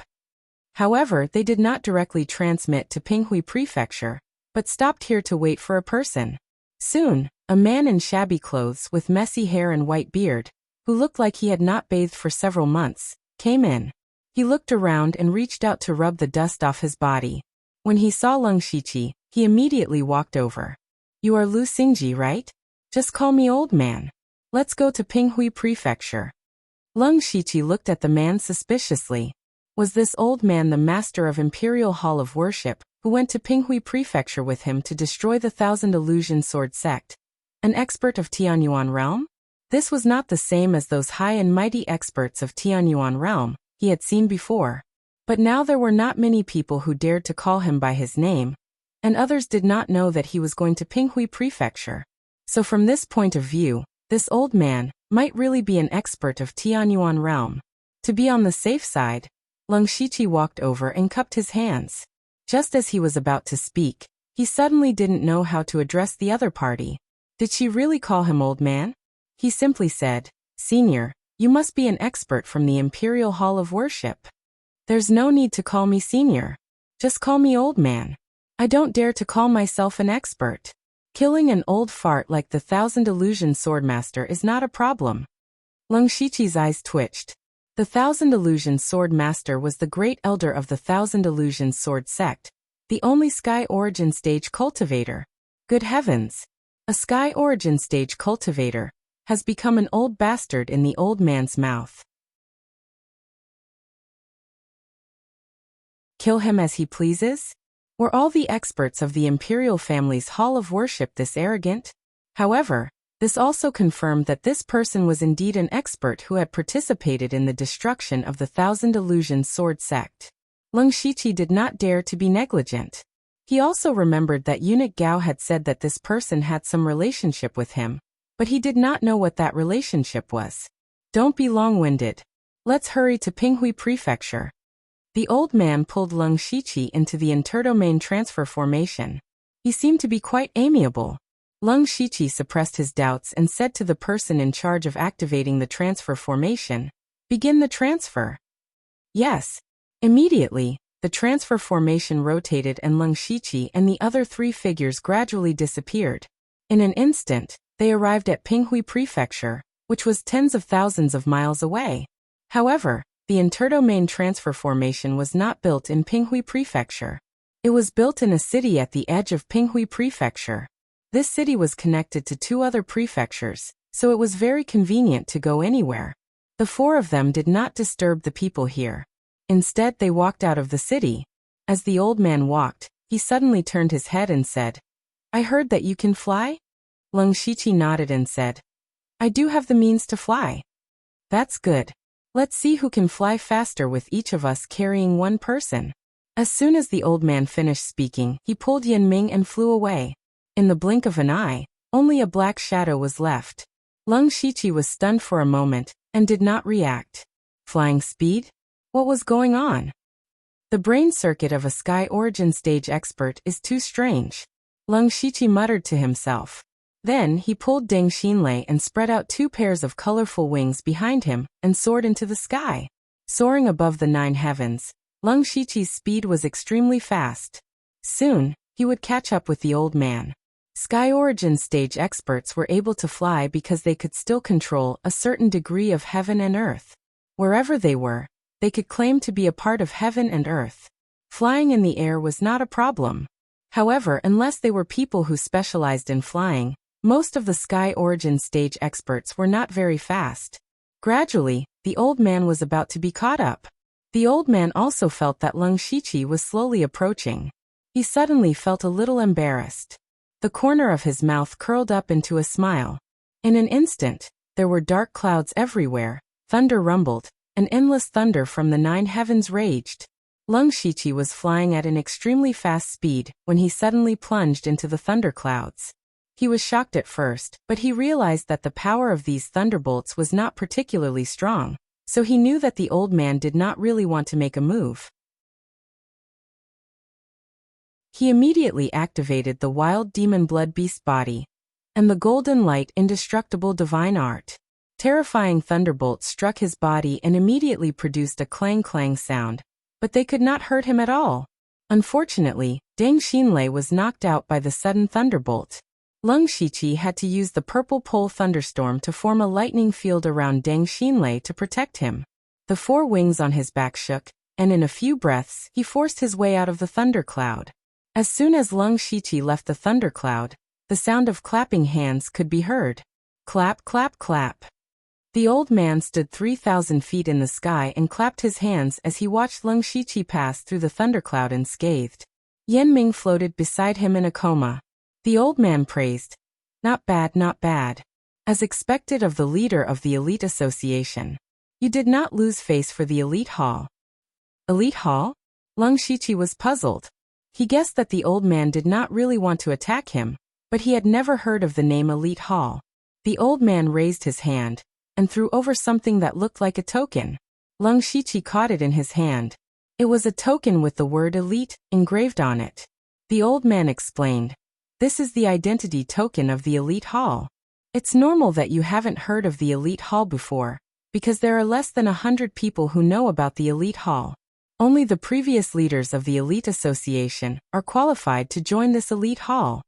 However, they did not directly transmit to Pinghui Prefecture, but stopped here to wait for a person. Soon, a man in shabby clothes with messy hair and white beard, who looked like he had not bathed for several months, came in. He looked around and reached out to rub the dust off his body. When he saw Leng Shiqi, he immediately walked over. "You are Lu Xingji, right? Just call me old man. Let's go to Pinghui Prefecture." Leng Shiqi looked at the man suspiciously. Was this old man the master of Imperial Hall of Worship, who went to Pinghui Prefecture with him to destroy the Thousand Illusion Sword sect? An expert of Tianyuan Realm? This was not the same as those high and mighty experts of Tianyuan Realm he had seen before. But now there were not many people who dared to call him by his name, and others did not know that he was going to Pinghui Prefecture. So from this point of view, this old man might really be an expert of Tianyuan Realm. To be on the safe side, Leng Shiqi walked over and cupped his hands. Just as he was about to speak, he suddenly didn't know how to address the other party. Did she really call him old man? He simply said, "Senior, you must be an expert from the Imperial Hall of Worship." "There's no need to call me senior. Just call me old man. I don't dare to call myself an expert." Killing an old fart like the Thousand Illusion Swordmaster is not a problem. Lung Shiqi's eyes twitched. The Thousand Illusion Sword Master was the great elder of the Thousand Illusion Sword sect, the only Sky Origin Stage cultivator. Good heavens! A Sky Origin Stage cultivator has become an old bastard in the old man's mouth. Kill him as he pleases? Were all the experts of the imperial family's hall of worship this arrogant? However, this also confirmed that this person was indeed an expert who had participated in the destruction of the Thousand Illusion Sword sect. Lung Shiqi did not dare to be negligent. He also remembered that eunuch Gao had said that this person had some relationship with him, but he did not know what that relationship was. Don't be long-winded. Let's hurry to Pinghui Prefecture. The old man pulled Lung Shiqi into the interdomain transfer formation. He seemed to be quite amiable. Lung Shiqi suppressed his doubts and said to the person in charge of activating the transfer formation, "Begin the transfer." Yes. Immediately, the transfer formation rotated and Lung Shiqi and the other three figures gradually disappeared. In an instant, they arrived at Pinghui Prefecture, which was tens of thousands of miles away. However, the interdomain transfer formation was not built in Pinghui Prefecture. It was built in a city at the edge of Pinghui Prefecture. This city was connected to two other prefectures, so it was very convenient to go anywhere. The four of them did not disturb the people here. Instead, they walked out of the city. As the old man walked, he suddenly turned his head and said, "I heard that you can fly?" Lung Shiqi nodded and said, "I do have the means to fly." "That's good. Let's see who can fly faster with each of us carrying one person." As soon as the old man finished speaking, he pulled Yan Ming and flew away. In the blink of an eye, only a black shadow was left. Lung Shiqi was stunned for a moment and did not react. Flying speed? What was going on? The brain circuit of a Sky Origin Stage expert is too strange. Lung Shiqi muttered to himself. Then he pulled Deng Xinlei and spread out two pairs of colorful wings behind him and soared into the sky. Soaring above the 9 heavens, Lung Shiqi's speed was extremely fast. Soon, he would catch up with the old man. Sky Origin Stage experts were able to fly because they could still control a certain degree of heaven and earth. Wherever they were, they could claim to be a part of heaven and earth. Flying in the air was not a problem. However, unless they were people who specialized in flying, most of the Sky Origin Stage experts were not very fast. Gradually, the old man was about to be caught up. The old man also felt that Lung Shiqi was slowly approaching. He suddenly felt a little embarrassed. The corner of his mouth curled up into a smile. In an instant, there were dark clouds everywhere, thunder rumbled, and endless thunder from the 9 heavens raged. Lung Shiqi was flying at an extremely fast speed when he suddenly plunged into the thunderclouds. He was shocked at first, but he realized that the power of these thunderbolts was not particularly strong, so he knew that the old man did not really want to make a move. He immediately activated the wild demon blood beast body and the golden light indestructible divine art. Terrifying thunderbolts struck his body and immediately produced a clang-clang sound, but they could not hurt him at all. Unfortunately, Deng Xinlei was knocked out by the sudden thunderbolt. Lung Shiqi had to use the purple pole thunderstorm to form a lightning field around Deng Xinlei to protect him. The 4 wings on his back shook, and in a few breaths he forced his way out of the thundercloud. As soon as Lung Shiqi left the thundercloud, the sound of clapping hands could be heard. Clap, clap, clap. The old man stood 3,000 feet in the sky and clapped his hands as he watched Lung Shiqi pass through the thundercloud unscathed. Yan Ming floated beside him in a coma. The old man praised, "Not bad, not bad." As expected of the leader of the Elite Association. You did not lose face for the Elite Hall. Elite Hall? Lung Shiqi was puzzled. He guessed that the old man did not really want to attack him, but he had never heard of the name Elite Hall. The old man raised his hand and threw over something that looked like a token. Lung Shiqi caught it in his hand. It was a token with the word Elite engraved on it. The old man explained, "This is the identity token of the Elite Hall. It's normal that you haven't heard of the Elite Hall before, because there are less than 100 people who know about the Elite Hall. Only the previous leaders of the Elite Association are qualified to join this Elite Hall."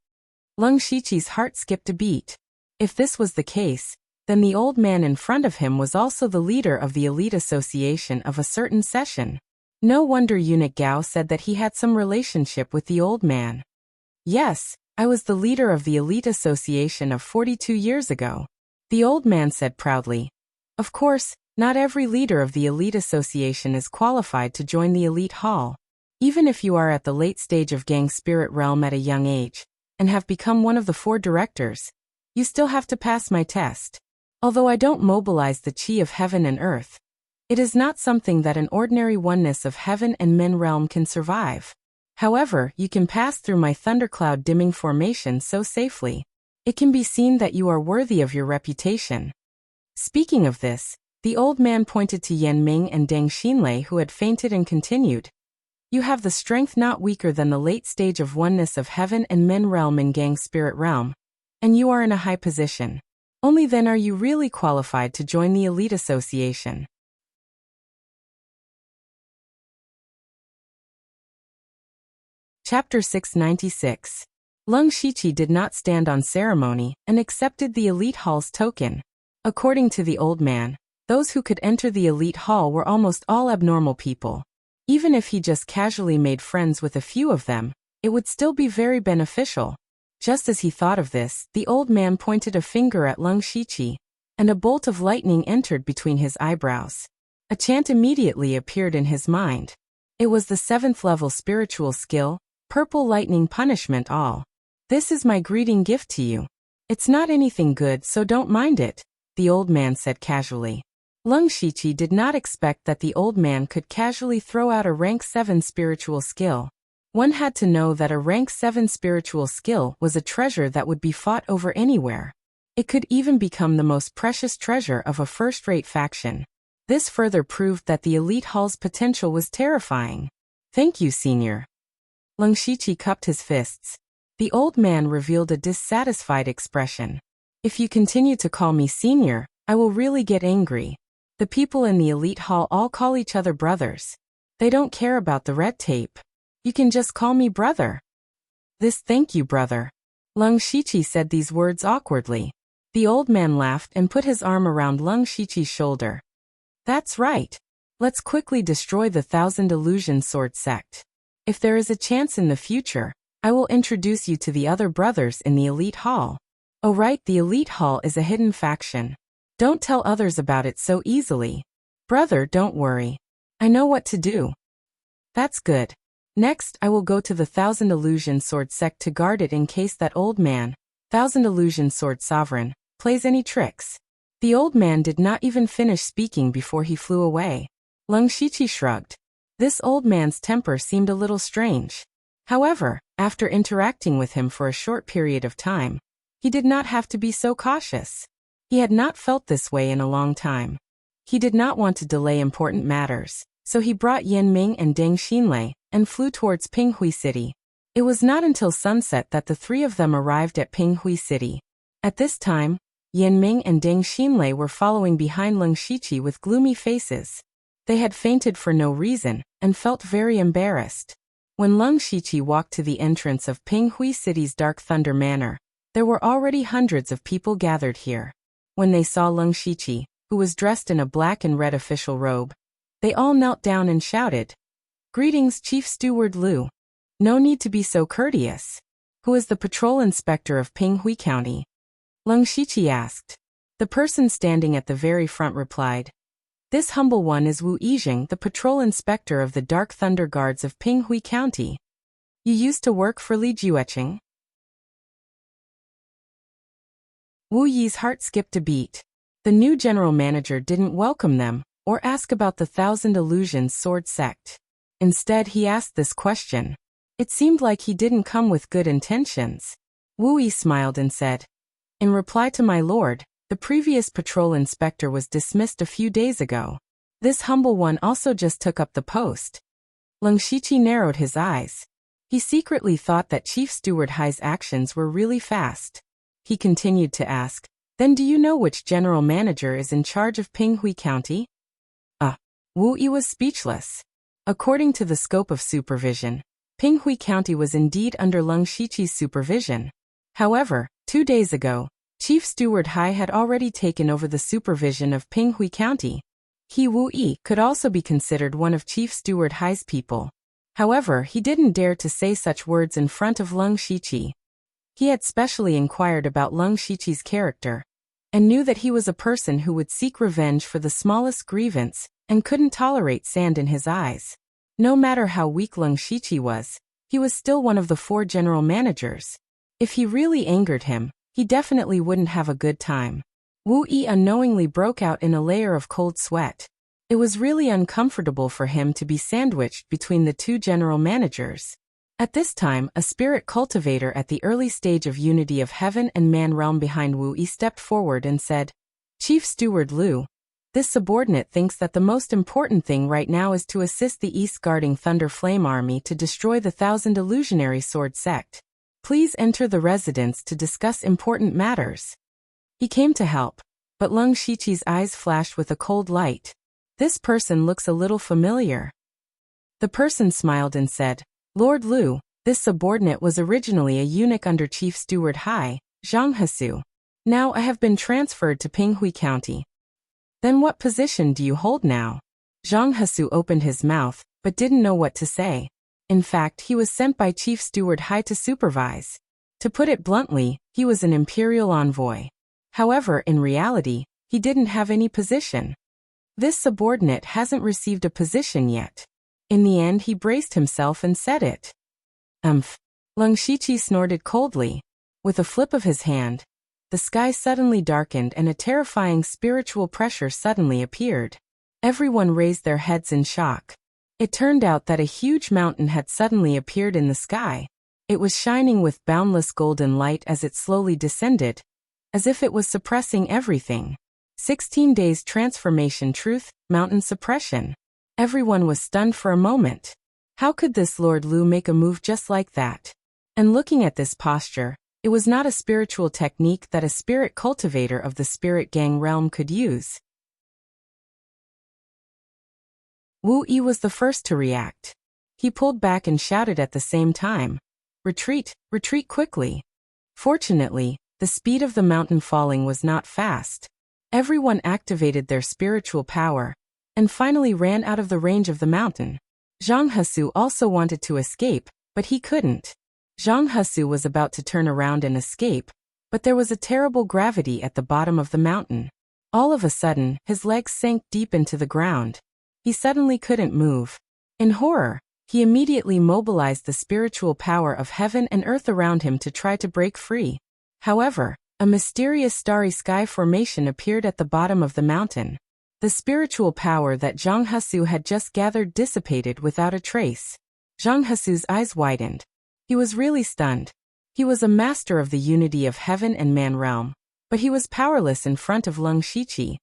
Leng Shiqi's heart skipped a beat. If this was the case, then the old man in front of him was also the leader of the elite association of a certain session. No wonder eunuch Gao said that he had some relationship with the old man. Yes, I was the leader of the elite association of 42 years ago, the old man said proudly. Of course, not every leader of the elite association is qualified to join the elite hall. Even if you are at the late stage of gang spirit realm at a young age, and have become one of the 4 directors, you still have to pass my test. Although I don't mobilize the chi of heaven and earth, it is not something that an ordinary oneness of heaven and men realm can survive. However, you can pass through my thundercloud dimming formation so safely. It can be seen that you are worthy of your reputation. Speaking of this, the old man pointed to Yan Ming and Deng Xinlei, who had fainted, and continued. You have the strength not weaker than the late stage of oneness of heaven and men realm in gang spirit realm, and you are in a high position. Only then are you really qualified to join the elite association. Chapter 696. Leng Shiqi did not stand on ceremony and accepted the elite hall's token. According to the old man, those who could enter the elite hall were almost all abnormal people. Even if he just casually made friends with a few of them, it would still be very beneficial. Just as he thought of this, the old man pointed a finger at Leng Shiqi, and a bolt of lightning entered between his eyebrows. A chant immediately appeared in his mind. It was the 7th level spiritual skill, Purple Lightning Punishment All. This is my greeting gift to you. It's not anything good, so don't mind it, the old man said casually. Leng Shiqi did not expect that the old man could casually throw out a rank 7 spiritual skill. One had to know that a rank 7 spiritual skill was a treasure that would be fought over anywhere. It could even become the most precious treasure of a first-rate faction. This further proved that the elite hall's potential was terrifying. Thank you, senior. Leng Shiqi cupped his fists. The old man revealed a dissatisfied expression. If you continue to call me senior, I will really get angry. The people in the elite hall all call each other brothers. They don't care about the red tape. You can just call me brother. Thank you, brother. Leng Shiqi said these words awkwardly. The old man laughed and put his arm around Leng Shiqi's shoulder. That's right. Let's quickly destroy the 1000 Illusion Sword sect. If there is a chance in the future, I will introduce you to the other brothers in the elite hall. Oh right, the elite hall is a hidden faction. Don't tell others about it so easily. Brother, don't worry. I know what to do. That's good. Next, I will go to the 1000 Illusion Sword sect to guard it in case that old man, 1000 Illusion Sword Sovereign, plays any tricks. The old man did not even finish speaking before he flew away. Leng Shiqi shrugged. This old man's temper seemed a little strange. However, after interacting with him for a short period of time, he did not have to be so cautious. He had not felt this way in a long time. He did not want to delay important matters, so he brought Yan Ming and Deng Xinlei and flew towards Pinghui City. It was not until sunset that the 3 of them arrived at Pinghui City. At this time, Yan Ming and Deng Xinlei were following behind Leng Shiqi with gloomy faces. They had fainted for no reason and felt very embarrassed. When Leng Shiqi walked to the entrance of Pinghui City's Dark Thunder Manor, there were already hundreds of people gathered here. When they saw Leng Shiqi, who was dressed in a black and red official robe, they all knelt down and shouted, "Greetings, Chief Steward Liu. No need to be so courteous. Who is the patrol inspector of Pinghui County?" Leng Shiqi asked. The person standing at the very front replied, "This humble one is Wu Yijing, the patrol inspector of the Dark Thunder Guards of Pinghui County. You used to work for Li Jueqing?" Wu Yi's heart skipped a beat. The new general manager didn't welcome them or ask about the 1000 Illusions Sword sect. Instead, he asked this question. It seemed like he didn't come with good intentions. Wu Yi smiled and said, "In reply to my lord, the previous patrol inspector was dismissed a few days ago. This humble one also just took up the post." Leng Shiqi narrowed his eyes. He secretly thought that Chief Steward Hai's actions were really fast. He continued to ask, "Then do you know which general manager is in charge of Pinghui County?" Wu Yi was speechless. According to the scope of supervision, Pinghui County was indeed under Leng Shiqi's supervision. However, 2 days ago, Chief Steward Hai had already taken over the supervision of Pinghui County. He Wu Yi could also be considered one of Chief Steward Hai's people. However, he didn't dare to say such words in front of Leng Shiqi. He had specially inquired about Leng Shiqi's character, and knew that he was a person who would seek revenge for the smallest grievance, and couldn't tolerate sand in his eyes. No matter how weak Leng Shiqi was, he was still one of the 4 general managers. If he really angered him, he definitely wouldn't have a good time. Wu Yi unknowingly broke out in a layer of cold sweat. It was really uncomfortable for him to be sandwiched between the 2 general managers. At this time, a spirit cultivator at the early stage of unity of heaven and man realm behind Wu Yi stepped forward and said, "Chief Steward Liu, this subordinate thinks that the most important thing right now is to assist the East guarding Thunder Flame Army to destroy the 1,000 illusionary sword sect. Please enter the residence to discuss important matters." He came to help, but Leng Shiqi's eyes flashed with a cold light. This person looks a little familiar. The person smiled and said, "Lord Liu, this subordinate was originally a eunuch under Chief Steward Hai, Zhang Hesu. Now I have been transferred to Pinghui County." "Then what position do you hold now?" Zhang Hesu opened his mouth, but didn't know what to say. In fact, he was sent by Chief Steward Hai to supervise. To put it bluntly, he was an imperial envoy. However, in reality, he didn't have any position. This subordinate hasn't received a position yet. In the end, he braced himself and said it. Leng Shiqi snorted coldly. With a flip of his hand, the sky suddenly darkened and a terrifying spiritual pressure suddenly appeared. Everyone raised their heads in shock. It turned out that a huge mountain had suddenly appeared in the sky. It was shining with boundless golden light as it slowly descended, as if it was suppressing everything. 16 days transformation truth, mountain suppression. Everyone was stunned for a moment. How could this Lord Liu make a move just like that? And looking at this posture, it was not a spiritual technique that a spirit cultivator of the spirit gang realm could use. Wu Yi was the first to react. He pulled back and shouted at the same time, "Retreat, retreat quickly." Fortunately, the speed of the mountain falling was not fast. Everyone activated their spiritual power, and finally ran out of the range of the mountain. Zhang Hesu also wanted to escape, but he couldn't. Zhang Hesu was about to turn around and escape, but there was a terrible gravity at the bottom of the mountain. All of a sudden, his legs sank deep into the ground. He suddenly couldn't move. In horror, he immediately mobilized the spiritual power of heaven and earth around him to try to break free. However, a mysterious starry sky formation appeared at the bottom of the mountain. The spiritual power that Zhang Hesu had just gathered dissipated without a trace. Zhang Hesu's eyes widened. He was really stunned. He was a master of the unity of heaven and man realm, but he was powerless in front of Leng Shiqi,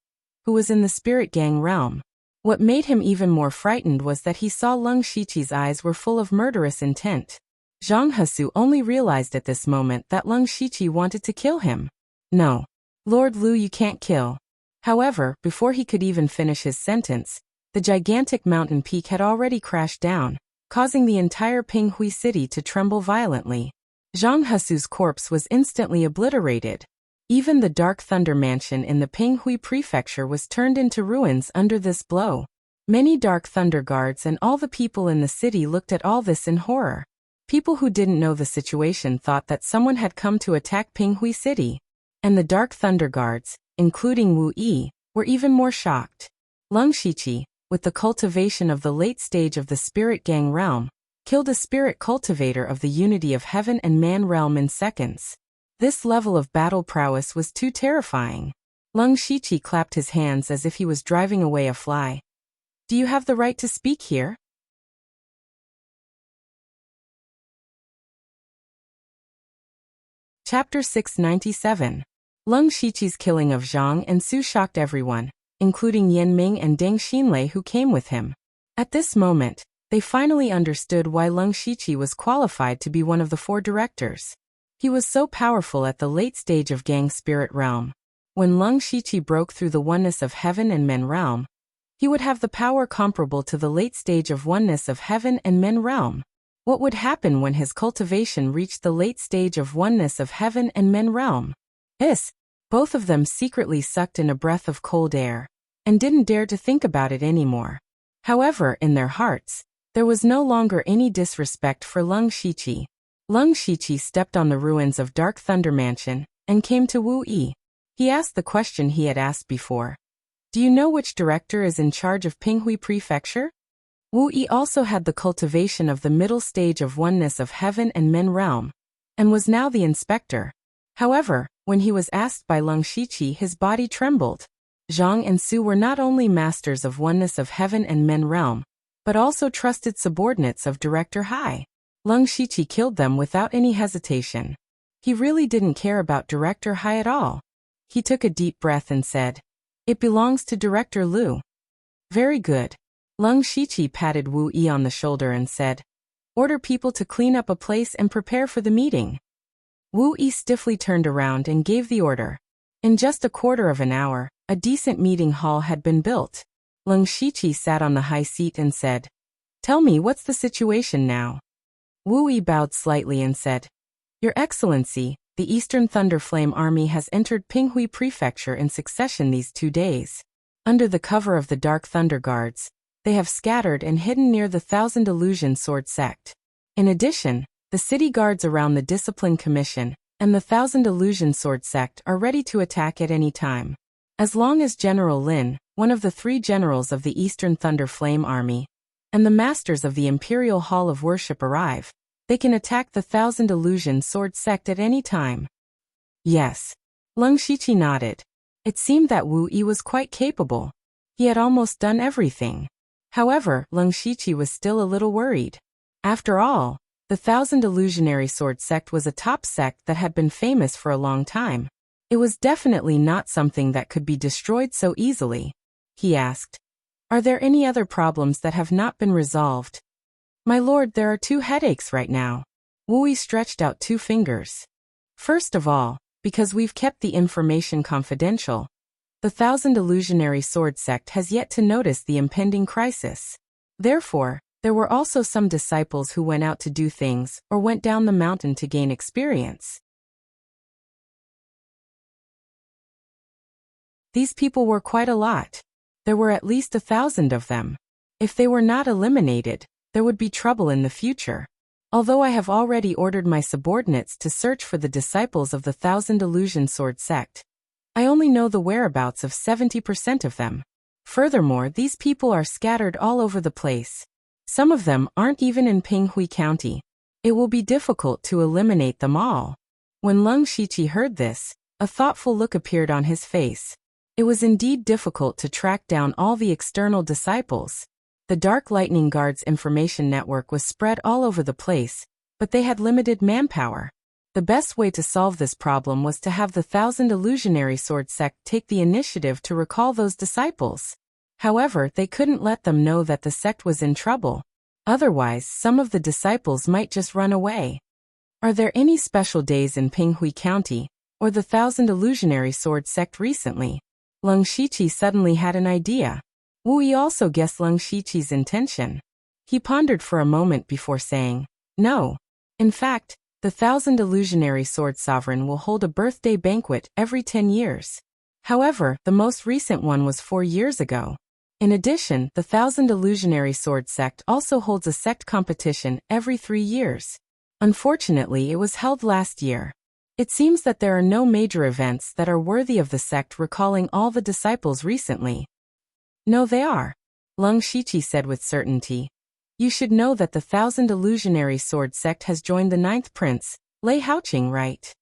who was in the spirit gang realm. What made him even more frightened was that he saw Leng Shiqi's eyes were full of murderous intent. Zhang Hesu only realized at this moment that Leng Shiqi wanted to kill him. "No. Lord Liu, you can't kill." However, before he could even finish his sentence, the gigantic mountain peak had already crashed down, causing the entire Pinghui city to tremble violently. Zhang Hesu's corpse was instantly obliterated. Even the Dark Thunder Mansion in the Pinghui Prefecture was turned into ruins under this blow. Many Dark Thunder guards and all the people in the city looked at all this in horror. People who didn't know the situation thought that someone had come to attack Pinghui City. And the Dark Thunder guards, including Wu Yi, were even more shocked. Leng Shiqi, with the cultivation of the late stage of the spirit gang realm, killed a spirit cultivator of the unity of heaven and man realm in seconds. This level of battle prowess was too terrifying. Leng Shiqi clapped his hands as if he was driving away a fly. "Do you have the right to speak here?" Chapter 697. Leng Shiqi's killing of Zhang and Su shocked everyone, including Yan Ming and Deng Xinlei who came with him. At this moment, they finally understood why Leng Shiqi was qualified to be one of the 4 directors. He was so powerful at the late stage of gang spirit realm. When Leng Shiqi broke through the oneness of heaven and men realm, he would have the power comparable to the late stage of oneness of heaven and men realm. What would happen when his cultivation reached the late stage of oneness of heaven and men realm? Both of them secretly sucked in a breath of cold air, and didn't dare to think about it anymore. However, in their hearts, there was no longer any disrespect for Lung Shiqi. Lung Shiqi stepped on the ruins of Dark Thunder Mansion, and came to Wu Yi. He asked the question he had asked before. Do you know which director is in charge of Pinghui Prefecture? Wu Yi also had the cultivation of the middle stage of oneness of heaven and men realm, and was now the inspector. However, when he was asked by Lung Shiqi, his body trembled. Zhang and Su were not only masters of oneness of heaven and men realm, but also trusted subordinates of Director Hai. Lung Shiqi killed them without any hesitation. He really didn't care about Director Hai at all. He took a deep breath and said, "It belongs to Director Liu." Very good. Lung Shiqi patted Wu Yi on the shoulder and said, "Order people to clean up a place and prepare for the meeting." Wu Yi stiffly turned around and gave the order. In just a quarter of an hour, a decent meeting hall had been built. Lung Shiqi sat on the high seat and said, "Tell me, what's the situation now?" Wu Yi bowed slightly and said, "Your Excellency, the Eastern Thunder Flame Army has entered Pinghui Prefecture in succession these 2 days. Under the cover of the Dark Thunder Guards, they have scattered and hidden near the Thousand Illusion Sword Sect. In addition, the city guards around the Discipline Commission and the Thousand Illusion Sword Sect are ready to attack at any time. As long as General Lin, one of the 3 generals of the Eastern Thunder Flame Army, and the masters of the Imperial Hall of Worship arrive, they can attack the Thousand Illusion Sword Sect at any time." Yes. Lung Shiqi nodded. It seemed that Wu Yi was quite capable. He had almost done everything. However, Lung Shiqi was still a little worried. After all, the Thousand Illusionary Sword Sect was a top sect that had been famous for a long time. It was definitely not something that could be destroyed so easily. He asked, "Are there any other problems that have not been resolved?" "My lord, there are 2 headaches right now." Wu Yi stretched out 2 fingers. "First of all, because we've kept the information confidential, the Thousand Illusionary Sword Sect has yet to notice the impending crisis. Therefore, there were also some disciples who went out to do things or went down the mountain to gain experience. These people were quite a lot. There were at least 1,000 of them. If they were not eliminated, there would be trouble in the future. Although I have already ordered my subordinates to search for the disciples of the Thousand Illusion Sword Sect, I only know the whereabouts of 70% of them. Furthermore, these people are scattered all over the place. Some of them aren't even in Pinghui County. It will be difficult to eliminate them all." When Lung Shiqi heard this, a thoughtful look appeared on his face. It was indeed difficult to track down all the external disciples. The Dark Lightning Guard's information network was spread all over the place, but they had limited manpower. The best way to solve this problem was to have the Thousand Illusionary Sword Sect take the initiative to recall those disciples. However, they couldn't let them know that the sect was in trouble. Otherwise, some of the disciples might just run away. "Are there any special days in Pinghui County, or the Thousand Illusionary Sword Sect recently?" Lung Shiqi suddenly had an idea. Wu Yi also guessed Lung Shiqi's intention. He pondered for a moment before saying, "No. In fact, the Thousand Illusionary Sword Sovereign will hold a birthday banquet every 10 years. However, the most recent one was 4 years ago. In addition, the Thousand Illusionary Sword Sect also holds a sect competition every 3 years. Unfortunately, it was held last year. It seems that there are no major events that are worthy of the sect recalling all the disciples recently." "No, they are," Lung Shiqi said with certainty. "You should know that the Thousand Illusionary Sword Sect has joined the 9th Prince, Lei Haoqing, right?"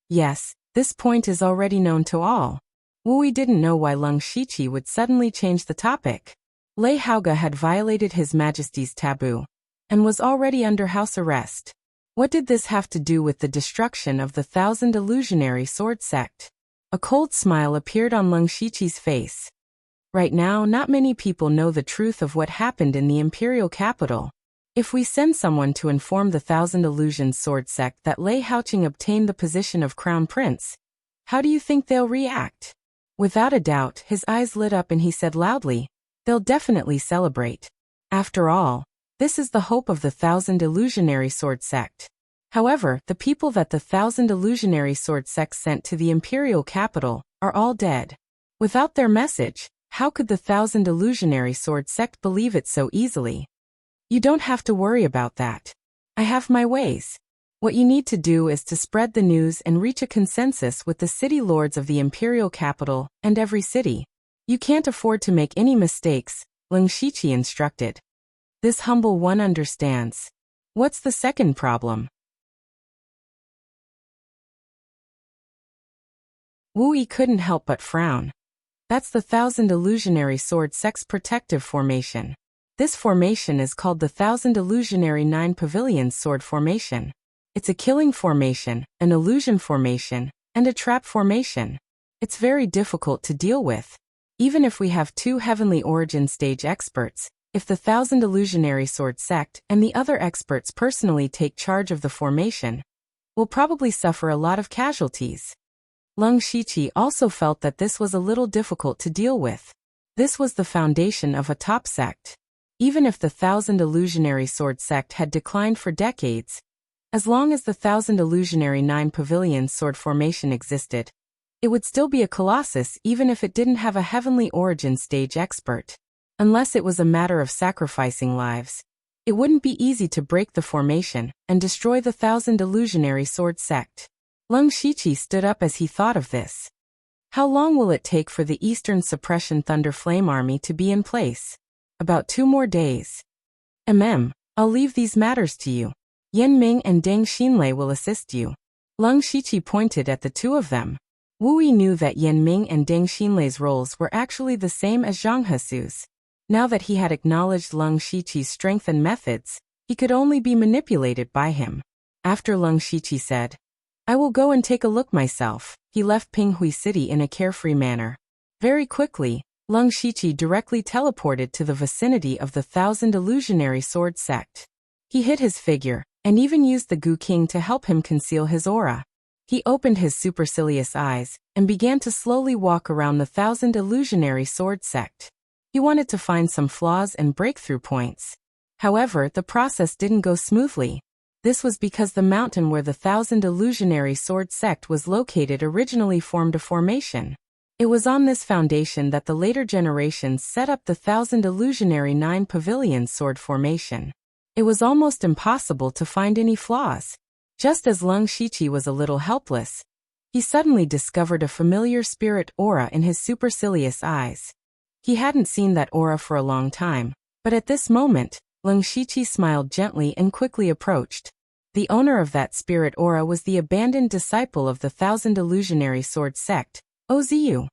Yes, this point is already known to all. Wu Yi didn't know why Lung Shiqi would suddenly change the topic. Lei Haoga had violated His Majesty's taboo, and was already under house arrest. What did this have to do with the destruction of the Thousand Illusionary Sword Sect? A cold smile appeared on Lung Shiqi's face. Right now, not many people know the truth of what happened in the imperial capital. If we send someone to inform the Thousand Illusion Sword Sect that Lei Haoqing obtained the position of Crown Prince, how do you think they'll react? Without a doubt, his eyes lit up and he said loudly, "They'll definitely celebrate. After all, This is the hope of the Thousand Illusionary Sword Sect. However, the people that the Thousand Illusionary Sword Sect sent to the imperial capital are all dead. Without their message, how could the Thousand Illusionary Sword Sect believe it so easily? You don't have to worry about that. I have my ways. What you need to do is to spread the news and reach a consensus with the city lords of the imperial capital and every city. You can't afford to make any mistakes, Leng Shiqi instructed. This humble one understands. What's the second problem? Wu Yi couldn't help but frown. That's the Thousand Illusionary Sword Sect's protective formation. This formation is called the Thousand Illusionary 9 Pavilions Sword Formation. It's a killing formation, an illusion formation, and a trap formation. It's very difficult to deal with. Even if we have 2 Heavenly Origin Stage experts, if the Thousand Illusionary Sword Sect and the other experts personally take charge of the formation, we'll probably suffer a lot of casualties. Leng Shiqi also felt that this was a little difficult to deal with. This was the foundation of a top sect. Even if the Thousand Illusionary Sword Sect had declined for decades, as long as the Thousand Illusionary 9 Pavilions Sword Formation existed, it would still be a colossus even if it didn't have a Heavenly Origin Stage expert. Unless it was a matter of sacrificing lives, it wouldn't be easy to break the formation and destroy the Thousand Illusionary Sword Sect. Leng Shiqi stood up as he thought of this. How long will it take for the Eastern Suppression Thunder Flame Army to be in place? About 2 more days. I'll leave these matters to you. Yan Ming and Deng Xinlei will assist you. Leng Shiqi pointed at the 2 of them. Wu Yi knew that Yan Ming and Deng Xinlei's roles were actually the same as Zhang Hesu's. Now that he had acknowledged Leng Shiqi's strength and methods, he could only be manipulated by him. After Leng Shiqi said, "I will go and take a look myself," he left Pinghui City in a carefree manner. Very quickly, Leng Shiqi directly teleported to the vicinity of the Thousand Illusionary Sword Sect. He hid his figure, and even used the Gu King to help him conceal his aura. He opened his supercilious eyes, and began to slowly walk around the Thousand Illusionary Sword Sect. He wanted to find some flaws and breakthrough points. However, the process didn't go smoothly. This was because the mountain where the Thousand Illusionary Sword Sect was located originally formed a formation. It was on this foundation that the later generations set up the Thousand Illusionary 9 Pavilions Sword Formation. It was almost impossible to find any flaws. Just as Leng Shiqi was a little helpless, he suddenly discovered a familiar spirit aura in his supercilious eyes. He hadn't seen that aura for a long time, but at this moment, Leng Shiqi smiled gently and quickly approached. The owner of that spirit aura was the abandoned disciple of the Thousand Illusionary Sword Sect, Ozu.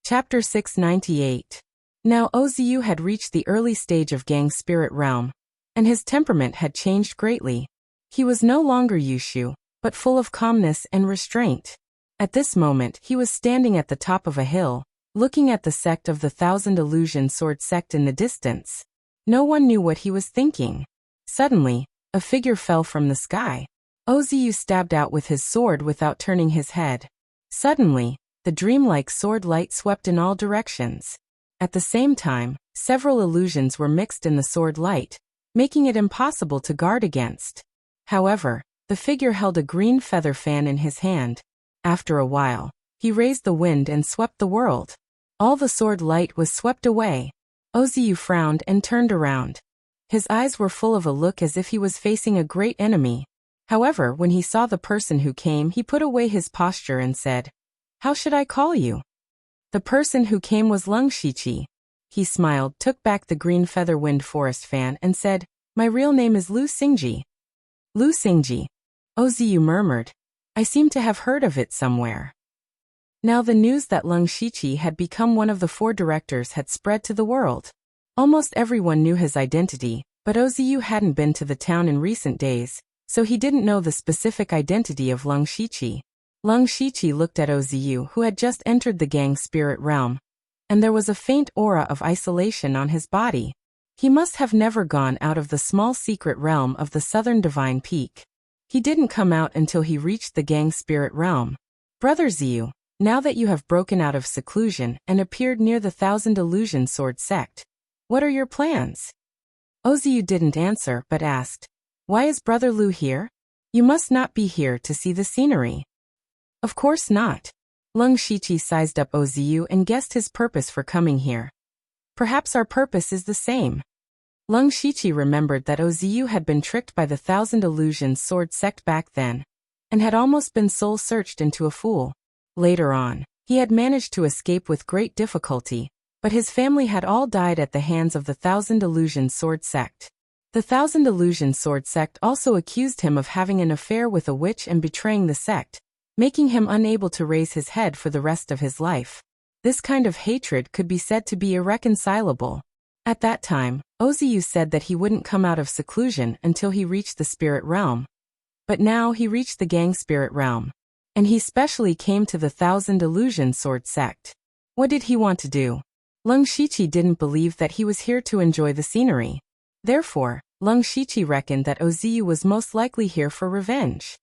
Chapter 698. Now Ozu had reached the early stage of Gang Spirit Realm, and his temperament had changed greatly. He was no longer Yushu, but full of calmness and restraint. At this moment he was standing at the top of a hill, looking at the sect of the Thousand Illusion Sword Sect in the distance. No one knew what he was thinking. Suddenly, a figure fell from the sky. Ozu stabbed out with his sword without turning his head. Suddenly, the dreamlike sword light swept in all directions. At the same time, several illusions were mixed in the sword light, making it impossible to guard against. However, the figure held a green feather fan in his hand. After a while, he raised the wind and swept the world. All the sword light was swept away. Ozu frowned and turned around. His eyes were full of a look as if he was facing a great enemy. However, when he saw the person who came, he put away his posture and said, "How should I call you?" The person who came was Leng Shiqi. He smiled, took back the green feather wind forest fan and said, "My real name is Lu Xingji." Lu Xingji. Ozu murmured. "I seem to have heard of it somewhere." Now the news that Leng Shiqi had become one of the 4 directors had spread to the world. Almost everyone knew his identity, but Ozu hadn't been to the town in recent days, so he didn't know the specific identity of Leng Shiqi. Leng Shiqi looked at Ozu, who had just entered the Gang Spirit Realm, and there was a faint aura of isolation on his body. He must have never gone out of the small secret realm of the Southern Divine Peak. He didn't come out until he reached the Gang Spirit Realm. "Brother Ziyu," Now that you have broken out of seclusion and appeared near the Thousand Illusion Sword sect, what are your plans? Oziu didn't answer but asked, why is Brother Lu here? You must not be here to see the scenery. Of course not. Leng Shiqi sized up Oziu and guessed his purpose for coming here. Perhaps our purpose is the same. Leng Shiqi remembered that Oziu had been tricked by the Thousand Illusions Sword sect back then, and had almost been soul-searched into a fool. Later on, he had managed to escape with great difficulty, but his family had all died at the hands of the Thousand Illusion Sword sect. The Thousand Illusion Sword sect also accused him of having an affair with a witch and betraying the sect, making him unable to raise his head for the rest of his life. This kind of hatred could be said to be irreconcilable. At that time, Oziu said that he wouldn't come out of seclusion until he reached the spirit realm. But now he reached the gang spirit realm. And he specially came to the Thousand Illusion Sword sect. What did he want to do? Leng Shiqi didn't believe that he was here to enjoy the scenery. Therefore, Leng Shiqi reckoned that Oziu was most likely here for revenge.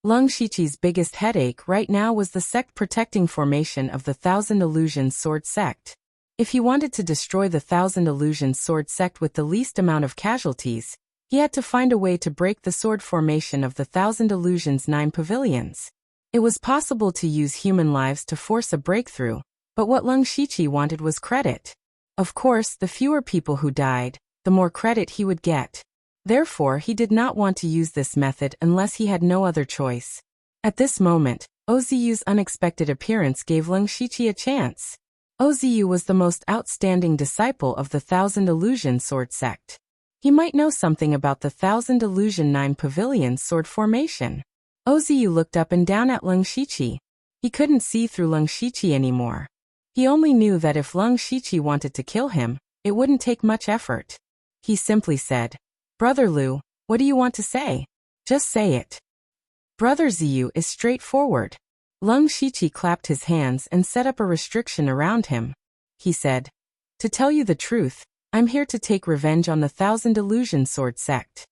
Leng Shiqi's biggest headache right now was the sect-protecting formation of the Thousand Illusion Sword sect. If he wanted to destroy the Thousand Illusion Sword sect with the least amount of casualties, he had to find a way to break the sword formation of the Thousand Illusions 9 pavilions. It was possible to use human lives to force a breakthrough, but what Leng Shiqi wanted was credit. Of course, the fewer people who died, the more credit he would get. Therefore, he did not want to use this method unless he had no other choice. At this moment, Oziu's unexpected appearance gave Leng Shiqi a chance. Oziu was the most outstanding disciple of the Thousand Illusion Sword sect. He might know something about the Thousand Illusion 9 pavilion sword formation. Oziu looked up and down at Leng Shiqi. He couldn't see through Leng Shiqi anymore. He only knew that if Leng Shiqi wanted to kill him, it wouldn't take much effort. He simply said, Brother Lu, what do you want to say? Just say it. Brother Ziyu is straightforward. Leng Shiqi clapped his hands and set up a restriction around him. He said, to tell you the truth, I'm here to take revenge on the Thousand Illusion Sword sect.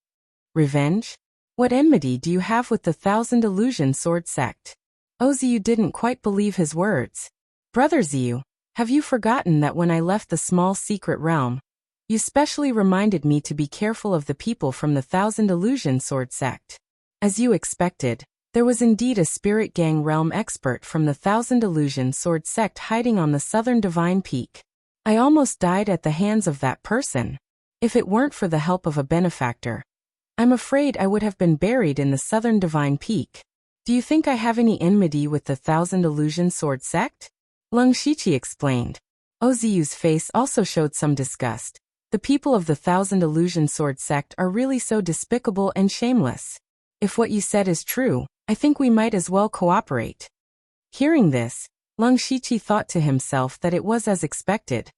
Revenge? What enmity do you have with the Thousand Illusion Sword sect? Oziu didn't quite believe his words. Brother Ziyu, have you forgotten that when I left the small secret realm, you specially reminded me to be careful of the people from the Thousand Illusion Sword sect? As you expected, there was indeed a spirit gang realm expert from the Thousand Illusion Sword sect hiding on the southern divine peak. I almost died at the hands of that person. If it weren't for the help of a benefactor, I'm afraid I would have been buried in the southern divine peak. Do you think I have any enmity with the Thousand Illusion Sword sect? Leng Shiqi explained. Oziu's face also showed some disgust. The people of the Thousand Illusion Sword sect are really so despicable and shameless. If what you said is true, I think we might as well cooperate. Hearing this, Leng Shiqi thought to himself that it was as expected.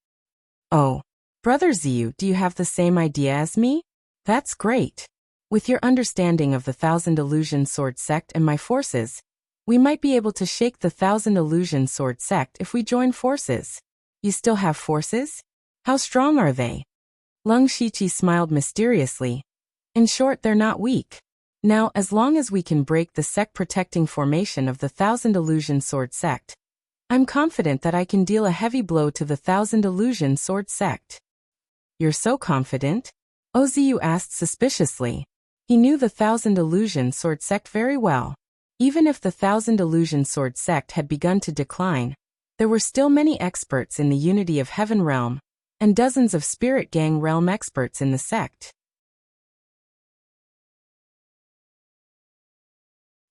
Oh, Brother Ziyu, do you have the same idea as me? That's great. With your understanding of the Thousand Illusion Sword sect and my forces, we might be able to shake the Thousand Illusion Sword sect if we join forces. You still have forces? How strong are they? Leng Shiqi smiled mysteriously. In short, they're not weak. Now, as long as we can break the sect-protecting formation of the Thousand Illusion Sword sect, I'm confident that I can deal a heavy blow to the Thousand Illusion Sword sect. You're so confident? Oziu asked suspiciously. He knew the Thousand Illusion Sword sect very well. Even if the Thousand Illusion Sword sect had begun to decline, there were still many experts in the Unity of Heaven realm, and dozens of Spirit Gang realm experts in the sect.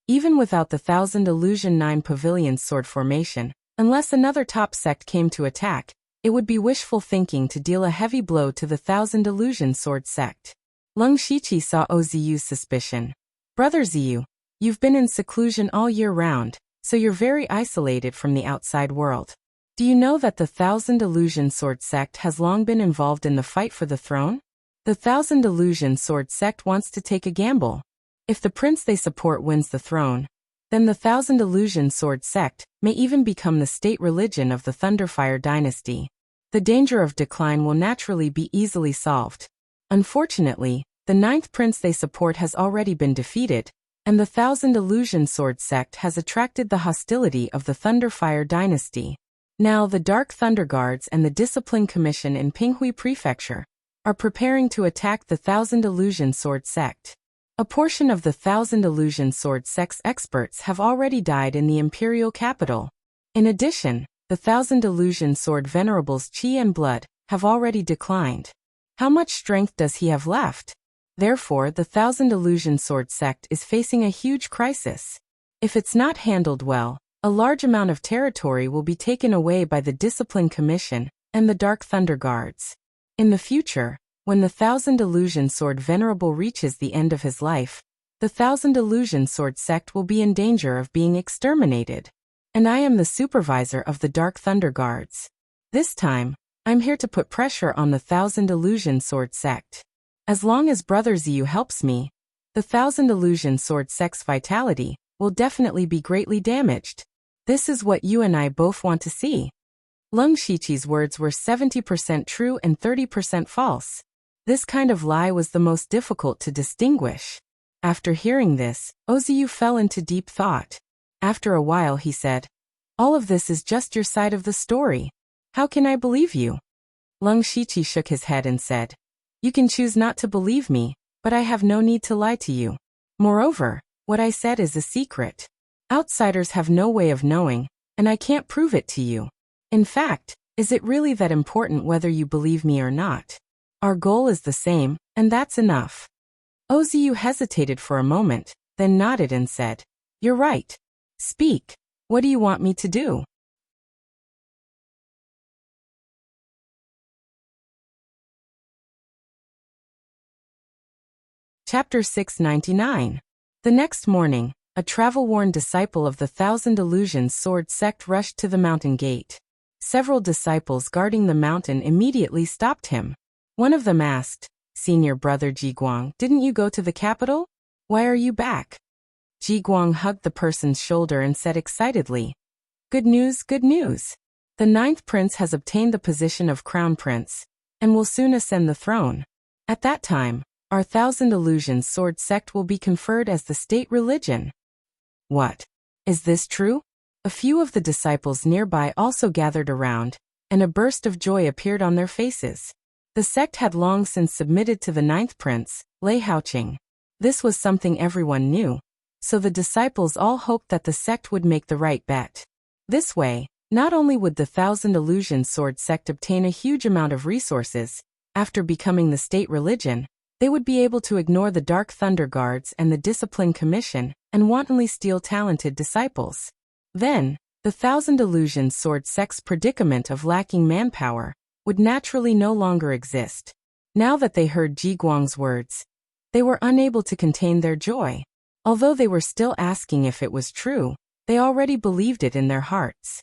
Even without the Thousand Illusion 9 pavilion sword formation, unless another top sect came to attack, it would be wishful thinking to deal a heavy blow to the Thousand Illusion Sword sect. Leng Shiqi saw Oziu's suspicion. Brother Ziyu, you've been in seclusion all year round, so you're very isolated from the outside world. Do you know that the Thousand Illusion Sword sect has long been involved in the fight for the throne? The Thousand Illusion Sword sect wants to take a gamble. If the prince they support wins the throne, then the Thousand Illusion Sword sect may even become the state religion of the Thunderfire dynasty. The danger of decline will naturally be easily solved. Unfortunately, the ninth prince they support has already been defeated, and the Thousand Illusion Sword sect has attracted the hostility of the Thunderfire dynasty. Now the Dark Thunder Guards and the Discipline Commission in Pinghui Prefecture are preparing to attack the Thousand Illusion Sword sect. A portion of the Thousand Illusion Sword sect's experts have already died in the imperial capital. In addition, the Thousand Illusion Sword Venerable's chi and blood have already declined. How much strength does he have left? Therefore, the Thousand Illusion Sword sect is facing a huge crisis. If it's not handled well, a large amount of territory will be taken away by the Discipline Commission and the Dark Thunder Guards. In the future, when the Thousand Illusion Sword Venerable reaches the end of his life, the Thousand Illusion Sword sect will be in danger of being exterminated. And I am the supervisor of the Dark Thunder Guards. This time, I'm here to put pressure on the Thousand Illusion Sword sect. As long as Brother Ziyu helps me, the Thousand Illusion Sword sect's vitality will definitely be greatly damaged. This is what you and I both want to see. Leng Shiqi's words were 70% true and 30% false. This kind of lie was the most difficult to distinguish. After hearing this, Oziyu fell into deep thought. After a while he said, "All of this is just your side of the story. How can I believe you?" Leng Shiqi shook his head and said, "You can choose not to believe me, but I have no need to lie to you. Moreover, what I said is a secret. Outsiders have no way of knowing, and I can't prove it to you. In fact, is it really that important whether you believe me or not? Our goal is the same, and that's enough." Oziyu hesitated for a moment, then nodded and said, "You're right. Speak. What do you want me to do?" Chapter 699. The next morning, a travel-worn disciple of the Thousand Illusions Sword sect rushed to the mountain gate. Several disciples guarding the mountain immediately stopped him. One of them asked, "Senior brother Jiguang, didn't you go to the capital? Why are you back?" Jiguang hugged the person's shoulder and said excitedly, "Good news, good news. The 9th prince has obtained the position of crown prince, and will soon ascend the throne. At that time, our Thousand Illusions Sword sect will be conferred as the state religion." "What? Is this true?" A few of the disciples nearby also gathered around, and a burst of joy appeared on their faces. The sect had long since submitted to the 9th prince, Lei Haoqing. This was something everyone knew, so the disciples all hoped that the sect would make the right bet. This way, not only would the Thousand Illusion Sword sect obtain a huge amount of resources, after becoming the state religion, they would be able to ignore the Dark Thunder Guards and the Discipline Commission and wantonly steal talented disciples. Then, the Thousand Illusions Sword sect's predicament of lacking manpower would naturally no longer exist. Now that they heard Jiguang's words, they were unable to contain their joy. Although they were still asking if it was true, they already believed it in their hearts.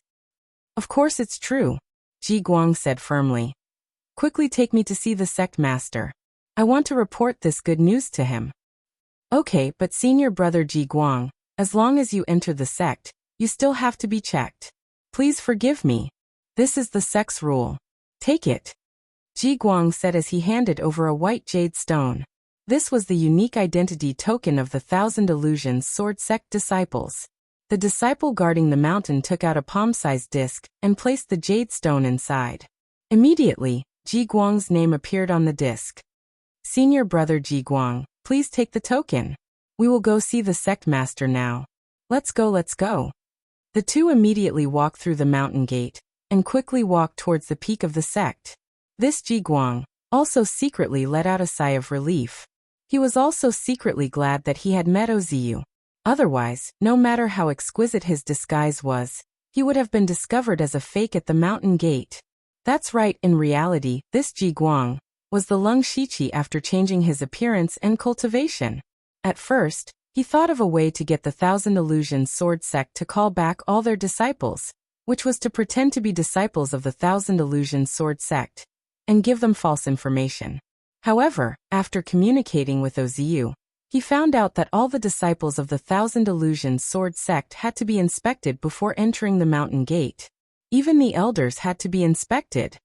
"Of course it's true," Jiguang said firmly. "Quickly take me to see the sect master. I want to report this good news to him." "Okay, but senior brother Jiguang, as long as you enter the sect, you still have to be checked. Please forgive me. This is the sect's rule. Take it," Jiguang said as he handed over a white jade stone. This was the unique identity token of the Thousand Illusions Sword sect disciples. The disciple guarding the mountain took out a palm-sized disc and placed the jade stone inside. Immediately, Jiguang's name appeared on the disc. "Senior brother Jiguang, please take the token. We will go see the sect master now. Let's go, let's go." The two immediately walked through the mountain gate and quickly walked towards the peak of the sect. This Jiguang also secretly let out a sigh of relief. He was also secretly glad that he had met Oziyu. Otherwise, no matter how exquisite his disguise was, he would have been discovered as a fake at the mountain gate. That's right, in reality, this Jiguang was the Leng Shiqi after changing his appearance and cultivation. At first, he thought of a way to get the Thousand Illusions Sword sect to call back all their disciples, which was to pretend to be disciples of the Thousand Illusions Sword sect, and give them false information. However, after communicating with Oziyu, he found out that all the disciples of the Thousand Illusions Sword sect had to be inspected before entering the mountain gate. Even the elders had to be inspected.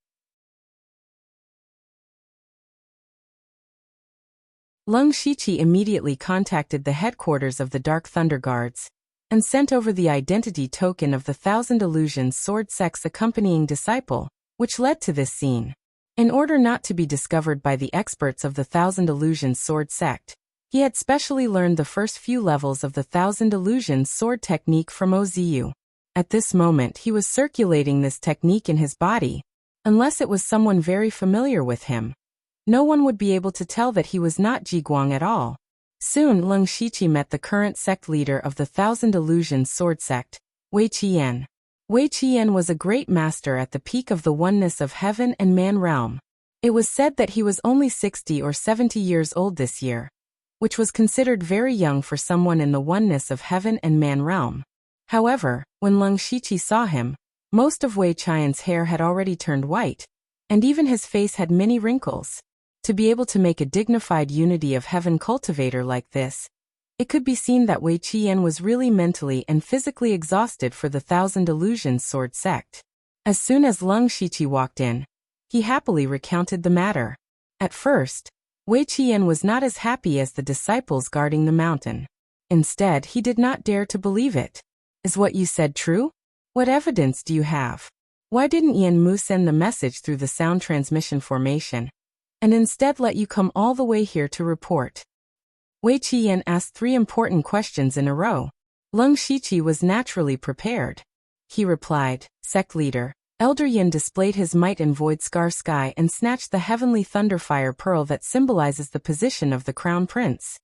Leng Shiqi immediately contacted the headquarters of the Dark Thunder Guards and sent over the identity token of the Thousand Illusions Sword Sect's accompanying disciple, which led to this scene. In order not to be discovered by the experts of the Thousand Illusions Sword Sect, he had specially learned the first few levels of the Thousand Illusions sword technique from Ozu. At this moment he was circulating this technique in his body. Unless it was someone very familiar with him, no one would be able to tell that he was not Jiguang at all. Soon Leng Shiqi met the current sect leader of the Thousand Illusions Sword Sect, Wei Qian. Wei Qian was a great master at the peak of the oneness of heaven and man realm. It was said that he was only 60 or 70 years old this year, which was considered very young for someone in the oneness of heaven and man realm. However, when Leng Shiqi saw him, most of Wei Qian's hair had already turned white, and even his face had many wrinkles. To be able to make a dignified unity of heaven cultivator like this, it could be seen that Wei Qian was really mentally and physically exhausted for the Thousand Illusions Sword Sect. As soon as Leng Shiqi walked in, he happily recounted the matter. At first, Wei Qian was not as happy as the disciples guarding the mountain. Instead, he did not dare to believe it. Is what you said true? What evidence do you have? Why didn't Yan Mu send the message through the sound transmission formation, and instead let you come all the way here to report? Wei Qian asked 3 important questions in a row. Leng Shiqi was naturally prepared. He replied, Sect Leader, Elder Yin displayed his might in Void Scar Sky and snatched the heavenly Thunderfire Pearl that symbolizes the position of the Crown Prince.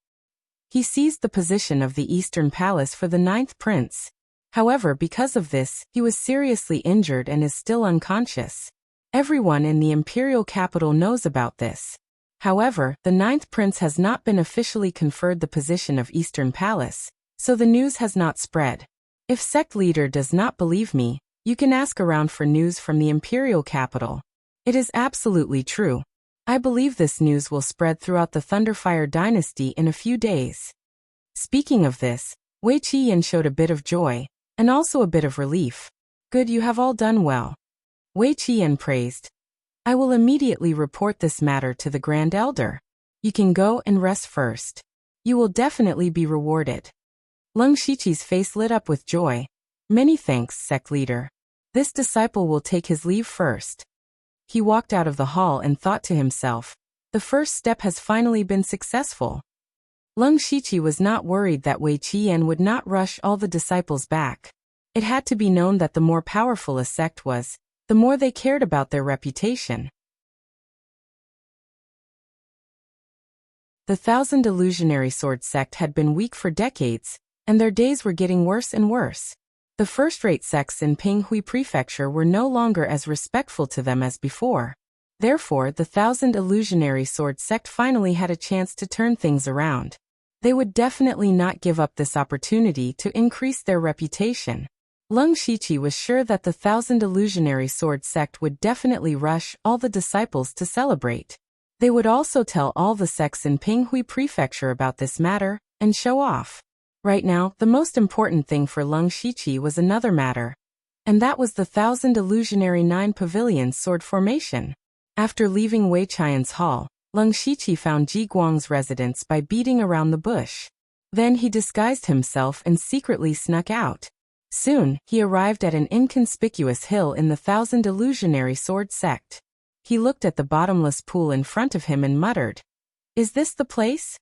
He seized the position of the Eastern Palace for the 9th Prince. However, because of this, he was seriously injured and is still unconscious. Everyone in the imperial capital knows about this. However, the 9th Prince has not been officially conferred the position of Eastern Palace, so the news has not spread. If Sect Leader does not believe me, you can ask around for news from the imperial capital. It is absolutely true. I believe this news will spread throughout the Thunderfire dynasty in a few days. Speaking of this, Wei Qian showed a bit of joy, and also a bit of relief. Good, you have all done well. Wei Qian praised. I will immediately report this matter to the Grand Elder. You can go and rest first. You will definitely be rewarded. Leng Shiqi's face lit up with joy. Many thanks, Sect Leader. This disciple will take his leave first. He walked out of the hall and thought to himself, the first step has finally been successful. Leng Shiqi was not worried that Wei Qian would not rush all the disciples back. It had to be known that the more powerful a sect was, the more they cared about their reputation. The Thousand Illusionary Sword Sect had been weak for decades, and their days were getting worse and worse. The first-rate sects in Pinghui Prefecture were no longer as respectful to them as before. Therefore, the Thousand Illusionary Sword Sect finally had a chance to turn things around. They would definitely not give up this opportunity to increase their reputation. Leng Shiqi was sure that the Thousand Illusionary Sword Sect would definitely rush all the disciples to celebrate. They would also tell all the sects in Pinghui Prefecture about this matter, and show off. Right now, the most important thing for Leng Shiqi was another matter, and that was the Thousand Illusionary 9 Pavilions sword formation. After leaving Wei Qian's hall, Leng Shiqi found Ji Guang's residence by beating around the bush. Then he disguised himself and secretly snuck out. Soon, he arrived at an inconspicuous hill in the Thousand Illusionary Sword Sect. He looked at the bottomless pool in front of him and muttered, "Is this the place?"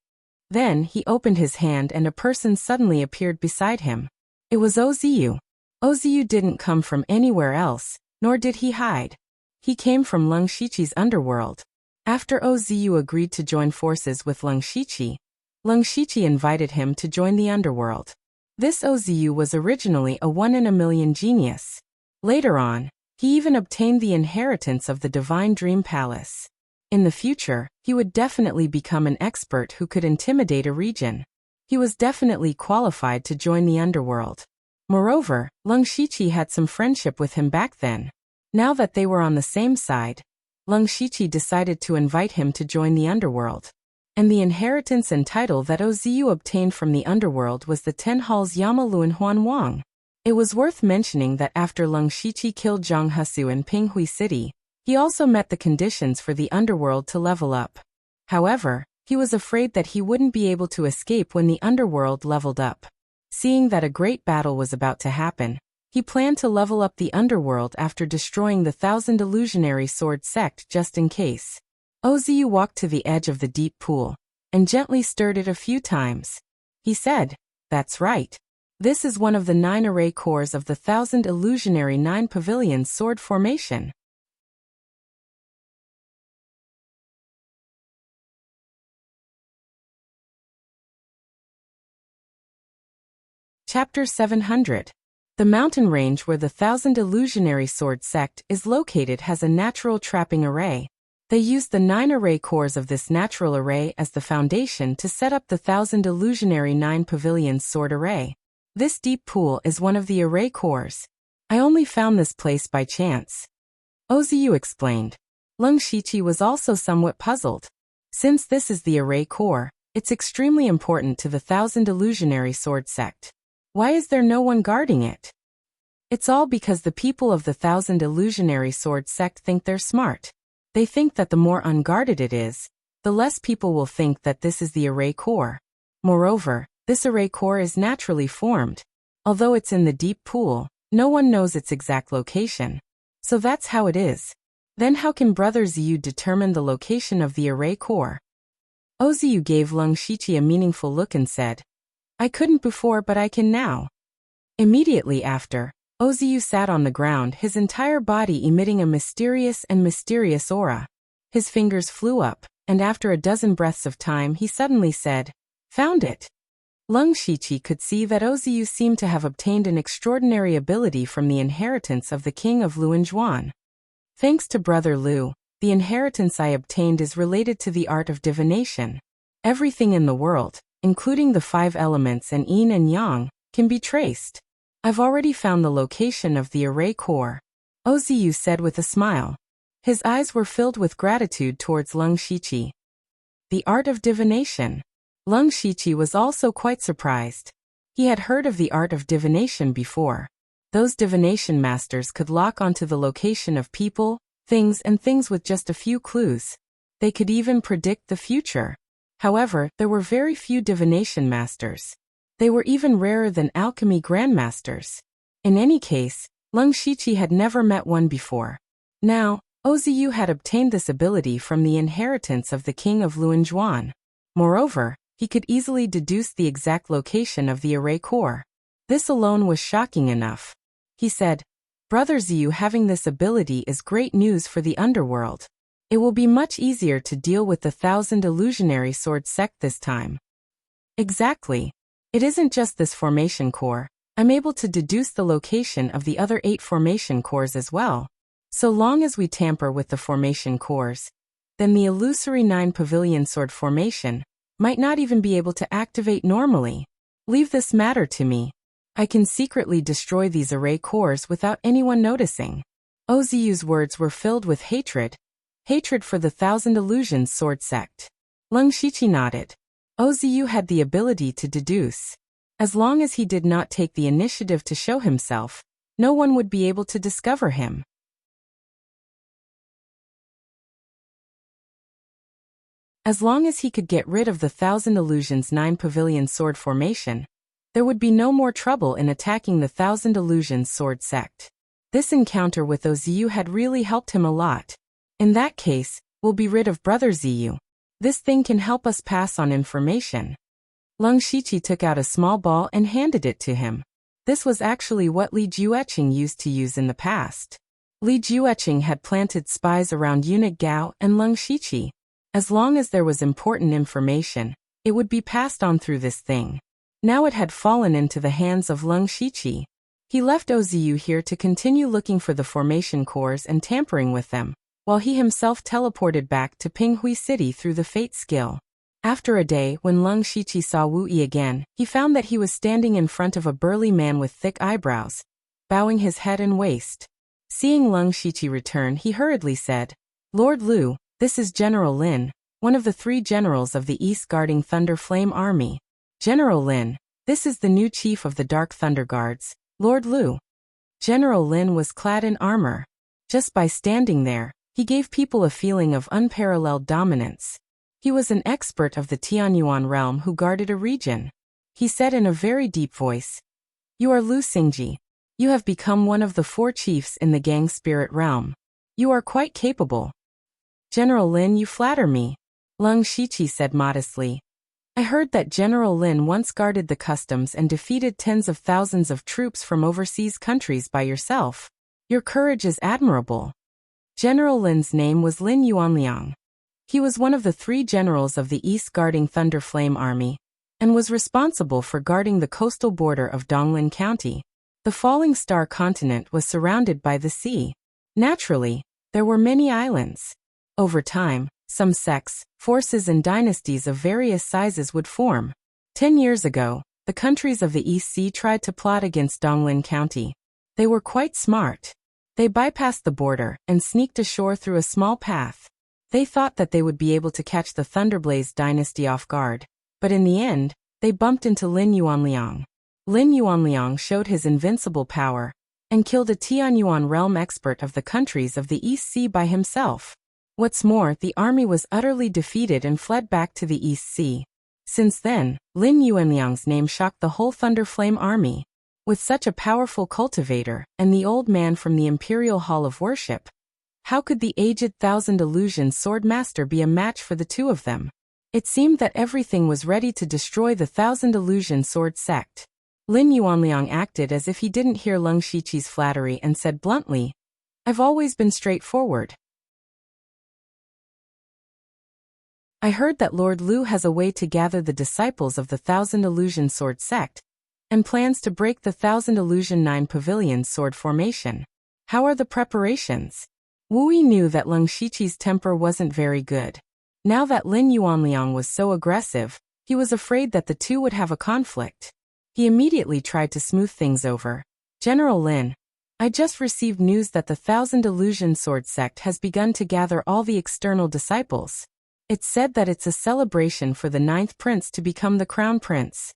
Then he opened his hand and a person suddenly appeared beside him. It was Ozu. Ozu didn't come from anywhere else, nor did he hide. He came from Leng Shiqi's underworld. After Ozu agreed to join forces with Leng Shiqi invited him to join the underworld. This Ozu was originally a 1 in a million genius. Later on, he even obtained the inheritance of the Divine Dream Palace. In the future, he would definitely become an expert who could intimidate a region. He was definitely qualified to join the underworld. Moreover, Leng Shiqi had some friendship with him back then. Now that they were on the same side, Leng Shiqi decided to invite him to join the underworld. And the inheritance and title that Ozu obtained from the underworld was the 10 Halls Yama Luan Huan Wang. It was worth mentioning that after Leng Shiqi killed Zhang Hesu in Pinghui City, he also met the conditions for the underworld to level up. However, He was afraid that he wouldn't be able to escape when the underworld leveled up. Seeing that a great battle was about to happen, he planned to level up the underworld after destroying the 1,000 illusionary sword sect just in case. Oziu walked to the edge of the deep pool and gently stirred it a few times. He said, "That's right. This is one of the 9 array cores of the 1,000 illusionary 9 pavilion sword formation." Chapter 700. The mountain range where the 1,000 illusionary sword sect is located has a natural trapping array. They used the 9 array cores of this natural array as the foundation to set up the 1,000 illusionary 9 pavilion sword array. This deep pool is one of the array cores. I only found this place by chance. Oziu explained. Lung Shiqi was also somewhat puzzled. Since this is the array core, it's extremely important to the 1,000 illusionary sword sect. Why is there no one guarding it? It's all because the people of the 1,000 illusionary sword sect think they're smart. They think that the more unguarded it is, the less people will think that this is the array core. Moreover, this array core is naturally formed. Although it's in the deep pool, no one knows its exact location. So that's how it is. Then how can Brother Ziyu determine the location of the array core? Oziu gave Lung Shiqi a meaningful look and said, "I couldn't before, but I can now." Immediately after, Oziu sat on the ground, his entire body emitting a mysterious aura. His fingers flew up, and after a dozen breaths of time he suddenly said, "Found it." Lung Shiqi could see that Oziu seemed to have obtained an extraordinary ability from the inheritance of the king of Luanzhuan. "Thanks to Brother Lu, the inheritance I obtained is related to the art of divination. Everything in the world, including the 5 elements and yin and yang, can be traced. I've already found the location of the array core," Oziu said with a smile. His eyes were filled with gratitude towards Lung Shiqi. The art of divination. Lung Shiqi was also quite surprised. He had heard of the art of divination before. Those divination masters could lock onto the location of people, things with just a few clues. They could even predict the future. However, there were very few divination masters. They were even rarer than alchemy grandmasters. In any case, Lung Shiqi had never met one before. Now, Oziu had obtained this ability from the inheritance of the king of Luanzhuan. Moreover, he could easily deduce the exact location of the array core. This alone was shocking enough. He said, "Brother Ziyu having this ability is great news for the underworld. It will be much easier to deal with the 1,000 illusionary sword sect this time." Exactly. It isn't just this formation core. I'm able to deduce the location of the other 8 formation cores as well. So long as we tamper with the formation cores, then the illusory 9 pavilion sword formation might not even be able to activate normally. Leave this matter to me. I can secretly destroy these array cores without anyone noticing. Oziu's words were filled with hatred. Hatred for the 1,000 illusions sword sect. Lung Shiqi nodded. Oziu had the ability to deduce. As long as he did not take the initiative to show himself, no one would be able to discover him. As long as he could get rid of the 1,000 illusions 9 pavilion sword formation, there would be no more trouble in attacking the 1,000 illusions sword sect. This encounter with Oziu had really helped him a lot. In that case, we'll be rid of Brother Ziyu. This thing can help us pass on information. Lung Shiqi took out a small ball and handed it to him. This was actually what Li Jueqing used to use in the past. Li Jueqing had planted spies around Eunuch Gao and Lung Shiqi. As long as there was important information, it would be passed on through this thing. Now it had fallen into the hands of Lung Shiqi. He left Oziu here to continue looking for the formation cores and tampering with them, while he himself teleported back to Pinghui City through the fate skill. After a day, when Lung Shiqi saw Wu Yi again, he found that he was standing in front of a burly man with thick eyebrows, bowing his head and waist. Seeing Lung Shiqi return, he hurriedly said, "Lord Lu, this is General Lin, one of the 3 generals of the East guarding Thunder Flame Army. General Lin, this is the new chief of the Dark Thunder Guards, Lord Lu." General Lin was clad in armor. Just by standing there, he gave people a feeling of unparalleled dominance. He was an expert of the Tianyuan realm who guarded a region. He said in a very deep voice, "You are Lu Xingji. You have become one of the 4 chiefs in the Gang Spirit realm. You are quite capable." "General Lin, you flatter me," Leng Shiqi said modestly. "I heard that General Lin once guarded the customs and defeated tens of thousands of troops from overseas countries by yourself. Your courage is admirable." General Lin's name was Lin Yuanliang. He was one of the 3 generals of the East guarding Thunder Flame Army, and was responsible for guarding the coastal border of Donglin County. The Falling Star continent was surrounded by the sea. Naturally, there were many islands. Over time, some sects, forces and dynasties of various sizes would form. 10 years ago, the countries of the East Sea tried to plot against Donglin County. They were quite smart. They bypassed the border and sneaked ashore through a small path. They thought that they would be able to catch the Thunderblaze dynasty off guard, but in the end, they bumped into Lin Yuanliang. Lin Yuanliang showed his invincible power and killed a Tianyuan realm expert of the countries of the East Sea by himself. What's more, the army was utterly defeated and fled back to the East Sea. Since then, Lin Yuanliang's name shocked the whole Thunderflame army. With such a powerful cultivator and the old man from the Imperial Hall of Worship, how could the aged Thousand Illusion Sword Master be a match for the 2 of them? It seemed that everything was ready to destroy the Thousand Illusion Sword sect. Lin Yuanliang acted as if he didn't hear Leng Shiqi's flattery and said bluntly, "I've always been straightforward. I heard that Lord Lu has a way to gather the disciples of the Thousand Illusion Sword sect, and plans to break the Thousand Illusion 9 Pavilions sword formation. How are the preparations?" Wu Yi knew that Leng Shiqi's temper wasn't very good. Now that Lin Yuanliang was so aggressive, he was afraid that the 2 would have a conflict. He immediately tried to smooth things over. "General Lin, I just received news that the Thousand Illusion Sword sect has begun to gather all the external disciples. It's said that it's a celebration for the 9th prince to become the crown prince."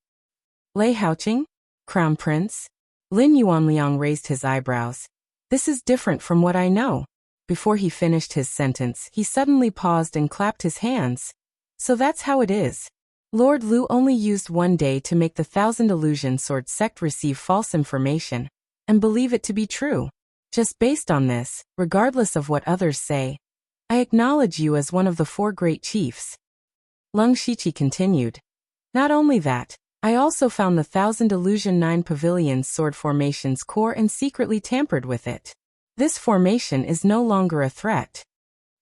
"Lei Haoqing? Crown prince?" Lin Yuanliang raised his eyebrows. "This is different from what I know." Before he finished his sentence, he suddenly paused and clapped his hands. "So that's how it is. Lord Lu only used 1 day to make the Thousand Illusion Sword sect receive false information and believe it to be true. Just based on this, regardless of what others say, I acknowledge you as one of the 4 great chiefs." Leng Shiqi continued. "Not only that, I also found the Thousand Illusion 9 Pavilions sword formation's core and secretly tampered with it. This formation is no longer a threat."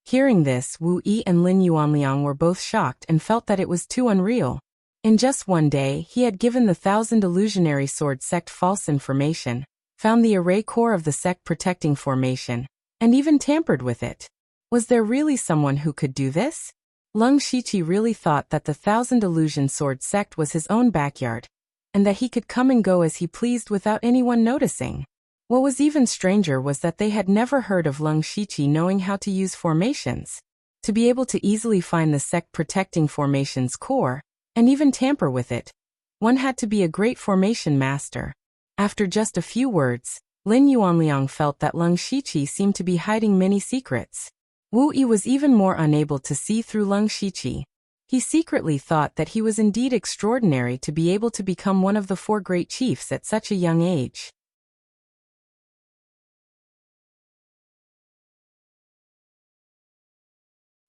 Hearing this, Wu Yi and Lin Yuanliang were both shocked and felt that it was too unreal. In just 1 day, he had given the Thousand Illusionary Sword sect false information, found the array core of the sect protecting formation, and even tampered with it. Was there really someone who could do this? Leng Shiqi really thought that the Thousand Illusion Sword sect was his own backyard, and that he could come and go as he pleased without anyone noticing. What was even stranger was that they had never heard of Leng Shiqi knowing how to use formations. To be able to easily find the sect protecting formation's core, and even tamper with it, one had to be a great formation master. After just a few words, Lin Yuanliang felt that Leng Shiqi seemed to be hiding many secrets. Wu Yi was even more unable to see through Leng Shiqi. He secretly thought that he was indeed extraordinary to be able to become one of the 4 great chiefs at such a young age.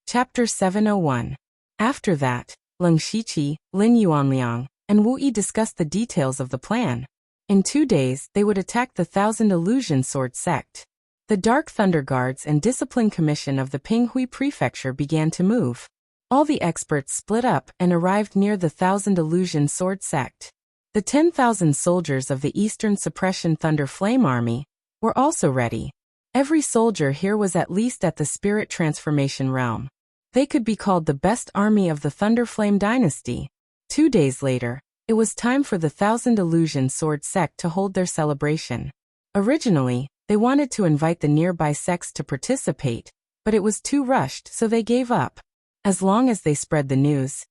Chapter 701. After that, Leng Shiqi, Lin Yuanliang, and Wu Yi discussed the details of the plan. In 2 days, they would attack the Thousand Illusion Sword sect. The Dark Thunder Guards and Discipline Commission of the Pinghui Prefecture began to move. All the experts split up and arrived near the Thousand Illusion Sword sect. The 10,000 soldiers of the Eastern Suppression Thunder Flame Army were also ready. Every soldier here was at least at the Spirit Transformation realm. They could be called the best army of the Thunderflame dynasty. 2 days later, it was time for the Thousand Illusion Sword sect to hold their celebration. Originally, they wanted to invite the nearby sects to participate, but it was too rushed, so they gave up. As long as they spread the news,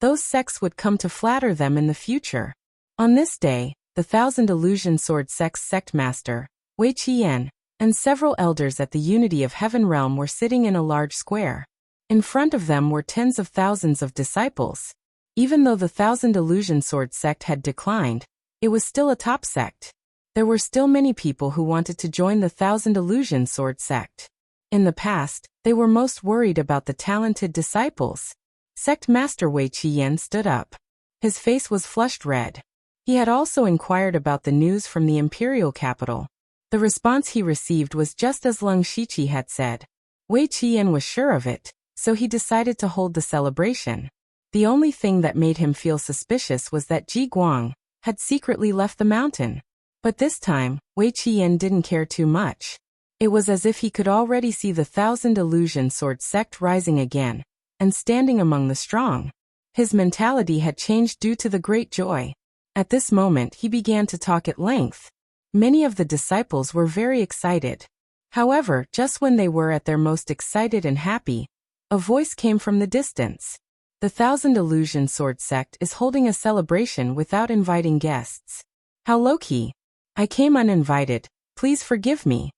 those sects would come to flatter them in the future. On this day, the Thousand Illusion Sword sect's sect master, Wei Qian, and several elders at the Unity of Heaven realm were sitting in a large square. In front of them were tens of thousands of disciples. Even though the Thousand Illusion Sword sect had declined, it was still a top sect. There were still many people who wanted to join the Thousand Illusion Sword sect. In the past, they were most worried about the talented disciples. Sect Master Wei Qiyan stood up. His face was flushed red. He had also inquired about the news from the imperial capital. The response he received was just as Leng Shiqi had said. Wei Qiyan was sure of it, so he decided to hold the celebration. The only thing that made him feel suspicious was that Ji Guang had secretly left the mountain. But this time, Wei Qiyan didn't care too much. It was as if he could already see the Thousand Illusion Sword sect rising again, and standing among the strong. His mentality had changed due to the great joy. At this moment he began to talk at length. Many of the disciples were very excited. However, just when they were at their most excited and happy, a voice came from the distance. The Thousand Illusion Sword sect is holding a celebration without inviting guests. How low-key. I came uninvited, please forgive me.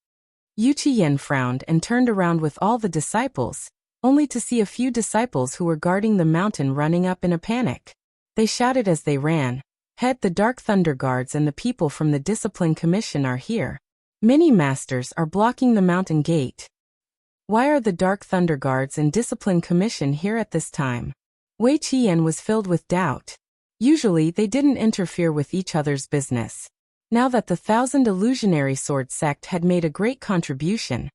Yu Qiyan frowned and turned around with all the disciples, only to see a few disciples who were guarding the mountain running up in a panic. They shouted as they ran, "Head, the Dark Thunder Guards and the people from the Discipline Commission are here. Many masters are blocking the mountain gate." Why are the Dark Thunder Guards and Discipline Commission here at this time? Wei Qiyan was filled with doubt. Usually they didn't interfere with each other's business. Now that the Thousand Illusionary Sword sect had made a great contribution,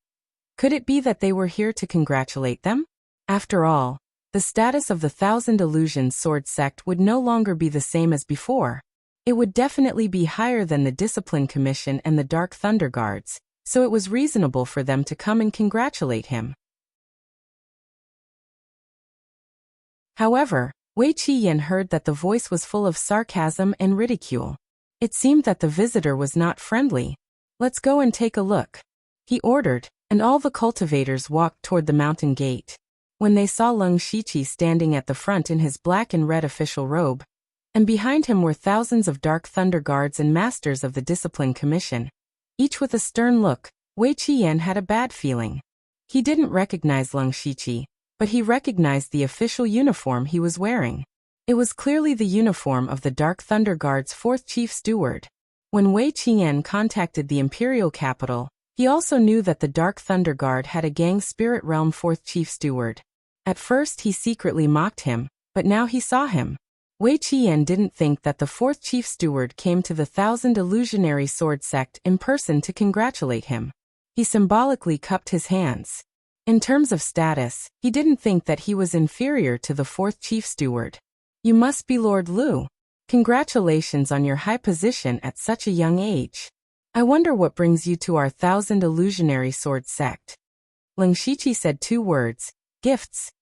could it be that they were here to congratulate them? After all, the status of the Thousand Illusion Sword sect would no longer be the same as before. It would definitely be higher than the Discipline Commission and the Dark Thunder Guards, so it was reasonable for them to come and congratulate him. However, Wei Qiyan heard that the voice was full of sarcasm and ridicule. It seemed that the visitor was not friendly. "Let's go and take a look," he ordered, and all the cultivators walked toward the mountain gate. When they saw Leng Shiqi standing at the front in his black and red official robe, and behind him were thousands of Dark Thunder Guards and masters of the Discipline Commission, each with a stern look, Wei Qiyan had a bad feeling. He didn't recognize Leng Shiqi, but he recognized the official uniform he was wearing. It was clearly the uniform of the Dark Thunder Guard's 4th Chief Steward. When Wei Qiyan contacted the imperial capital, he also knew that the Dark Thunder Guard had a Gang Spirit Realm 4th Chief Steward. At first he secretly mocked him, but now he saw him. Wei Qiyan didn't think that the 4th Chief Steward came to the Thousand Illusionary Sword sect in person to congratulate him. He symbolically cupped his hands. In terms of status, he didn't think that he was inferior to the 4th Chief Steward. "You must be Lord Lu. Congratulations on your high position at such a young age. I wonder what brings you to our Thousand Illusionary Sword sect." Leng Shiqi said 2 words, "Gifts."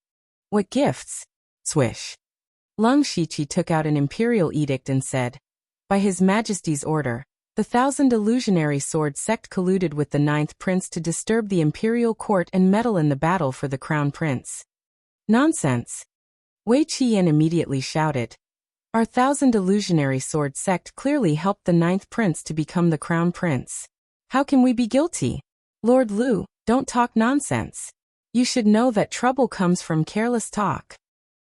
"What gifts?" Swish. Leng Shiqi took out an imperial edict and said, "By His Majesty's order, the Thousand Illusionary Sword sect colluded with the 9th Prince to disturb the imperial court and meddle in the battle for the Crown Prince." "Nonsense!" Wei Qiyan immediately shouted. "Our Thousand Illusionary Sword sect clearly helped the 9th Prince to become the Crown Prince. How can we be guilty? Lord Lu, don't talk nonsense. You should know that trouble comes from careless talk."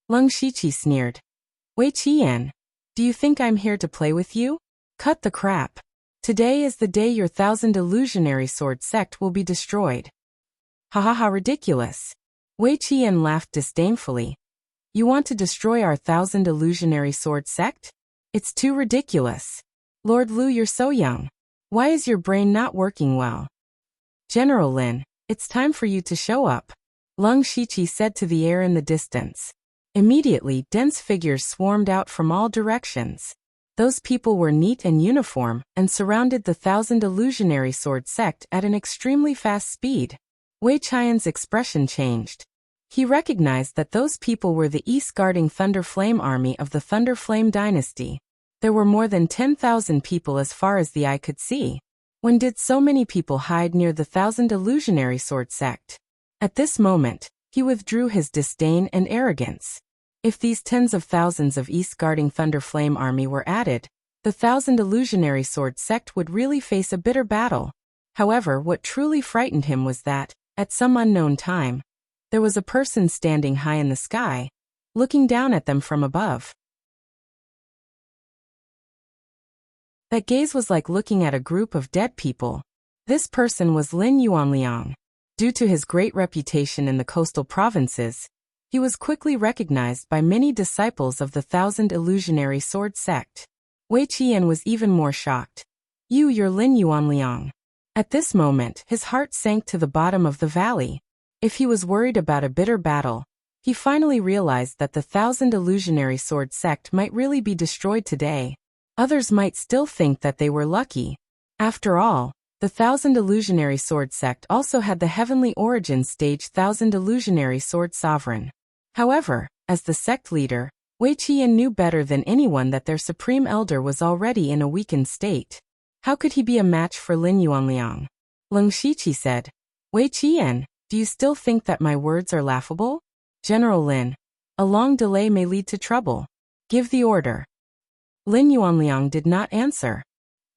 Leng Shiqi sneered. "Wei Qiyan, do you think I'm here to play with you? Cut the crap. Today is the day your Thousand Illusionary Sword sect will be destroyed." "Ha ha ha, ridiculous." Wei Qiyan laughed disdainfully. "You want to destroy our Thousand Illusionary Sword sect? It's too ridiculous. Lord Lu, you're so young. Why is your brain not working well?" "General Lin, it's time for you to show up," Leng Shiqi said to the air in the distance. Immediately, dense figures swarmed out from all directions. Those people were neat and uniform, and surrounded the Thousand Illusionary Sword sect at an extremely fast speed. Wei Qian's expression changed. He recognized that those people were the East Guarding Thunder Flame army of the Thunder Flame dynasty. There were more than 10,000 people as far as the eye could see. When did so many people hide near the Thousand Illusionary Sword sect? At this moment, he withdrew his disdain and arrogance. If these tens of thousands of East Guarding Thunder Flame army were added, the Thousand Illusionary Sword sect would really face a bitter battle. However, what truly frightened him was that, at some unknown time, There was a person standing high in the sky, looking down at them from above. That gaze was like looking at a group of dead people. This person was Lin Yuanliang. Due to his great reputation in the coastal provinces, he was quickly recognized by many disciples of the Thousand Illusionary Sword sect. Wei Qian was even more shocked. You're Lin Yuanliang. At this moment, his heart sank to the bottom of the valley. If he was worried about a bitter battle, he finally realized that the Thousand Illusionary Sword sect might really be destroyed today. Others might still think that they were lucky. After all, the Thousand Illusionary Sword sect also had the heavenly origin stage Thousand Illusionary Sword Sovereign. However, as the sect leader, Wei Qian knew better than anyone that their supreme elder was already in a weakened state. How could he be a match for Lin Yuanliang? Leng Shiqi said, Wei Qian, do you still think that my words are laughable? General Lin, a long delay may lead to trouble. Give the order. Lin Yuanliang did not answer.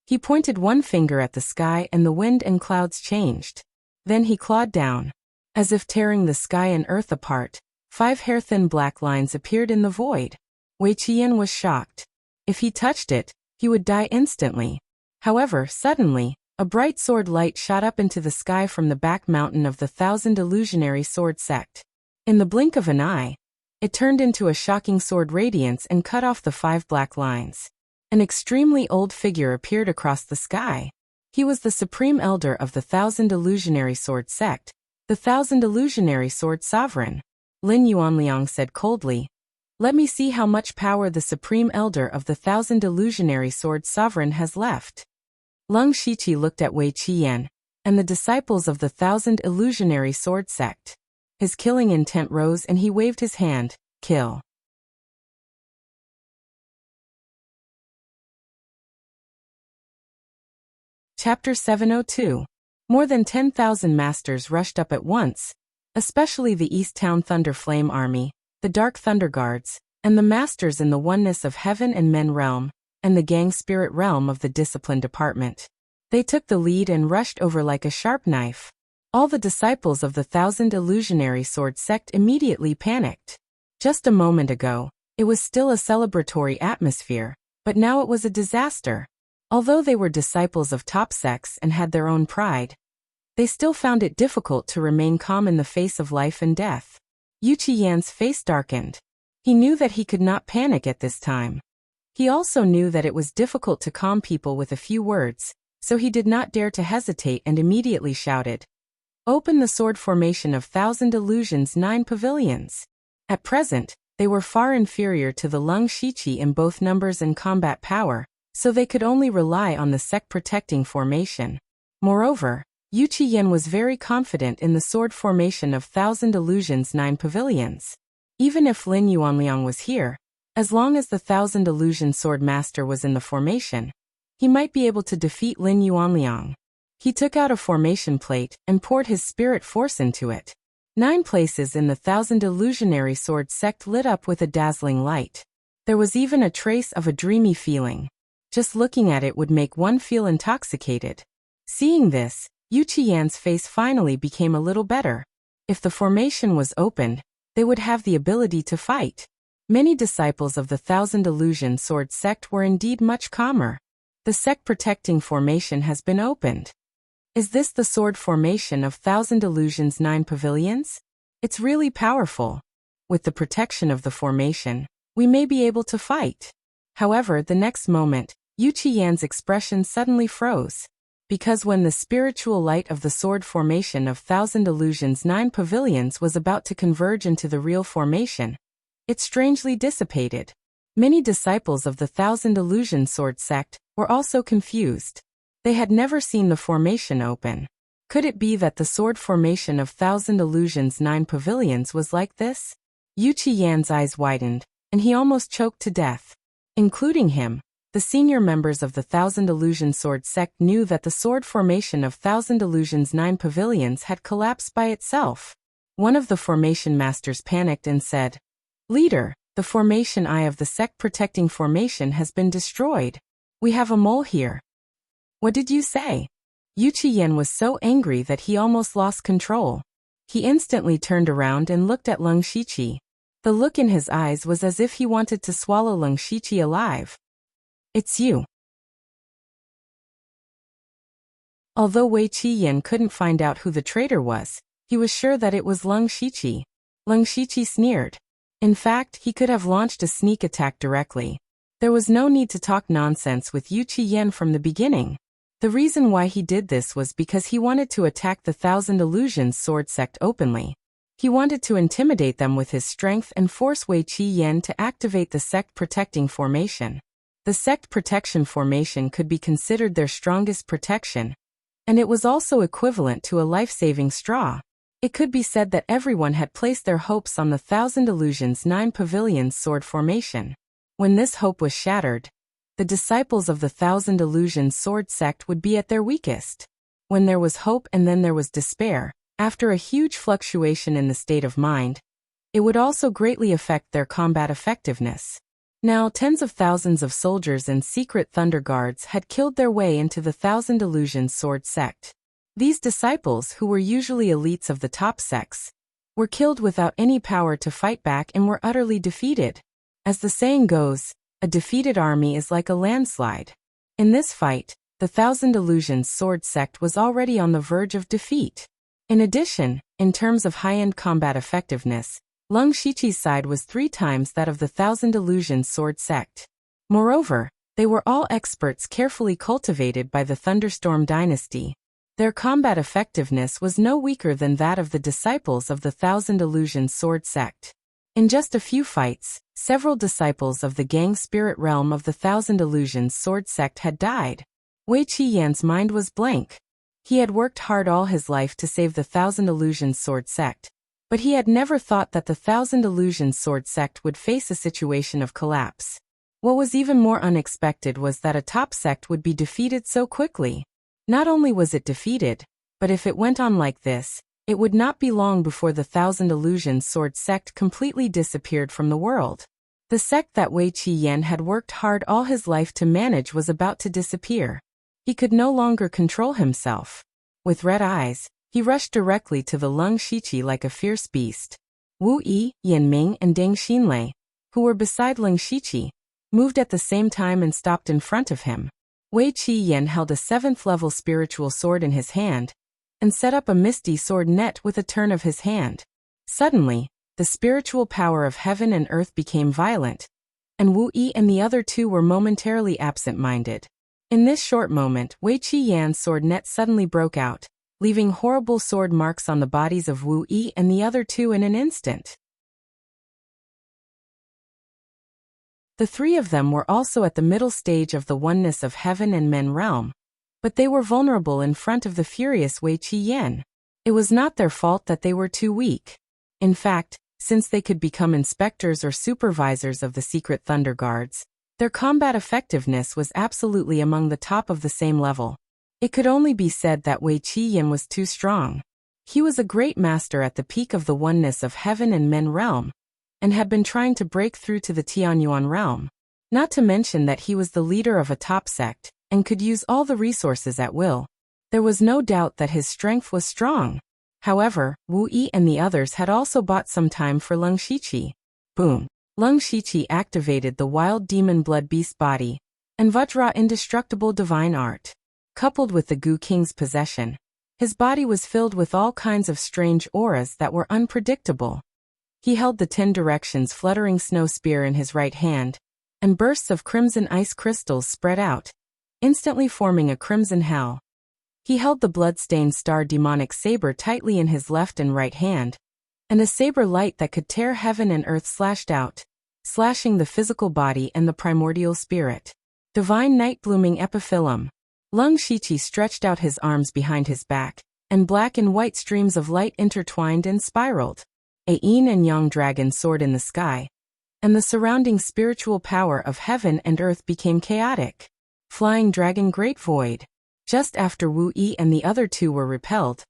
He pointed one finger at the sky and the wind and clouds changed. Then he clawed down. As if tearing the sky and earth apart, 5 hair-thin black lines appeared in the void. Wei Qian was shocked. If he touched it, he would die instantly. However, suddenly, a bright sword light shot up into the sky from the back mountain of the Thousand Illusionary Sword sect. In the blink of an eye, it turned into a shocking sword radiance and cut off the 5 black lines. An extremely old figure appeared across the sky. He was the supreme elder of the Thousand Illusionary Sword sect, the Thousand Illusionary Sword Sovereign. Lin Yuanliang said coldly, Let me see how much power the supreme elder of the Thousand Illusionary Sword Sovereign has left. Leng Shiqi looked at Wei Qian and the disciples of the Thousand Illusionary Sword sect. His killing intent rose and he waved his hand, kill. Chapter 702. More than 10,000 masters rushed up at once, especially the East Town Thunder Flame Army, the Dark Thunder Guards, and the masters in the oneness of Heaven and Men realm, and the Gang Spirit realm of the Discipline Department. They took the lead and rushed over like a sharp knife. All the disciples of the Thousand Illusionary Sword sect immediately panicked. Just a moment ago, it was still a celebratory atmosphere, but now it was a disaster. Although they were disciples of top sects and had their own pride, they still found it difficult to remain calm in the face of life and death. Yu Qiyan's face darkened. He knew that he could not panic at this time. He also knew that it was difficult to calm people with a few words, so he did not dare to hesitate and immediately shouted, Open the sword formation of Thousand Illusions 9 pavilions. At present, they were far inferior to the Leng Shiqi in both numbers and combat power, so they could only rely on the sect-protecting formation. Moreover, Yu Qiyan was very confident in the sword formation of Thousand Illusions 9 pavilions. Even if Lin Yuanliang was here, as long as the Thousand Illusion Sword Master was in the formation, he might be able to defeat Lin Yuanliang. He took out a formation plate and poured his spirit force into it. 9 places in the Thousand Illusionary Sword sect lit up with a dazzling light. There was even a trace of a dreamy feeling. Just looking at it would make one feel intoxicated. Seeing this, Yu Qiyan's face finally became a little better. If the formation was opened, they would have the ability to fight. Many disciples of the Thousand Illusion Sword sect were indeed much calmer. The sect-protecting formation has been opened. Is this the sword formation of Thousand Illusions 9 pavilions? It's really powerful. With the protection of the formation, we may be able to fight. However, the next moment, Yu Qiyan's expression suddenly froze. Because when the spiritual light of the sword formation of Thousand Illusions 9 pavilions was about to converge into the real formation, it strangely dissipated. Many disciples of the Thousand Illusion Sword sect were also confused. They had never seen the formation open. Could it be that the sword formation of Thousand Illusions 9 pavilions was like this? Yu Qiyan's eyes widened, and he almost choked to death. Including him, the senior members of the Thousand Illusion Sword sect knew that the sword formation of Thousand Illusions 9 pavilions had collapsed by itself. One of the formation masters panicked and said, Leader, the formation eye of the sect-protecting formation has been destroyed. We have a mole here. What did you say? Yu Qiyan was so angry that he almost lost control. He instantly turned around and looked at Leng Shiqi. The look in his eyes was as if he wanted to swallow Leng Shiqi alive. "It's you." Although Wei Qi couldn't find out who the traitor was, he was sure that it was Leng Shiqi. Leng Shiqi sneered. In fact, he could have launched a sneak attack directly. There was no need to talk nonsense with Yu Qiyan from the beginning. The reason why he did this was because he wanted to attack the Thousand Illusions sword sect openly. He wanted to intimidate them with his strength and force Wei Qi to activate the sect protecting formation. The sect protection formation could be considered their strongest protection, and it was also equivalent to a life-saving straw. It could be said that everyone had placed their hopes on the Thousand Illusions 9 Pavilions sword formation. When this hope was shattered, the disciples of the Thousand Illusions sword sect would be at their weakest. When there was hope and then there was despair, after a huge fluctuation in the state of mind, it would also greatly affect their combat effectiveness. Now, tens of thousands of soldiers and secret Thunder Guards had killed their way into the Thousand Illusions sword sect. These disciples, who were usually elites of the top sects, were killed without any power to fight back and were utterly defeated. As the saying goes, a defeated army is like a landslide. In this fight, the Thousand Illusions sword sect was already on the verge of defeat. In addition, in terms of high-end combat effectiveness, Leng Shiqi's side was 3 times that of the Thousand Illusions sword sect. Moreover, they were all experts carefully cultivated by the Thunderstorm dynasty. Their combat effectiveness was no weaker than that of the disciples of the Thousand Illusions sword sect. In just a few fights, several disciples of the Gang Spirit realm of the Thousand Illusions sword sect had died. Wei Qiyan's mind was blank. He had worked hard all his life to save the Thousand Illusions sword sect, but he had never thought that the Thousand Illusions sword sect would face a situation of collapse. What was even more unexpected was that a top sect would be defeated so quickly. Not only was it defeated, but if it went on like this, it would not be long before the Thousand Illusions sword sect completely disappeared from the world. The sect that Wei Qiyan had worked hard all his life to manage was about to disappear. He could no longer control himself. With red eyes, he rushed directly to the Leng Shiqi like a fierce beast. Wu Yi, Yan Ming and Deng Xinlei, who were beside Leng Shiqi, moved at the same time and stopped in front of him. Wei Qiyan held a 7th-level spiritual sword in his hand, and set up a misty sword net with a turn of his hand. Suddenly, the spiritual power of heaven and earth became violent, and Wu Yi and the other 2 were momentarily absent-minded. In this short moment, Wei Qiyan's sword net suddenly broke out, leaving horrible sword marks on the bodies of Wu Yi and the other 2 in an instant. The 3 of them were also at the middle stage of the oneness of heaven and men realm, but they were vulnerable in front of the furious Wei Qiyan. It was not their fault that they were too weak. In fact, since they could become inspectors or supervisors of the secret Thunder Guards, their combat effectiveness was absolutely among the top of the same level. It could only be said that Wei Qiyan was too strong. He was a great master at the peak of the oneness of heaven and men realm, and had been trying to break through to the Tianyuan realm. Not to mention that he was the leader of a top sect, and could use all the resources at will. There was no doubt that his strength was strong. However, Wu Yi and the others had also bought some time for Leng Shiqi. Boom! Leng Shiqi activated the wild demon blood beast body, and Vajra indestructible divine art. Coupled with the Gu King's possession, his body was filled with all kinds of strange auras that were unpredictable. He held the 10 directions fluttering snow spear in his right hand, and bursts of crimson ice crystals spread out, instantly forming a crimson hell. He held the blood-stained star demonic saber tightly in his left and right hand, and a saber light that could tear heaven and earth slashed out, slashing the physical body and the primordial spirit. Divine night blooming epiphyllum. Leng Shiqi stretched out his arms behind his back, and black and white streams of light intertwined and spiraled. A yin and yang dragon soared in the sky, and the surrounding spiritual power of heaven and earth became chaotic. Flying dragon great void. Just after Wu Yi and the other 2 were repelled,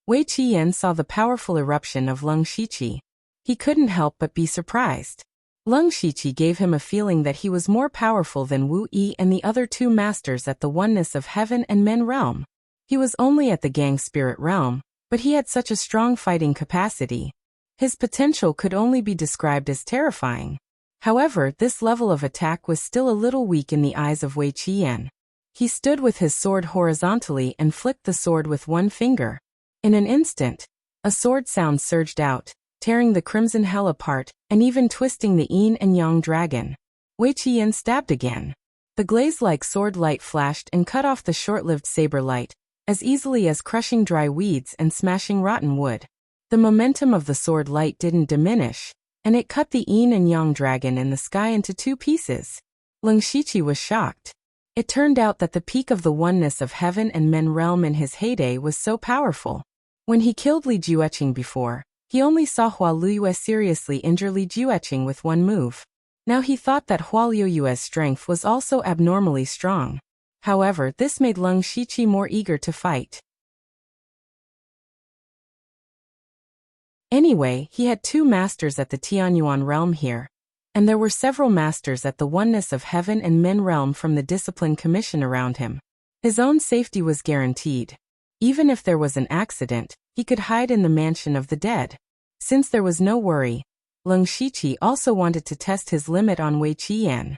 Wei Qiyan saw the powerful eruption of Leng Shiqi. He couldn't help but be surprised. Leng Shiqi gave him a feeling that he was more powerful than Wu Yi and the other 2 masters at the oneness of heaven and men realm. He was only at the Gang Spirit realm, But he had such a strong fighting capacity. His potential could only be described as terrifying. However, this level of attack was still a little weak in the eyes of Wei Qiyan. He stood with his sword horizontally and flicked the sword with one finger. In an instant, a sword sound surged out, tearing the crimson hell apart, and even twisting the yin and yang dragon. Wei Qiyan stabbed again. The glaze-like sword light flashed and cut off the short-lived saber light, as easily as crushing dry weeds and smashing rotten wood. The momentum of the sword light didn't diminish, and it cut the yin and yang dragon in the sky into two pieces. Leng Shiqi was shocked. It turned out that the peak of the oneness of heaven and men realm in his heyday was so powerful. When he killed Li Jueqing before, he only saw Hua Liyue seriously injure Li Jueqing with one move. Now he thought that Hua Liyue's strength was also abnormally strong. However, this made Leng Shiqi more eager to fight. Anyway, he had two masters at the Tianyuan realm here, and there were several masters at the oneness of heaven and men realm from the discipline commission around him. His own safety was guaranteed. Even if there was an accident, he could hide in the mansion of the dead. Since there was no worry, Leng Shiqi also wanted to test his limit on Wei Qiyan.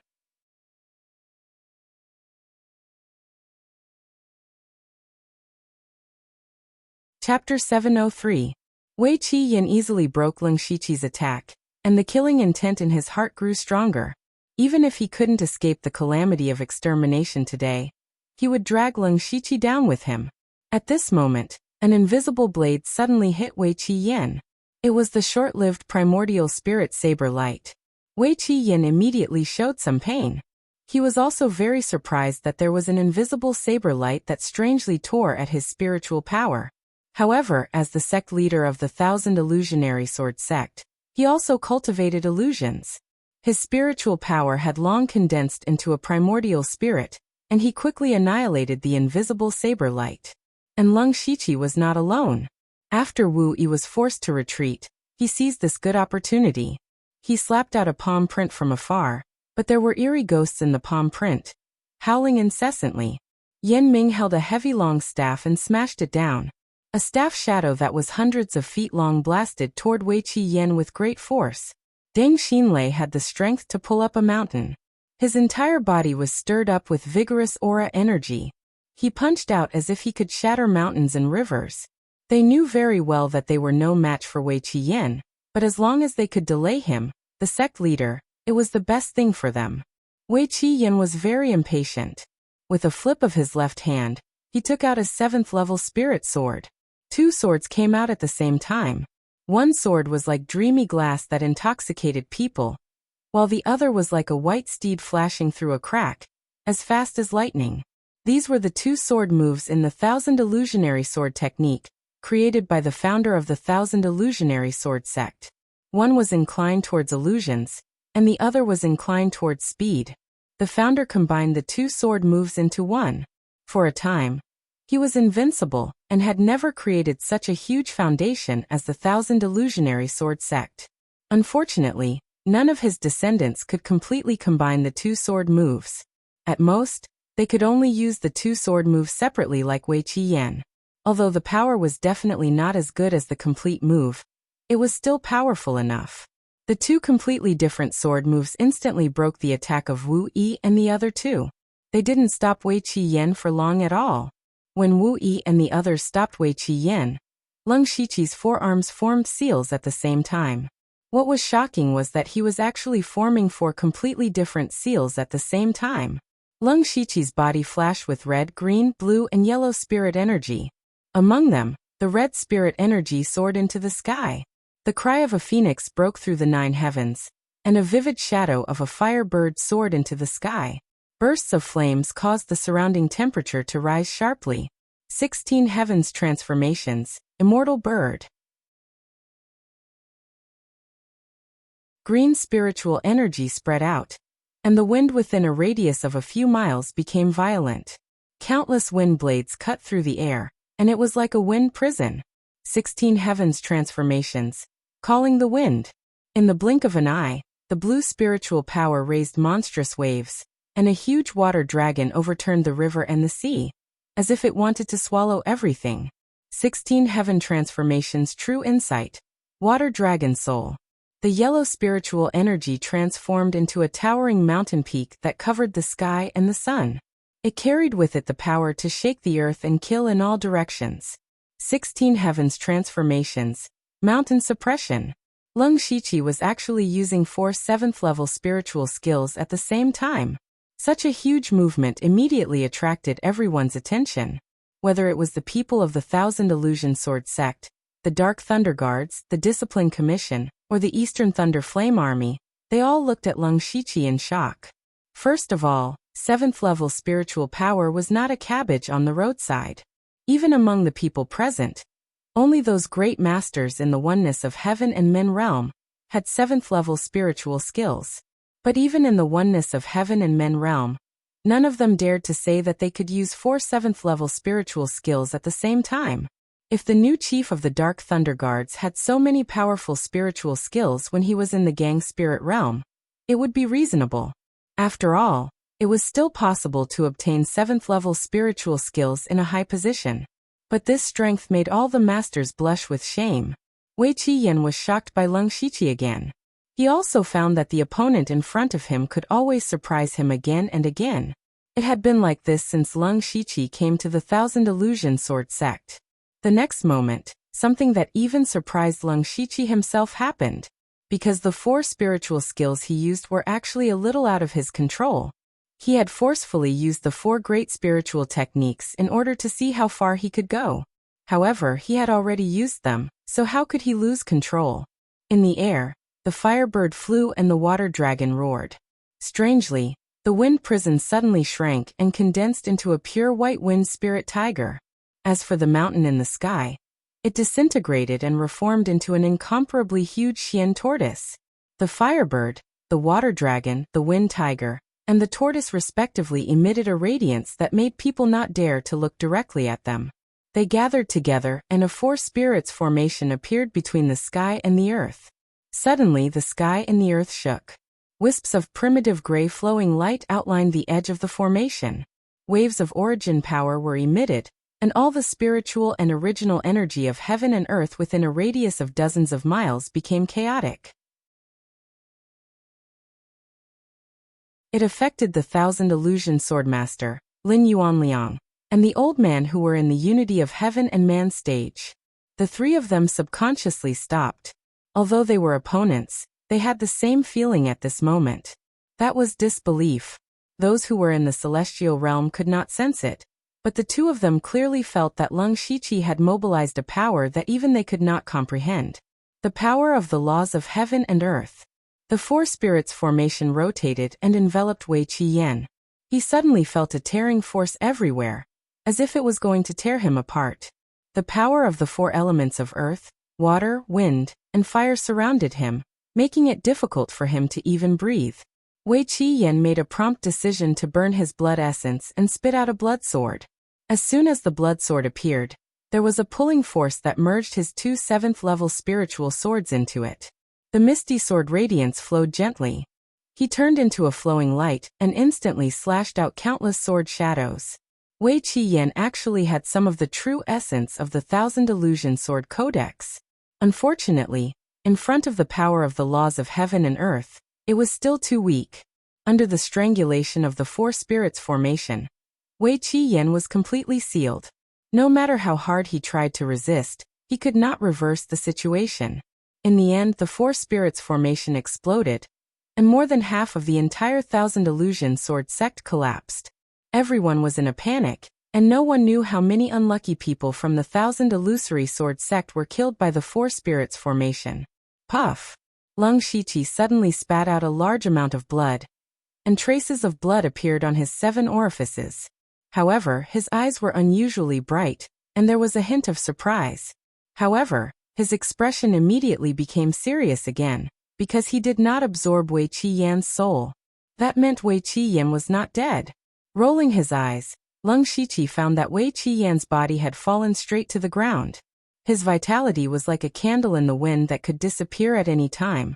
Chapter 703. Wei Qiyan easily broke Leng Shiqi's attack, and the killing intent in his heart grew stronger. Even if he couldn't escape the calamity of extermination today, he would drag Leng Shiqi down with him. At this moment, an invisible blade suddenly hit Wei Qiyan. It was the short-lived primordial spirit saber light. Wei Qiyan immediately showed some pain. He was also very surprised that there was an invisible saber light that strangely tore at his spiritual power. However, as the sect leader of the Thousand Illusionary Sword sect, he also cultivated illusions. His spiritual power had long condensed into a primordial spirit, and he quickly annihilated the invisible saber light. And Leng Shiqi was not alone. After Wu Yi was forced to retreat, he seized this good opportunity. He slapped out a palm print from afar, but there were eerie ghosts in the palm print, howling incessantly. Yan Ming held a heavy long staff and smashed it down. A staff shadow that was hundreds of feet long blasted toward Wei Qiyan with great force. Deng Xinlei had the strength to pull up a mountain. His entire body was stirred up with vigorous aura energy. He punched out as if he could shatter mountains and rivers. They knew very well that they were no match for Wei Qiyan, but as long as they could delay him, the sect leader, it was the best thing for them. Wei Qiyan was very impatient. With a flip of his left hand, he took out a 7th-level spirit sword. Two swords came out at the same time. One sword was like dreamy glass that intoxicated people, while the other was like a white steed flashing through a crack, as fast as lightning. These were the two sword moves in the Thousand Illusionary Sword technique, created by the founder of the Thousand Illusionary Sword sect. One was inclined towards illusions, and the other was inclined towards speed. The founder combined the two sword moves into one. For a time, he was invincible, and had never created such a huge foundation as the Thousand Illusionary Sword sect. Unfortunately, none of his descendants could completely combine the two sword moves. At most, they could only use the two sword moves separately like Wei Qiyan. Although the power was definitely not as good as the complete move, it was still powerful enough. The two completely different sword moves instantly broke the attack of Wu Yi and the other two. They didn't stop Wei Qiyan for long at all. When Wu Yi and the others stopped Wei Qiyan, Leng Shiqi's forearms formed seals at the same time. What was shocking was that he was actually forming 4 completely different seals at the same time. Leng Shiqi's body flashed with red, green, blue, and yellow spirit energy. Among them, the red spirit energy soared into the sky. The cry of a phoenix broke through the 9 heavens, and a vivid shadow of a fire bird soared into the sky. Bursts of flames caused the surrounding temperature to rise sharply. 16 heavens transformations, immortal bird. Green spiritual energy spread out, and the wind within a radius of a few miles became violent. Countless wind blades cut through the air, and it was like a wind prison. 16 heavens transformations, calling the wind. In the blink of an eye, the blue spiritual power raised monstrous waves, and a huge water dragon overturned the river and the sea, as if it wanted to swallow everything. 16 Heaven Transformations True Insight. Water Dragon Soul. The yellow spiritual energy transformed into a towering mountain peak that covered the sky and the sun. It carried with it the power to shake the earth and kill in all directions. 16 Heavens Transformations. Mountain Suppression. Lung Shiqi was actually using 4 7th-level spiritual skills at the same time. Such a huge movement immediately attracted everyone's attention. Whether it was the people of the Thousand Illusion Sword Sect, the Dark Thunder Guards, the Discipline Commission, or the Eastern Thunder Flame Army, they all looked at Lung Shiqi in shock. First of all, 7th-level spiritual power was not a cabbage on the roadside. Even among the people present, only those great masters in the oneness of heaven and men realm had 7th-level spiritual skills. But even in the oneness of heaven and men realm, none of them dared to say that they could use 4 7th-level spiritual skills at the same time. If the new chief of the Dark Thunder Guards had so many powerful spiritual skills when he was in the gang spirit realm, it would be reasonable. After all, it was still possible to obtain 7th-level spiritual skills in a high position. But this strength made all the masters blush with shame. Wei Qiyan was shocked by Lung Shiqi again. He also found that the opponent in front of him could always surprise him again and again. It had been like this since Lung Shiqi came to the Thousand Illusion Sword Sect. The next moment, something that even surprised Lung Shiqi himself happened. Because the 4 spiritual skills he used were actually a little out of his control. He had forcefully used the 4 great spiritual techniques in order to see how far he could go. However, he had already used them, so how could he lose control? In the air, the firebird flew and the water dragon roared. Strangely, the wind prison suddenly shrank and condensed into a pure white wind spirit tiger. As for the mountain in the sky, it disintegrated and reformed into an incomparably huge Xian tortoise. The firebird, the water dragon, the wind tiger, and the tortoise respectively emitted a radiance that made people not dare to look directly at them. They gathered together and a 4 spirits formation appeared between the sky and the earth. Suddenly the sky and the earth shook. Wisps of primitive gray flowing light outlined the edge of the formation. Waves of origin power were emitted, and all the spiritual and original energy of heaven and earth within a radius of dozens of miles became chaotic. It affected the Thousand Illusion Swordmaster, Lin Yuanliang, and the old man who were in the unity of heaven and man stage. The 3 of them subconsciously stopped. Although they were opponents, they had the same feeling at this moment. That was disbelief. Those who were in the celestial realm could not sense it, but the 2 of them clearly felt that Lung Shiqi had mobilized a power that even they could not comprehend. The power of the laws of heaven and earth. The 4 spirits formation rotated and enveloped Wei Qiyan. He suddenly felt a tearing force everywhere, as if it was going to tear him apart. The power of the 4 elements of earth, water, wind, and fire surrounded him, making it difficult for him to even breathe. Wei Qiyan made a prompt decision to burn his blood essence and spit out a blood sword. As soon as the blood sword appeared, there was a pulling force that merged his 2 7th-level spiritual swords into it. The misty sword radiance flowed gently. He turned into a flowing light and instantly slashed out countless sword shadows. Wei Qiyan actually had some of the true essence of the Thousand Illusion Sword Codex. Unfortunately, in front of the power of the laws of heaven and earth, it was still too weak. Under the strangulation of the 4 spirits formation, Wei Qiyan was completely sealed. No matter how hard he tried to resist, he could not reverse the situation. In the end, the 4 spirits formation exploded, and more than half of the entire Thousand Illusion Sword sect collapsed. Everyone was in a panic, and no one knew how many unlucky people from the Thousand Illusory Sword sect were killed by the 4 spirits formation. Puff! Lung Shiqi suddenly spat out a large amount of blood, and traces of blood appeared on his 7 orifices. However, his eyes were unusually bright, and there was a hint of surprise. However, his expression immediately became serious again, because he did not absorb Wei Qiyan's soul. That meant Wei Qiyan was not dead. Rolling his eyes, Lung Shiqi found that Wei Qiyan's body had fallen straight to the ground. His vitality was like a candle in the wind that could disappear at any time.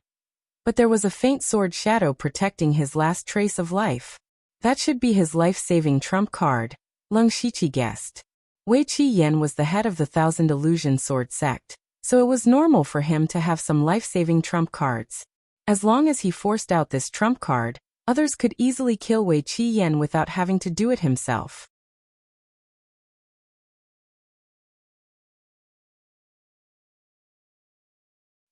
But there was a faint sword shadow protecting his last trace of life. That should be his life-saving trump card, Lung Shiqi guessed. Wei Qi was the head of the Thousand Illusion Sword sect, so it was normal for him to have some life-saving trump cards. As long as he forced out this trump card, others could easily kill Wei Qi without having to do it himself.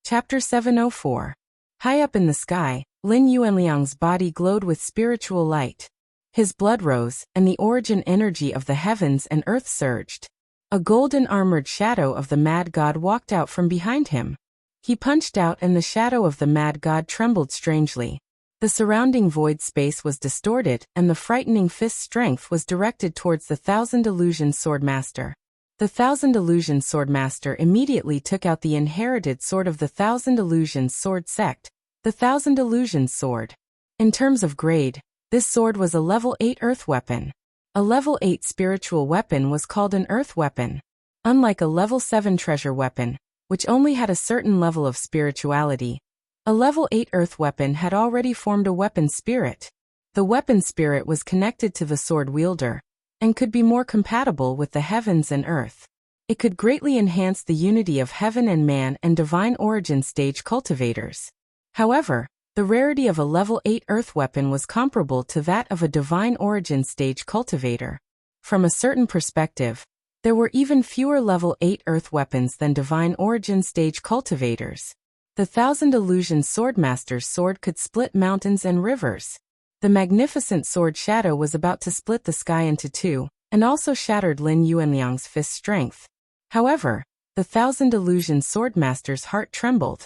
Chapter 704. High up in the sky, Lin Yuanliang's body glowed with spiritual light. His blood rose, and the origin energy of the heavens and earth surged. A golden armored shadow of the mad god walked out from behind him. He punched out and the shadow of the mad god trembled strangely. The surrounding void space was distorted and the frightening fist's strength was directed towards the Thousand Illusion Swordmaster. The Thousand Illusion Swordmaster immediately took out the inherited sword of the Thousand Illusions Sword sect, the Thousand Illusions Sword. In terms of grade, this sword was a level 8 earth weapon. A level 8 spiritual weapon was called an earth weapon. Unlike a level 7 treasure weapon, which only had a certain level of spirituality, a level 8 earth weapon had already formed a weapon spirit. The weapon spirit was connected to the sword wielder, and could be more compatible with the heavens and earth. It could greatly enhance the unity of heaven and man and divine origin stage cultivators. However, the rarity of a level 8 earth weapon was comparable to that of a divine origin stage cultivator. From a certain perspective, there were even fewer level 8 earth weapons than divine origin stage cultivators. The Thousand Illusion Swordmaster's sword could split mountains and rivers. The magnificent sword shadow was about to split the sky into two, and also shattered Lin Yuanliang's fist strength. However, the Thousand Illusion Swordmaster's heart trembled.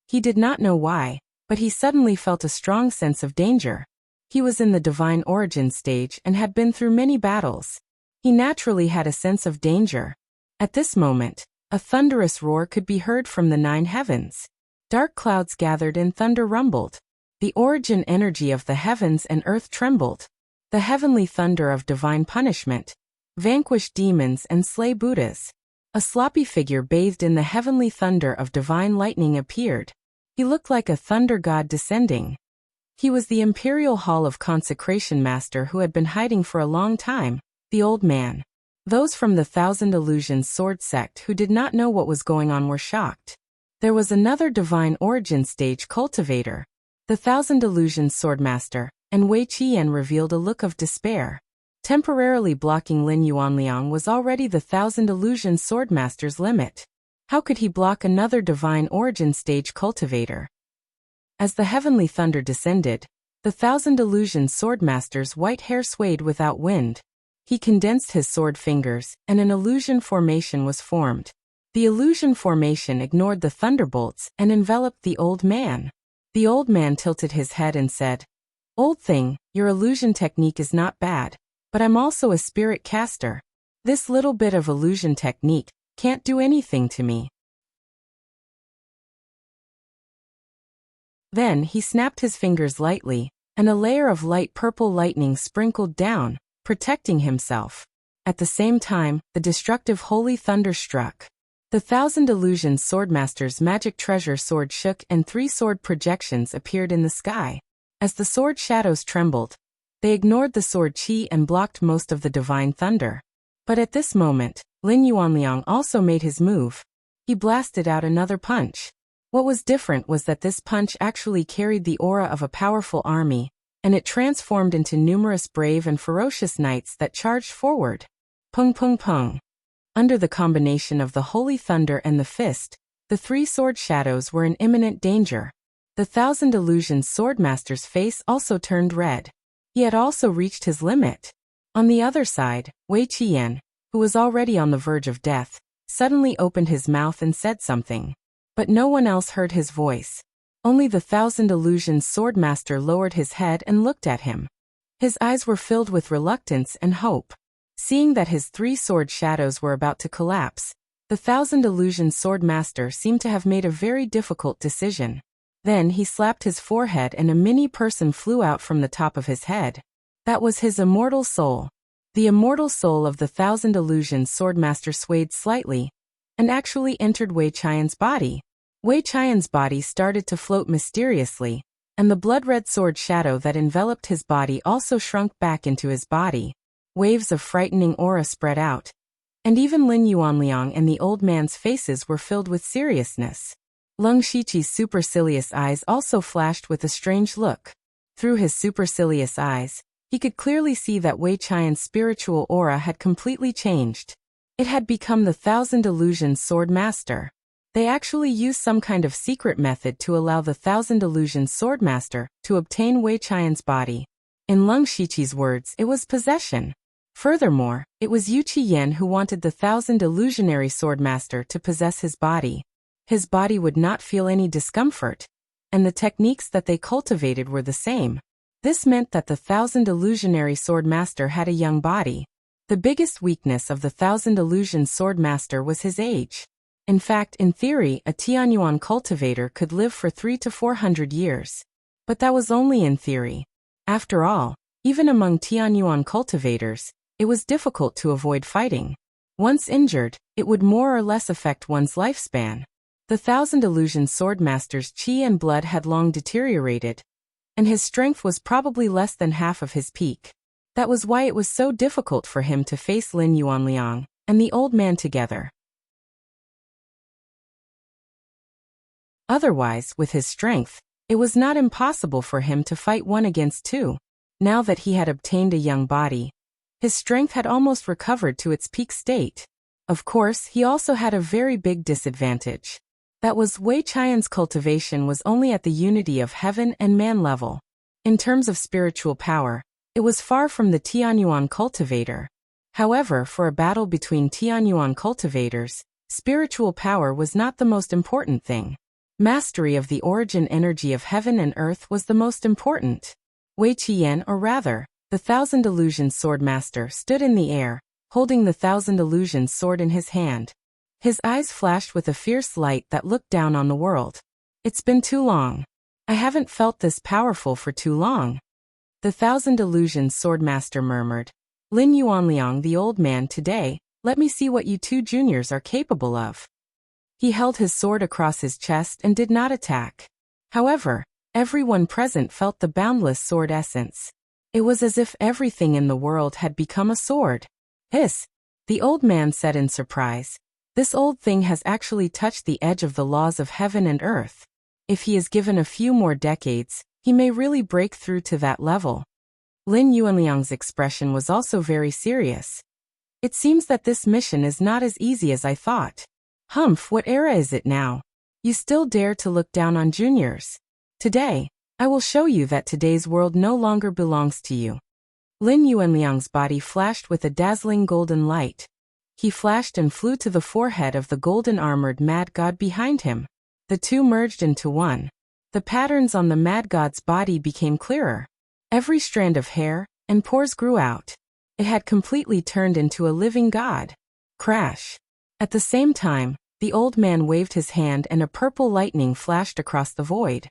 He did not know why, but he suddenly felt a strong sense of danger. He was in the divine origin stage and had been through many battles. He naturally had a sense of danger. At this moment, a thunderous roar could be heard from the 9 heavens. Dark clouds gathered and thunder rumbled. The origin energy of the heavens and earth trembled. The heavenly thunder of divine punishment vanquished demons and slay Buddhas. A sloppy figure bathed in the heavenly thunder of divine lightning appeared. He looked like a thunder god descending. He was the Imperial Hall of Consecration Master who had been hiding for a long time, the old man. Those from the Thousand Illusions Sword sect who did not know what was going on were shocked. There was another divine origin stage cultivator, the Thousand Illusions Swordmaster, and Wei Qi revealed a look of despair. Temporarily blocking Lin Yuanliang was already the Thousand Illusions Swordmaster's limit. How could he block another divine origin stage cultivator? As the heavenly thunder descended, the Thousand Illusions Swordmaster's white hair swayed without wind. He condensed his sword fingers, and an illusion formation was formed. The illusion formation ignored the thunderbolts and enveloped the old man. The old man tilted his head and said, "Old thing, your illusion technique is not bad, but I'm also a spirit caster. This little bit of illusion technique can't do anything to me." Then he snapped his fingers lightly, and a layer of light purple lightning sprinkled down, protecting himself. At the same time, the destructive holy thunder struck. The Thousand Illusions Swordmaster's magic treasure sword shook and 3 sword projections appeared in the sky. As the sword shadows trembled, they ignored the sword chi and blocked most of the divine thunder. But at this moment, Lin Yuanliang also made his move. He blasted out another punch. What was different was that this punch actually carried the aura of a powerful army, and it transformed into numerous brave and ferocious knights that charged forward. Pung pung pung. Under the combination of the holy thunder and the fist, the 3 sword shadows were in imminent danger. The Thousand Illusions Swordmaster's face also turned red. He had also reached his limit. On the other side, Wei Qi, who was already on the verge of death, suddenly opened his mouth and said something. But no one else heard his voice. Only the Thousand Illusions Swordmaster lowered his head and looked at him. His eyes were filled with reluctance and hope. Seeing that his 3 sword shadows were about to collapse, the Thousand Illusions Swordmaster seemed to have made a very difficult decision. Then he slapped his forehead and a mini person flew out from the top of his head. That was his immortal soul. The immortal soul of the Thousand Illusions Swordmaster swayed slightly, and actually entered Wei Qian's body. Wei Qian's body started to float mysteriously, and the blood-red sword shadow that enveloped his body also shrunk back into his body. Waves of frightening aura spread out, And even Lin Yuanliang and the old man's faces were filled with seriousness. Leng Shiqi's supercilious eyes also flashed with a strange look. Through his supercilious eyes, he could clearly see that Wei Qian's spiritual aura had completely changed. It had become the Thousand Illusions Sword Master. They actually used some kind of secret method to allow the Thousand Illusions Sword Master to obtain Wei Qian's body. In Leng Shiqi's words, it was possession. Furthermore, it was Yu Qiyan who wanted the Thousand Illusionary Sword Master to possess his body. His body would not feel any discomfort, and the techniques that they cultivated were the same. This meant that the Thousand Illusionary Sword Master had a young body. The biggest weakness of the Thousand Illusions Sword Master was his age. In fact, in theory, a Tianyuan cultivator could live for 300 to 400 years. But that was only in theory. After all, even among Tianyuan cultivators, it was difficult to avoid fighting. Once injured, it would more or less affect one's lifespan. The Thousand Illusions Sword Master's qi and blood had long deteriorated, and his strength was probably less than half of his peak. That was why it was so difficult for him to face Lin Yuanliang and the old man together. Otherwise, with his strength, it was not impossible for him to fight one against two. Now that he had obtained a young body, his strength had almost recovered to its peak state. Of course, he also had a very big disadvantage. That was Wei Qian's cultivation was only at the unity of heaven and man level. In terms of spiritual power, it was far from the Tianyuan cultivator. However, for a battle between Tianyuan cultivators, spiritual power was not the most important thing. Mastery of the origin energy of heaven and earth was the most important. Wei Qian, or rather, the Thousand Illusions Sword Master, stood in the air, holding the Thousand Illusions sword in his hand. His eyes flashed with a fierce light that looked down on the world. It's been too long. I haven't felt this powerful for too long. The Thousand Illusions Sword Master murmured. Lin Yuanliang, the old man, today, let me see what you two juniors are capable of. He held his sword across his chest and did not attack. However, everyone present felt the boundless sword essence. It was as if everything in the world had become a sword. Hiss! The old man said in surprise. This old thing has actually touched the edge of the laws of heaven and earth. If he is given a few more decades, he may really break through to that level. Lin Yuanliang's expression was also very serious. It seems that this mission is not as easy as I thought. Humph, what era is it now? You still dare to look down on juniors? Today, I will show you that today's world no longer belongs to you. Lin Yuanliang's body flashed with a dazzling golden light. He flashed and flew to the forehead of the golden-armored mad god behind him. The two merged into one. The patterns on the mad god's body became clearer. Every strand of hair and pores grew out. It had completely turned into a living god. Crash! At the same time, the old man waved his hand and a purple lightning flashed across the void.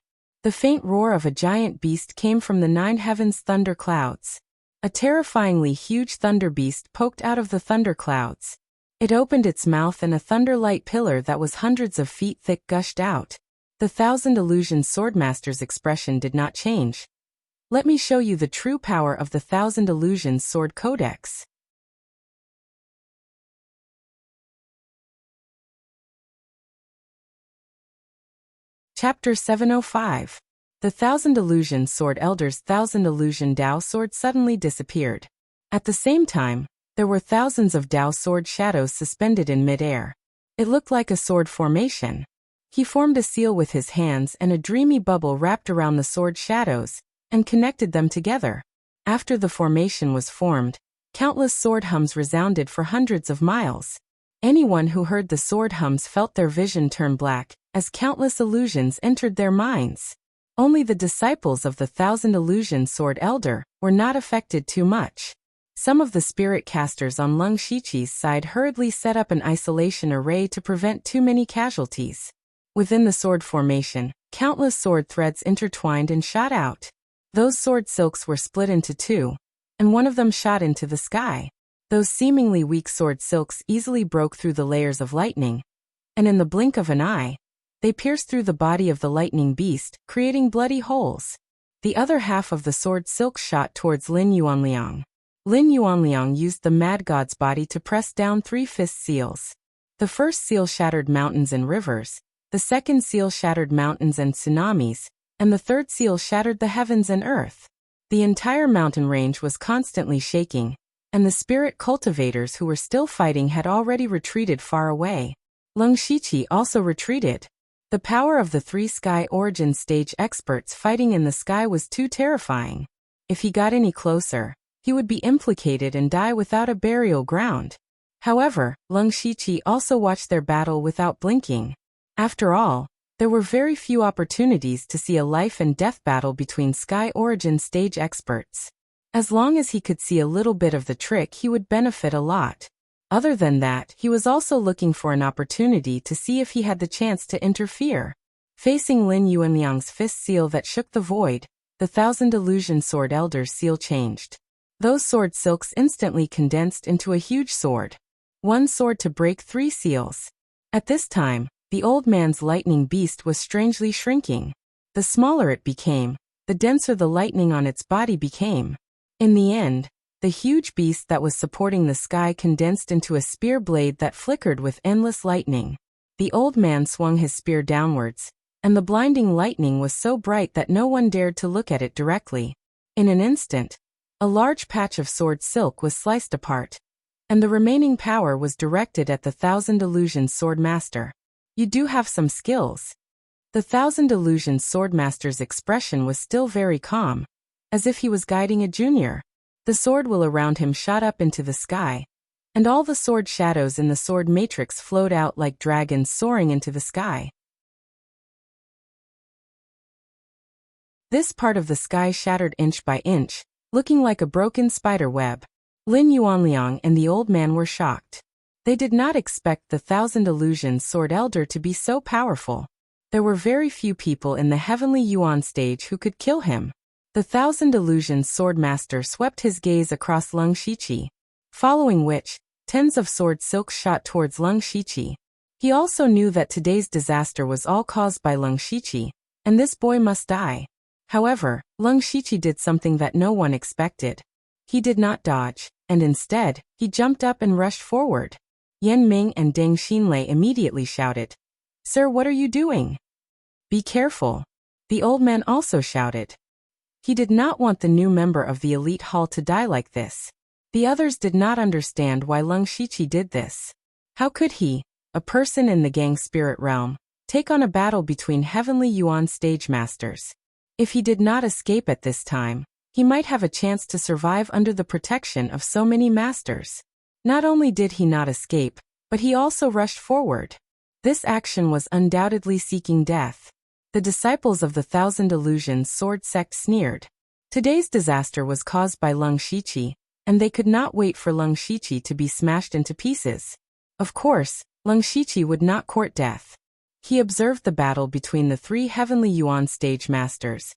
The faint roar of a giant beast came from the 9 heavens thunder clouds. A terrifyingly huge thunder beast poked out of the thunder clouds. It opened its mouth and a thunderlight pillar that was hundreds of feet thick gushed out. The Thousand Illusions Swordmaster's expression did not change. Let me show you the true power of the Thousand Illusions Sword Codex. Chapter 705. The Thousand Illusion Sword Elder's Thousand Illusion Dao Sword suddenly disappeared. At the same time, there were thousands of Dao sword shadows suspended in mid-air. It looked like a sword formation. He formed a seal with his hands and a dreamy bubble wrapped around the sword shadows and connected them together. After the formation was formed, countless sword hums resounded for hundreds of miles. Anyone who heard the sword hums felt their vision turn black as countless illusions entered their minds. Only the disciples of the Thousand Illusion Sword Elder were not affected too much. Some of the spirit casters on Leng Shiqi's side hurriedly set up an isolation array to prevent too many casualties. Within the sword formation, countless sword threads intertwined and shot out. Those sword silks were split into two, and one of them shot into the sky. Those seemingly weak sword silks easily broke through the layers of lightning, and in the blink of an eye, they pierced through the body of the lightning beast, creating bloody holes. The other half of the sword silk shot towards Lin Yuanliang. Lin Yuanliang used the mad god's body to press down 3 fist seals. The first seal shattered mountains and rivers, the second seal shattered mountains and tsunamis, and the third seal shattered the heavens and earth. The entire mountain range was constantly shaking, and the spirit cultivators who were still fighting had already retreated far away. Leng Shiqi also retreated. The power of the 3 sky origin stage experts fighting in the sky was too terrifying. If he got any closer, he would be implicated and die without a burial ground. However, Leng Shiqi also watched their battle without blinking. After all, there were very few opportunities to see a life and death battle between sky origin stage experts. As long as he could see a little bit of the trick, he would benefit a lot. Other than that, he was also looking for an opportunity to see if he had the chance to interfere. Facing Lin Yuanliang's fist seal that shook the void, the Thousand Illusion Sword Elder's seal changed. Those sword silks instantly condensed into a huge sword. One sword to break 3 seals. At this time, the old man's lightning beast was strangely shrinking. The smaller it became, the denser the lightning on its body became. In the end, the huge beast that was supporting the sky condensed into a spear blade that flickered with endless lightning. The old man swung his spear downwards, and the blinding lightning was so bright that no one dared to look at it directly. In an instant, a large patch of sword silk was sliced apart, and the remaining power was directed at the Thousand Illusions Sword Master. You do have some skills. The Thousand Illusions Sword Master's expression was still very calm, as if he was guiding a junior. The sword wheel around him shot up into the sky, and all the sword shadows in the sword matrix flowed out like dragons soaring into the sky. This part of the sky shattered inch by inch, looking like a broken spider web. Lin Yuanliang and the old man were shocked. They did not expect the Thousand Illusions Sword Elder to be so powerful. There were very few people in the Heavenly Yuan stage who could kill him. The Thousand Illusions Sword Master swept his gaze across Leng Shiqi, following which, tens of sword silks shot towards Leng Shiqi. He also knew that today's disaster was all caused by Leng Shiqi, and this boy must die. However, Leng Shiqi did something that no one expected. He did not dodge, and instead, he jumped up and rushed forward. Yan Ming and Deng Xinlei immediately shouted, "Sir, what are you doing? Be careful." The old man also shouted. He did not want the new member of the elite hall to die like this. The others did not understand why Leng Shiqi did this. How could he, a person in the gang spirit realm, take on a battle between Heavenly Yuan stage masters? If he did not escape at this time, he might have a chance to survive under the protection of so many masters. Not only did he not escape, but he also rushed forward. This action was undoubtedly seeking death. The disciples of the Thousand Illusions Sword Sect sneered. Today's disaster was caused by Leng Shiqi, and they could not wait for Leng Shiqi to be smashed into pieces. Of course, Leng Shiqi would not court death. He observed the battle between the 3 Heavenly Yuan stage masters,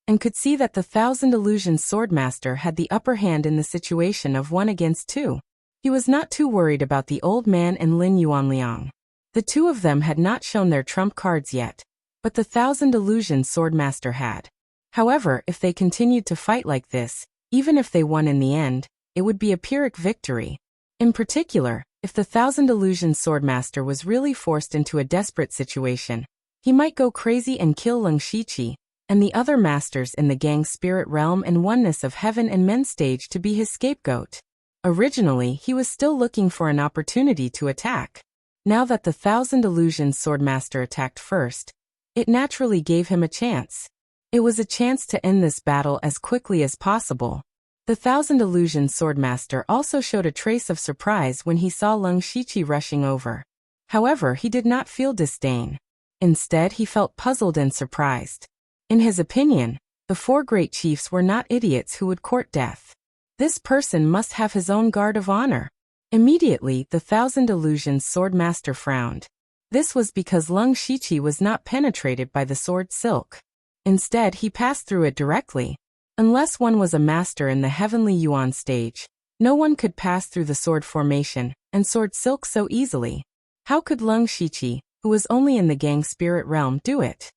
and could see that the Thousand Illusions Sword Master had the upper hand in the situation of 1 against 2. He was not too worried about the old man and Lin Yuanliang. The two of them had not shown their trump cards yet, but the Thousand Illusions Sword Master had. However, if they continued to fight like this, even if they won in the end, it would be a Pyrrhic victory. In particular, if the Thousand Illusions Sword Master was really forced into a desperate situation, he might go crazy and kill Leng Shiqi and the other masters in the gang spirit realm and oneness of heaven and men stage to be his scapegoat. Originally, he was still looking for an opportunity to attack. Now that the Thousand Illusions Sword Master attacked first, it naturally gave him a chance. It was a chance to end this battle as quickly as possible. The Thousand Illusions Sword Master also showed a trace of surprise when he saw Leng Shiqi rushing over. However, he did not feel disdain. Instead, he felt puzzled and surprised. In his opinion, the 4 great chiefs were not idiots who would court death. This person must have his own guard of honor. Immediately, the Thousand Illusions Sword Master frowned. This was because Leng Shiqi was not penetrated by the sword silk. Instead, he passed through it directly. Unless one was a master in the Heavenly Yuan stage, no one could pass through the sword formation and sword silk so easily. How could Leng Shiqi, who was only in the gang spirit realm, do it?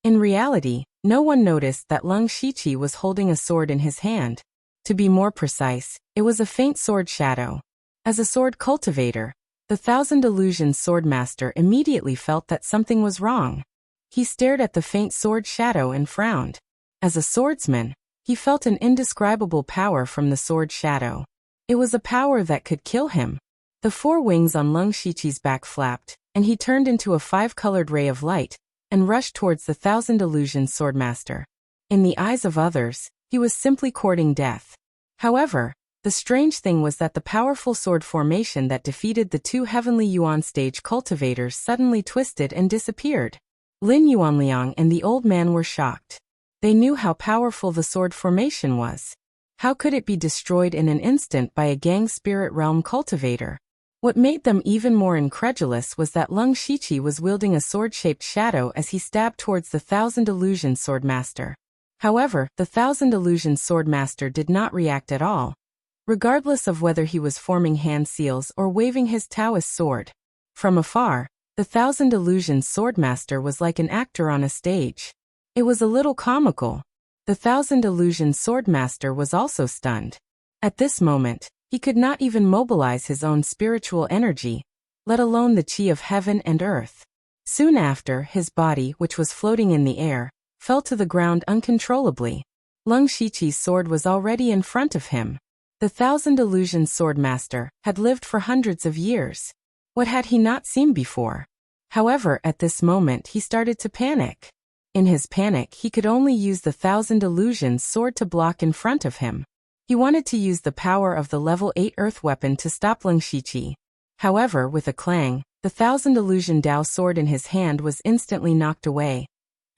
In reality, No one noticed that Lung Shiqi was holding a sword in his hand. To be more precise, it was a faint sword shadow. As a sword cultivator, the Thousand Illusions Swordmaster immediately felt that something was wrong. He stared at the faint sword shadow and frowned. As a swordsman, he felt an indescribable power from the sword shadow. It was a power that could kill him. The four wings on Lung Shiqi's back flapped, and he turned into a five-colored ray of light and rushed towards the Thousand Illusions Swordmaster. In the eyes of others, he was simply courting death. However, the strange thing was that the powerful sword formation that defeated the two Heavenly Yuan stage cultivators suddenly twisted and disappeared. Lin Yuanliang and the old man were shocked. They knew how powerful the sword formation was. How could it be destroyed in an instant by a Gang Spirit Realm cultivator? What made them even more incredulous was that Lung Shiqi was wielding a sword-shaped shadow as he stabbed towards the Thousand Illusions Swordmaster. However, the Thousand Illusions Swordmaster did not react at all, regardless of whether he was forming hand seals or waving his Taoist sword. From afar, the Thousand Illusions Swordmaster was like an actor on a stage. It was a little comical. The Thousand Illusions Swordmaster was also stunned. At this moment, he could not even mobilize his own spiritual energy, let alone the chi of heaven and earth. Soon after, his body, which was floating in the air, fell to the ground uncontrollably. Lung Shiqi's sword was already in front of him. The Thousand Illusions Swordmaster had lived for hundreds of years. What had he not seen before? However, at this moment he started to panic. In his panic, he could only use the Thousand Illusions sword to block in front of him. He wanted to use the power of the level 8 earth weapon to stop Lung Shiqi. However, with a clang, the Thousand Illusion Dao sword in his hand was instantly knocked away,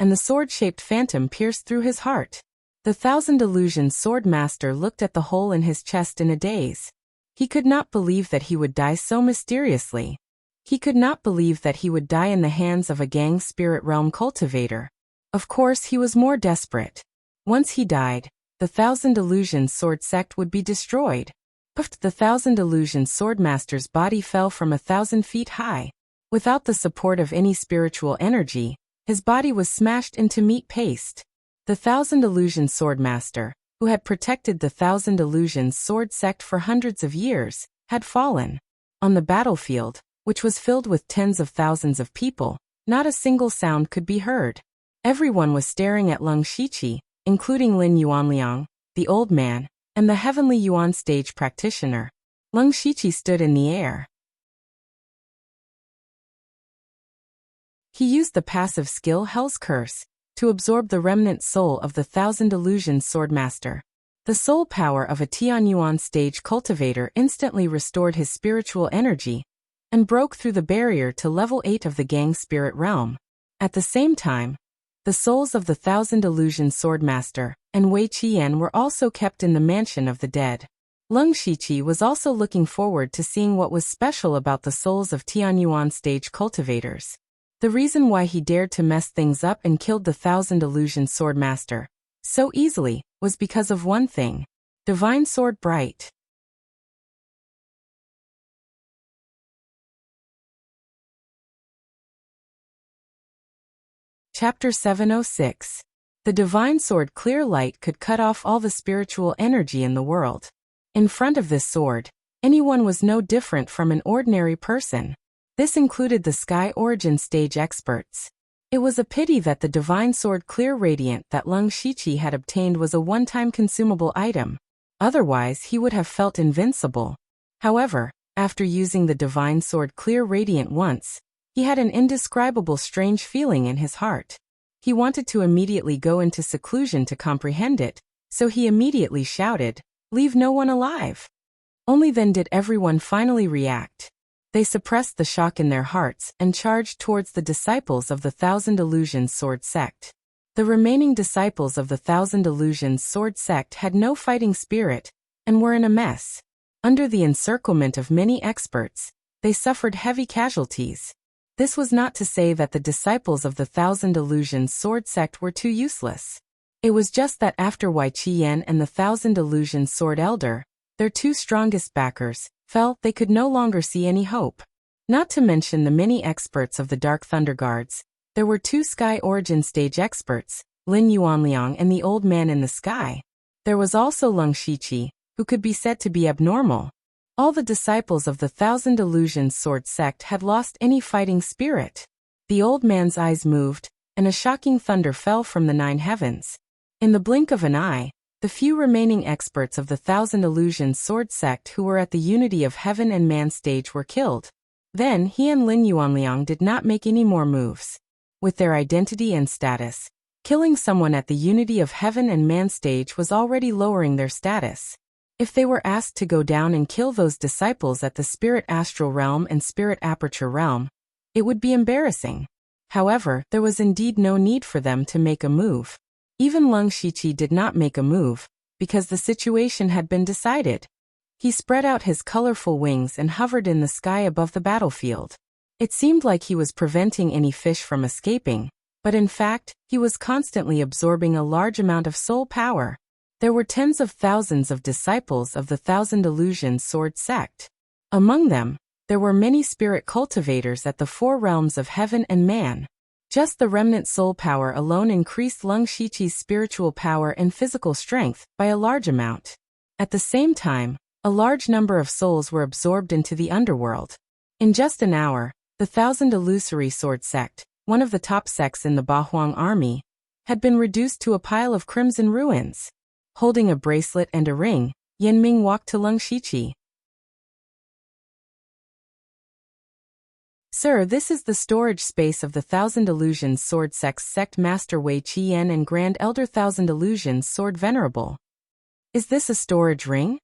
and the sword-shaped phantom pierced through his heart. The Thousand Illusions Swordmaster looked at the hole in his chest in a daze. He could not believe that he would die so mysteriously. He could not believe that he would die in the hands of a Gang Spirit Realm cultivator. Of course, he was more desperate. Once he died, the Thousand Illusions Sword sect would be destroyed. Puffed, the Thousand Illusions Swordmaster's body fell from 1,000 feet high. Without the support of any spiritual energy, his body was smashed into meat paste. The Thousand Illusions Swordmaster, who had protected the Thousand Illusions Sword sect for hundreds of years, had fallen. On the battlefield, which was filled with tens of thousands of people, not a single sound could be heard. Everyone was staring at Lung Shiqi, including Lin Yuanliang, the old man, and the Heavenly Yuan stage practitioner. Lung Shiqi stood in the air. He used the passive skill Hell's Curse to absorb the remnant soul of the Thousand Illusions Swordmaster. The soul power of a Tianyuan stage cultivator instantly restored his spiritual energy and broke through the barrier to level 8 of the Gang Spirit Realm. At the same time, the souls of the Thousand Illusions Swordmaster and Wei Qian were also kept in the mansion of the dead. Lung Shiqi was also looking forward to seeing what was special about the souls of Tianyuan stage cultivators. The reason why he dared to mess things up and killed the Thousand Illusions Swordmaster so easily was because of one thing: Divine Sword Bright. Chapter 706. The Divine Sword Clear Light could cut off all the spiritual energy in the world. In front of this sword, anyone was no different from an ordinary person. This included the Sky Origin stage experts. It was a pity that the Divine Sword Clear Radiant that Lung Shiqi had obtained was a one-time consumable item. Otherwise, he would have felt invincible. However, after using the Divine Sword Clear Radiant once, he had an indescribable strange feeling in his heart. He wanted to immediately go into seclusion to comprehend it, so he immediately shouted, "Leave no one alive!" Only then did everyone finally react. They suppressed the shock in their hearts and charged towards the disciples of the Thousand Illusions Sword sect. The remaining disciples of the Thousand Illusions Sword sect had no fighting spirit and were in a mess. Under the encirclement of many experts, they suffered heavy casualties. This was not to say that the disciples of the Thousand Illusions Sword sect were too useless. It was just that after Wei Qian and the Thousand Illusions Sword Elder, their two strongest backers, felt they could no longer see any hope. Not to mention the many experts of the Dark Thunder Guards, there were two Sky Origin stage experts, Lin Yuanliang and the old man in the sky. There was also Leng Shiqi, who could be said to be abnormal. All the disciples of the Thousand Illusions Sword sect had lost any fighting spirit. The old man's eyes moved, and a shocking thunder fell from the 9 heavens. In the blink of an eye, the few remaining experts of the Thousand Illusions Sword sect who were at the unity of heaven and man stage were killed. Then he and Lin Yuanliang did not make any more moves. With their identity and status, killing someone at the unity of heaven and man stage was already lowering their status. If they were asked to go down and kill those disciples at the spirit astral realm and spirit aperture realm, it would be embarrassing. However, there was indeed no need for them to make a move. Even Leng Shiqi did not make a move, because the situation had been decided. He spread out his colorful wings and hovered in the sky above the battlefield. It seemed like he was preventing any fish from escaping, but in fact, he was constantly absorbing a large amount of soul power. There were tens of thousands of disciples of the Thousand Illusions Sword sect. Among them, there were many spirit cultivators at the 4 realms of heaven and man. Just the remnant soul power alone increased Leng Shiqi's spiritual power and physical strength by a large amount. At the same time, a large number of souls were absorbed into the underworld. In just an hour, the Thousand Illusory Sword sect, one of the top sects in the Bahuang army, had been reduced to a pile of crimson ruins. Holding a bracelet and a ring, Yanming walked to Leng Shiqi. Sir, this is the storage space of the Thousand Illusions Sword sect's sect master Wei Qian and Grand Elder Thousand Illusions Sword Venerable. Is this a storage ring?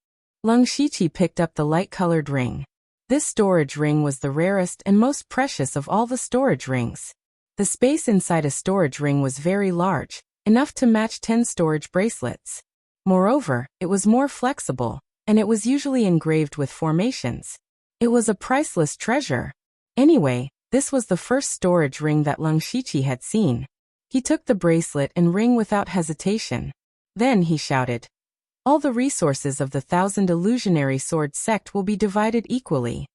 Leng Shiqi picked up the light-colored ring. This storage ring was the rarest and most precious of all the storage rings. The space inside a storage ring was very large, enough to match 10 storage bracelets. Moreover, it was more flexible, and it was usually engraved with formations. It was a priceless treasure. Anyway, this was the first storage ring that Leng Shiqi had seen. He took the bracelet and ring without hesitation. Then he shouted, "All the resources of the Thousand Illusionary Sword sect will be divided equally."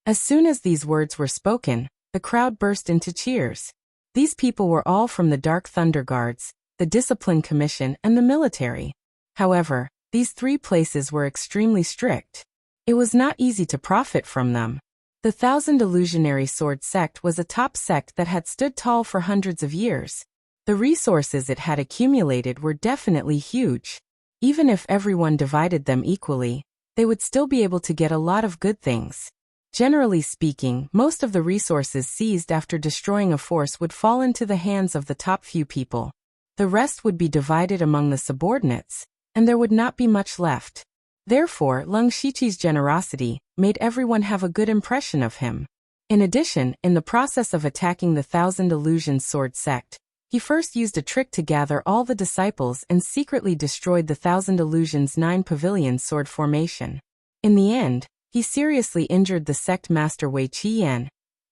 As soon as these words were spoken, the crowd burst into cheers. These people were all from the Dark Thunder Guards, the Discipline Commission, and the military. However, these 3 places were extremely strict. It was not easy to profit from them. The Thousand Illusionary Sword sect was a top sect that had stood tall for hundreds of years. The resources it had accumulated were definitely huge. Even if everyone divided them equally, they would still be able to get a lot of good things. Generally speaking, most of the resources seized after destroying a force would fall into the hands of the top few people. The rest would be divided among the subordinates, and there would not be much left. Therefore, Leng Shiqi's generosity made everyone have a good impression of him. In addition, in the process of attacking the Thousand Illusions Sword sect, he first used a trick to gather all the disciples and secretly destroyed the Thousand Illusions 9 Pavilion Sword formation. In the end, he seriously injured the sect master Wei Qian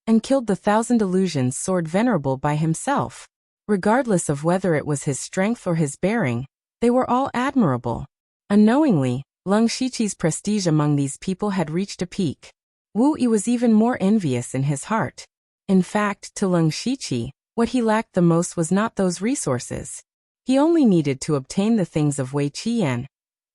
and killed the Thousand Illusions Sword Venerable by himself. Regardless of whether it was his strength or his bearing, they were all admirable. Unknowingly, Leng Shiqi's prestige among these people had reached a peak. Wu Yi was even more envious in his heart. In fact, to Leng Shiqi, what he lacked the most was not those resources. He only needed to obtain the things of Wei Qian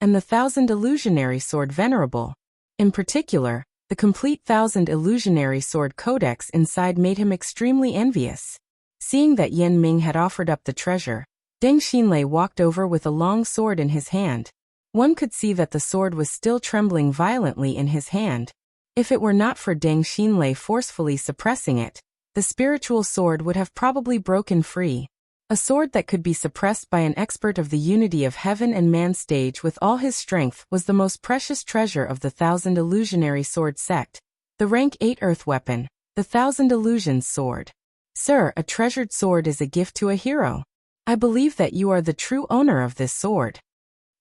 and the Thousand Illusionary Sword Venerable. In particular, the complete Thousand Illusionary Sword Codex inside made him extremely envious. Seeing that Yan Ming had offered up the treasure, Deng Xinlei walked over with a long sword in his hand. One could see that the sword was still trembling violently in his hand. If it were not for Deng Xinlei forcefully suppressing it, the spiritual sword would have probably broken free. A sword that could be suppressed by an expert of the unity of heaven and man stage with all his strength was the most precious treasure of the Thousand Illusionary Sword sect. The rank 8 earth weapon, the Thousand Illusions Sword. Sir, a treasured sword is a gift to a hero. I believe that you are the true owner of this sword.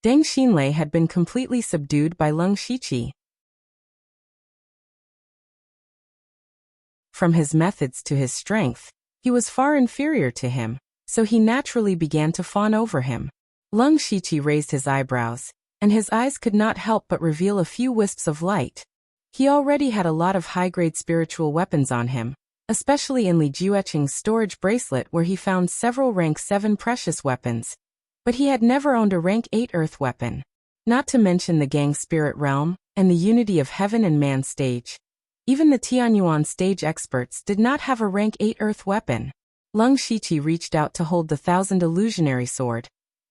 Deng Xinlei had been completely subdued by Leng Shiqi. From his methods to his strength, he was far inferior to him, so he naturally began to fawn over him. Leng Shiqi raised his eyebrows, and his eyes could not help but reveal a few wisps of light. He already had a lot of high-grade spiritual weapons on him, especially in Li Jueqing's storage bracelet where he found several rank 7 precious weapons. But he had never owned a rank 8 earth weapon. Not to mention the Gang Spirit Realm, and the Unity of Heaven and Man stage. Even the Tianyuan stage experts did not have a rank 8 earth weapon. Leng Shiqi reached out to hold the 1000 illusionary sword.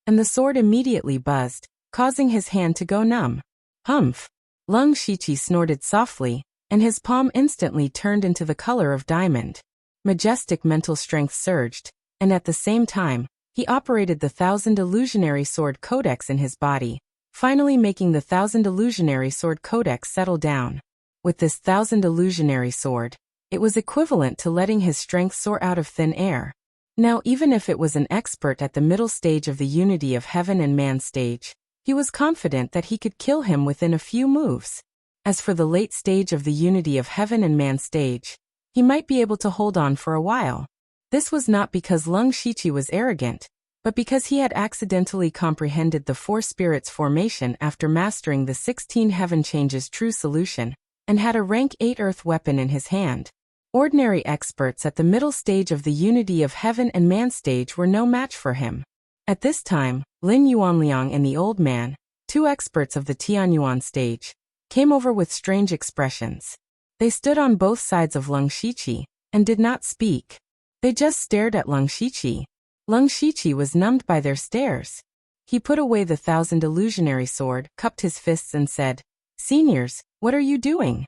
And the sword immediately buzzed, causing his hand to go numb. Humph! Leng Shiqi snorted softly, and his palm instantly turned into the color of diamond. Majestic mental strength surged, and at the same time, he operated the 1000 illusionary sword codex in his body, finally making the 1000 illusionary sword codex settle down. With this 1000 illusionary sword, it was equivalent to letting his strength soar out of thin air. Now even if it was an expert at the middle stage of the Unity of Heaven and Man stage, he was confident that he could kill him within a few moves. As for the late stage of the Unity of Heaven and Man stage, he might be able to hold on for a while. This was not because Leng Shiqi was arrogant, but because he had accidentally comprehended the 4 spirits formation after mastering the 16 heaven changes true solution, and had a rank 8 earth weapon in his hand. Ordinary experts at the middle stage of the Unity of Heaven and Man stage were no match for him. At this time, Lin Yuanliang and the old man, 2 experts of the Tianyuan stage, came over with strange expressions. They stood on both sides of Leng Shiqi, and did not speak. They just stared at Leng Shiqi. Leng Shiqi was numbed by their stares. He put away the 1000 illusionary sword, cupped his fists and said, "Seniors, what are you doing?"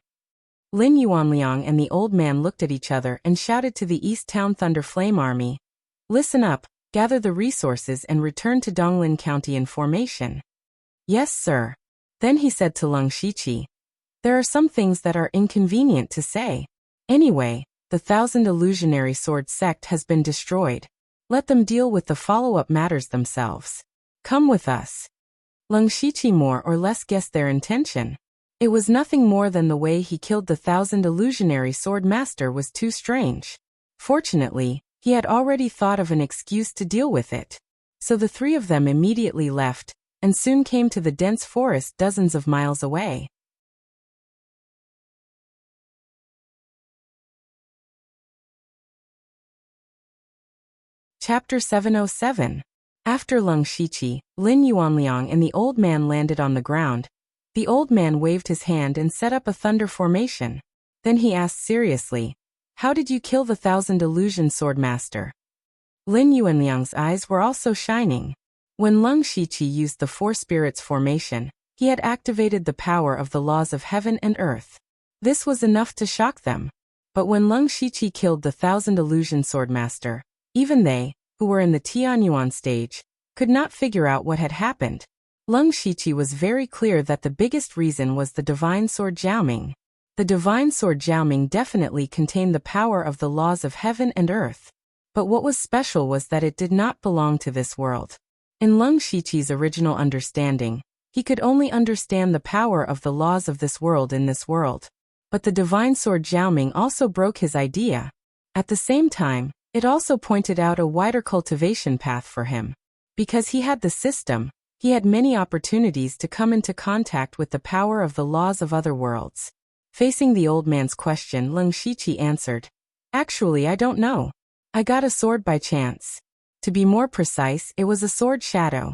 Lin Yuanliang and the old man looked at each other and shouted to the East Town Thunder Flame Army, "Listen up, gather the resources and return to Donglin County in formation." "Yes, sir." Then he said to Leng Shiqi, "There are some things that are inconvenient to say. Anyway, the 1000 illusionary sword sect has been destroyed. Let them deal with the follow-up matters themselves. Come with us." Leng Shiqi more or less guessed their intention. It was nothing more than the way he killed the 1000 illusionary sword master was too strange. Fortunately, he had already thought of an excuse to deal with it. So the 3 of them immediately left, and soon came to the dense forest dozens of miles away. Chapter 707. After Leng Shiqi, Lin Yuanliang and the old man landed on the ground. The old man waved his hand and set up a thunder formation. Then he asked seriously, "How did you kill the 1000 illusion sword master?" Lin Yuanliang's eyes were also shining. When Leng Shiqi used the 4 spirits formation, he had activated the power of the laws of heaven and earth. This was enough to shock them. But when Leng Shiqi killed the 1000 illusion sword master, even they, who were in the Tianyuan stage, could not figure out what had happened. Leng Shiqi was very clear that the biggest reason was the divine sword Jiaoming. The divine sword Jiaoming definitely contained the power of the laws of heaven and earth. But what was special was that it did not belong to this world. In Leng Shiqi's original understanding, he could only understand the power of the laws of this world in this world. But the divine sword Jiaoming also broke his idea. At the same time, it also pointed out a wider cultivation path for him. Because he had the system, he had many opportunities to come into contact with the power of the laws of other worlds. Facing the old man's question, Leng Shiqi answered, "Actually, I don't know. I got a sword by chance. To be more precise, it was a sword shadow."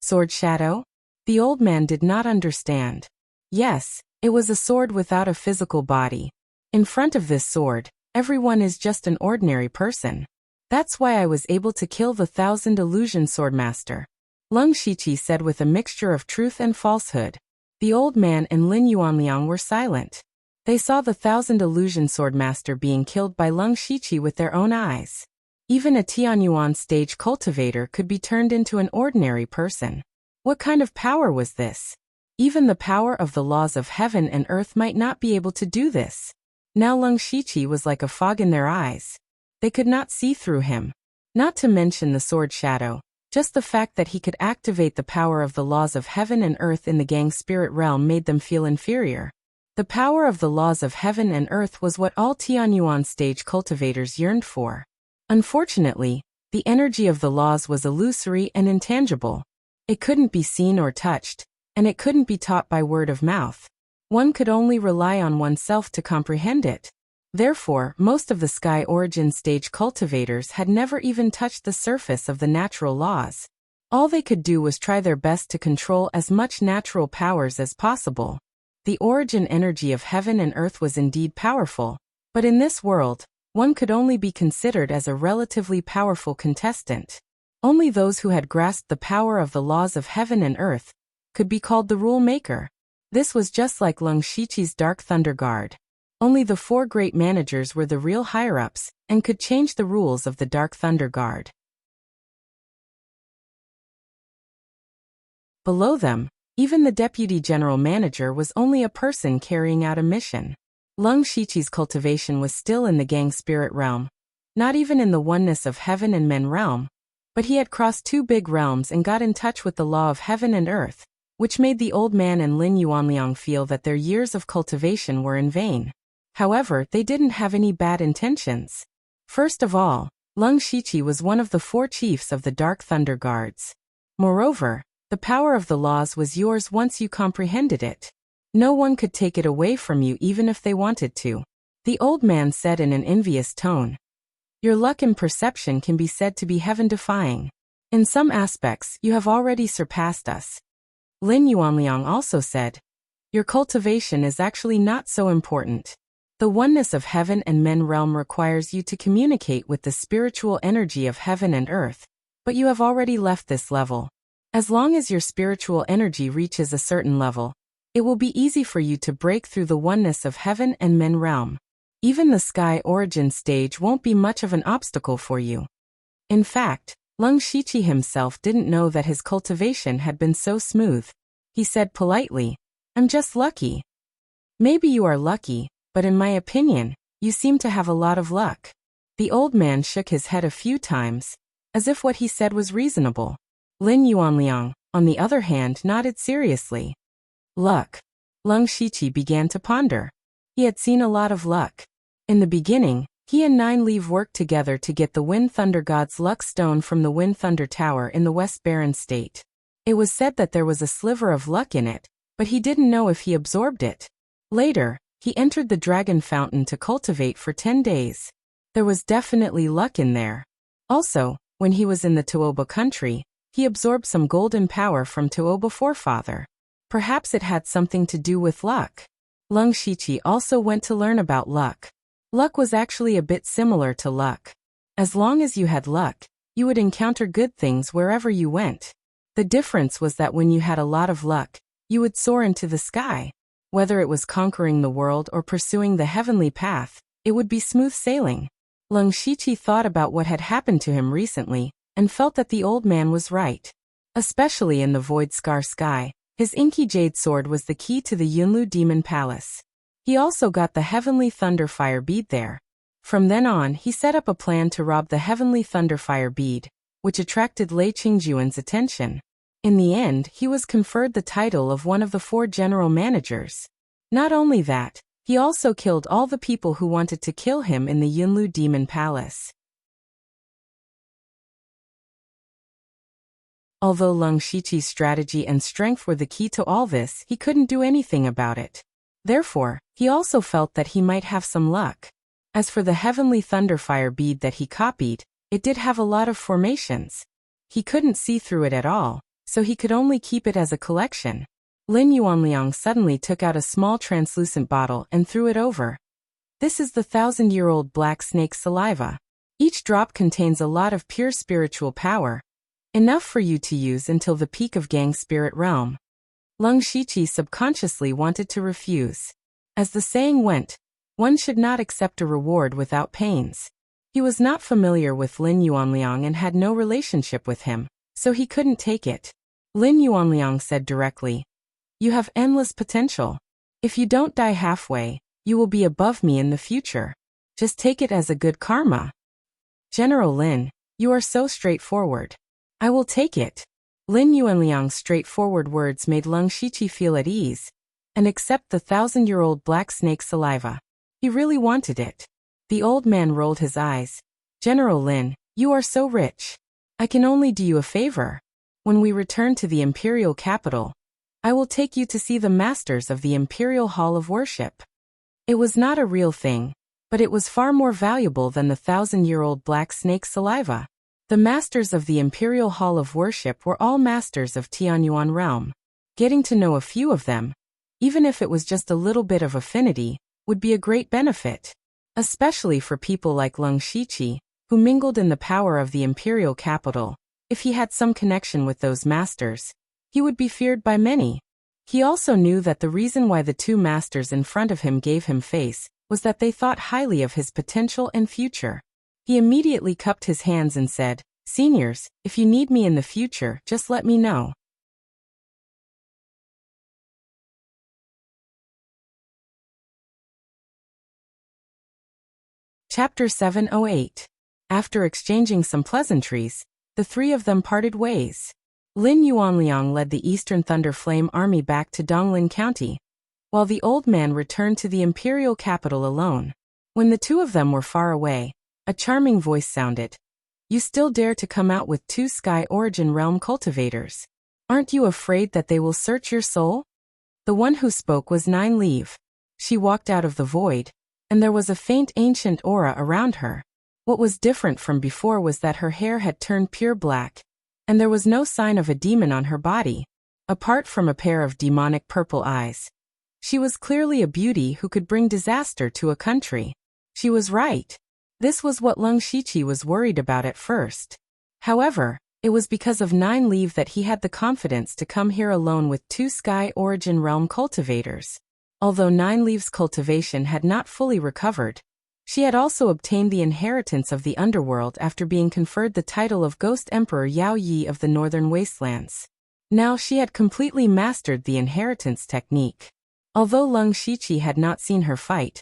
"Sword shadow?" The old man did not understand. "Yes, it was a sword without a physical body. In front of this sword, everyone is just an ordinary person. That's why I was able to kill the 1000 illusion sword master." Leng Shiqi said with a mixture of truth and falsehood. The old man and Lin Yuanliang were silent. They saw the 1000 illusion sword master being killed by Leng Shiqi with their own eyes. Even a Tianyuan stage cultivator could be turned into an ordinary person. What kind of power was this? Even the power of the laws of heaven and earth might not be able to do this. Now Leng Shiqi was like a fog in their eyes. They could not see through him. Not to mention the sword shadow. Just the fact that he could activate the power of the laws of heaven and earth in the Gang Spirit Realm made them feel inferior. The power of the laws of heaven and earth was what all Tianyuan stage cultivators yearned for. Unfortunately, the energy of the laws was illusory and intangible. It couldn't be seen or touched, and it couldn't be taught by word of mouth. One could only rely on oneself to comprehend it. Therefore, most of the Sky Origin stage cultivators had never even touched the surface of the natural laws. All they could do was try their best to control as much natural powers as possible. The origin energy of heaven and earth was indeed powerful, but in this world, one could only be considered as a relatively powerful contestant. Only those who had grasped the power of the laws of heaven and earth could be called the rule maker. This was just like Lung Shiqi's Dark Thunder Guard. Only the 4 great managers were the real higher-ups and could change the rules of the Dark Thunder Guard. Below them, even the deputy general manager was only a person carrying out a mission. Lung Shiqi's cultivation was still in the gang spirit realm, not even in the oneness of heaven and men realm, but he had crossed 2 big realms and got in touch with the law of heaven and earth, which made the old man and Lin Yuanliang feel that their years of cultivation were in vain. However, they didn't have any bad intentions. First of all, Lung Shiqi was one of the 4 chiefs of the Dark Thunder Guards. Moreover, the power of the laws was yours once you comprehended it. No one could take it away from you even if they wanted to. The old man said in an envious tone. Your luck and perception can be said to be heaven-defying. In some aspects, you have already surpassed us. Lin Yuanliang also said, your cultivation is actually not so important. The oneness of heaven and men realm requires you to communicate with the spiritual energy of heaven and earth, but you have already left this level. As long as your spiritual energy reaches a certain level, it will be easy for you to break through the oneness of heaven and men realm. Even the Sky Origin stage won't be much of an obstacle for you. In fact, Lung Shiqi himself didn't know that his cultivation had been so smooth. He said politely, I'm just lucky. Maybe you are lucky, but in my opinion, you seem to have a lot of luck. The old man shook his head a few times, as if what he said was reasonable. Lin Yuanliang, on the other hand, nodded seriously. Luck. Lung Shiqi began to ponder. He had seen a lot of luck. In the beginning, he and Nine Leaf worked together to get the Wind Thunder God's luck stone from the Wind Thunder Tower in the West Barren State. It was said that there was a sliver of luck in it, but he didn't know if he absorbed it. Later, he entered the Dragon Fountain to cultivate for 10 days. There was definitely luck in there. Also, when he was in the Tuoba country, he absorbed some golden power from Tuoba forefather. Perhaps it had something to do with luck. Lung Shiqi also went to learn about luck. Luck was actually a bit similar to luck. As long as you had luck, you would encounter good things wherever you went. The difference was that when you had a lot of luck, you would soar into the sky. Whether it was conquering the world or pursuing the heavenly path, it would be smooth sailing. Lung Shiqi thought about what had happened to him recently, and felt that the old man was right. Especially in the Void Scar Sky, his inky jade sword was the key to the Yunlu Demon Palace. He also got the Heavenly Thunderfire bead there. From then on, he set up a plan to rob the Heavenly Thunderfire bead, which attracted Lei Qingjuan's attention. In the end, he was conferred the title of one of the 4 general managers. Not only that, he also killed all the people who wanted to kill him in the Yunlu Demon Palace. Although Lung Shiqi's strategy and strength were the key to all this, he couldn't do anything about it. Therefore, he also felt that he might have some luck. As for the Heavenly Thunderfire bead that he copied, it did have a lot of formations. He couldn't see through it at all, so he could only keep it as a collection. Lin Yuanliang suddenly took out a small translucent bottle and threw it over. This is the 1,000-year-old black snake saliva. Each drop contains a lot of pure spiritual power, enough for you to use until the peak of Gang Spirit Realm. Lung Shiqi subconsciously wanted to refuse. As the saying went, one should not accept a reward without pains. He was not familiar with Lin Yuanliang and had no relationship with him, so he couldn't take it. Lin Yuanliang said directly, You have endless potential. If you don't die halfway, you will be above me in the future. Just take it as a good karma. General Lin, you are so straightforward. I will take it. Lin Yuanliang's straightforward words made Lung Shiqi feel at ease, and accept the 1,000-year-old black snake saliva. He really wanted it. The old man rolled his eyes. General Lin, you are so rich. I can only do you a favor. When we return to the imperial capital, I will take you to see the masters of the Imperial Hall of Worship. It was not a real thing, but it was far more valuable than the 1,000-year-old black snake saliva. The masters of the Imperial Hall of Worship were all masters of Tianyuan realm. Getting to know a few of them, even if it was just a little bit of affinity, would be a great benefit. Especially for people like Leng Shiqi, who mingled in the power of the imperial capital. If he had some connection with those masters, he would be feared by many. He also knew that the reason why the two masters in front of him gave him face was that they thought highly of his potential and future. He immediately cupped his hands and said, "Seniors, if you need me in the future, just let me know." Chapter 708. After exchanging some pleasantries, the three of them parted ways. Lin Yuanliang led the Eastern Thunder Flame Army back to Donglin County, while the old man returned to the imperial capital alone. When the two of them were far away, a charming voice sounded. "You still dare to come out with two Sky Origin Realm cultivators? Aren't you afraid that they will search your soul?" The one who spoke was Nine Leaf. She walked out of the void, and there was a faint ancient aura around her. What was different from before was that her hair had turned pure black, and there was no sign of a demon on her body, apart from a pair of demonic purple eyes. She was clearly a beauty who could bring disaster to a country. She was right. This was what Leng Shiqi was worried about at first. However, it was because of Nine Leaf that he had the confidence to come here alone with two Sky Origin Realm cultivators. Although Nine Leaf's cultivation had not fully recovered, she had also obtained the inheritance of the underworld after being conferred the title of Ghost Emperor Yao Yi of the Northern Wastelands. Now she had completely mastered the inheritance technique. Although Leng Shiqi had not seen her fight,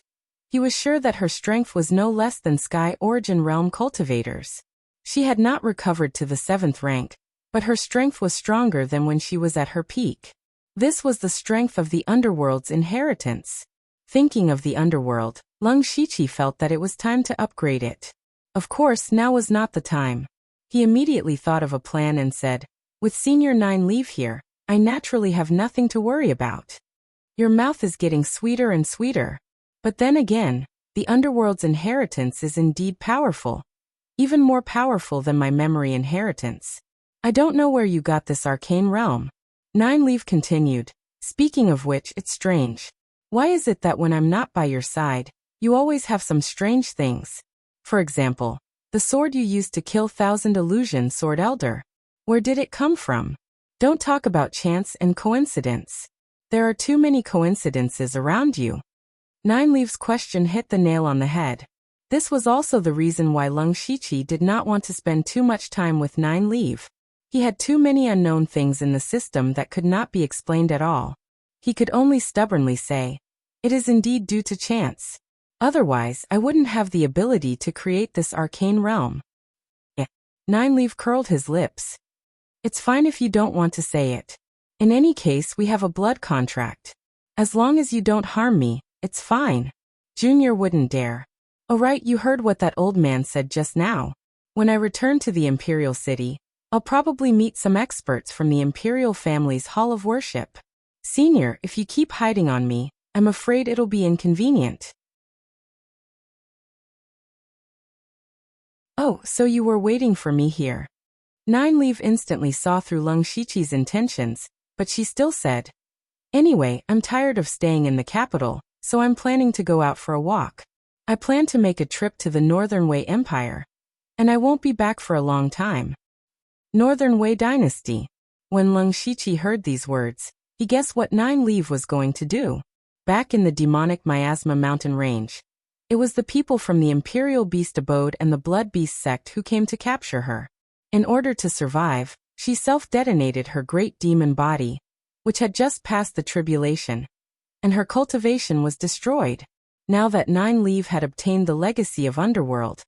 he was sure that her strength was no less than Sky Origin Realm cultivators. She had not recovered to the 7th rank, but her strength was stronger than when she was at her peak. This was the strength of the underworld's inheritance. Thinking of the underworld, Leng Shiqi felt that it was time to upgrade it. Of course, now was not the time. He immediately thought of a plan and said, "With Senior Nine Leaf here, I naturally have nothing to worry about." Your mouth is getting sweeter and sweeter. But then again, the underworld's inheritance is indeed powerful. Even more powerful than my memory inheritance. I don't know where you got this arcane realm. Nine Leaf continued, "Speaking of which, it's strange. Why is it that when I'm not by your side, you always have some strange things? For example, the sword you used to kill 1,000 illusion sword elder. Where did it come from? Don't talk about chance and coincidence. There are too many coincidences around you." Nine Leaf's question hit the nail on the head. This was also the reason why Leng Shiqi did not want to spend too much time with Nine Leaf. He had too many unknown things in the system that could not be explained at all. He could only stubbornly say, "It is indeed due to chance. Otherwise, I wouldn't have the ability to create this arcane realm." Nine Leaf curled his lips. "It's fine if you don't want to say it. In any case, we have a blood contract. As long as you don't harm me, it's fine." Junior wouldn't dare. "Oh right, you heard what that old man said just now. When I return to the Imperial City, I'll probably meet some experts from the Imperial family's Hall of Worship. Senior, if you keep hiding on me, I'm afraid it'll be inconvenient." "Oh, so you were waiting for me here." Nine Leaf instantly saw through Leng Shiqi's intentions, but she still said, "Anyway, I'm tired of staying in the capital, so I'm planning to go out for a walk. I plan to make a trip to the Northern Wei Empire, and I won't be back for a long time." Northern Wei Dynasty. When Leng Shiqi heard these words, he guessed what Nine Leaf was going to do. Back in the demonic Miasma mountain range, it was the people from the Imperial Beast Abode and the Blood Beast sect who came to capture her. In order to survive, she self-detonated her great demon body, which had just passed the tribulation, and her cultivation was destroyed. Now that Nine Leaf had obtained the legacy of Underworld,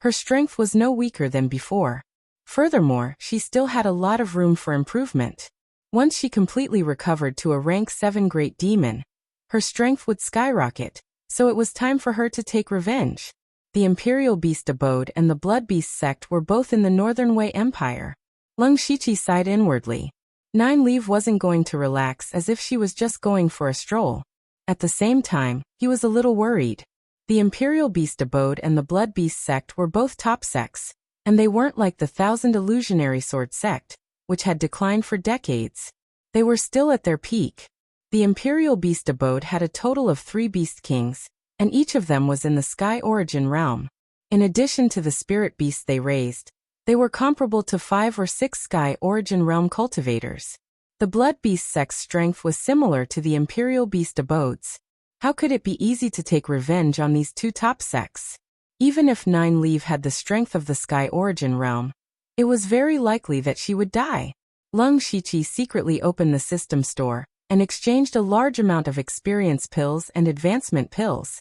her strength was no weaker than before. Furthermore, she still had a lot of room for improvement. Once she completely recovered to a rank 7 great demon, her strength would skyrocket, so it was time for her to take revenge. The Imperial Beast Abode and the Blood Beast sect were both in the Northern Wei Empire. Leng Shiqi sighed inwardly. Nine Leaf wasn't going to relax as if she was just going for a stroll. At the same time, he was a little worried. The Imperial Beast Abode and the Blood Beast Sect were both top sects, and they weren't like the Thousand Illusionary Sword Sect, which had declined for decades. They were still at their peak. The Imperial Beast Abode had a total of 3 Beast Kings, and each of them was in the Sky Origin realm. In addition to the spirit beasts they raised, they were comparable to 5 or 6 Sky Origin realm cultivators. The Blood Beast Sect's strength was similar to the Imperial Beast Abode's. How could it be easy to take revenge on these 2 top sects? Even if Nine Leaf had the strength of the Sky Origin realm, it was very likely that she would die. Lung Shiqi secretly opened the system store and exchanged a large amount of experience pills and advancement pills.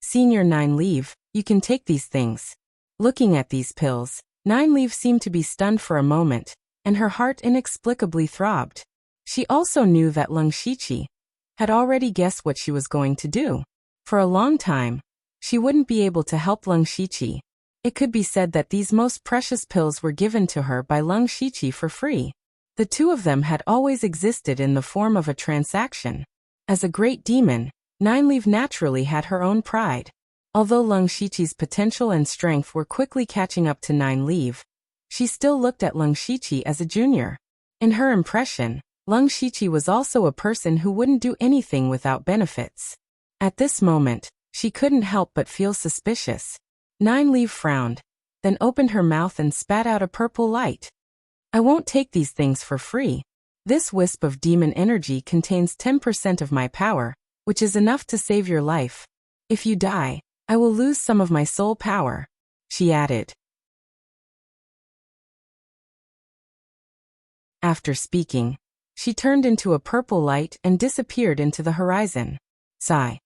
Senior Nine Leaf, you can take these things. Looking at these pills, Nine Leaf seemed to be stunned for a moment, and her heart inexplicably throbbed. She also knew that Lung Shiqi had already guessed what she was going to do. For a long time, she wouldn't be able to help Lung Shiqi. It could be said that these most precious pills were given to her by Lung Shiqi for free. The 2 of them had always existed in the form of a transaction. As a great demon, Nine Leaf naturally had her own pride. Although Lung Shiqi's potential and strength were quickly catching up to Nine Leaf, she still looked at Lung Shiqi as a junior. In her impression, Lung Shiqi was also a person who wouldn't do anything without benefits. At this moment, she couldn't help but feel suspicious. Nine Leaf frowned, then opened her mouth and spat out a purple light. I won't take these things for free. This wisp of demon energy contains 10% of my power, which is enough to save your life. If you die, I will lose some of my soul power, she added. After speaking, she turned into a purple light and disappeared into the horizon. Sigh.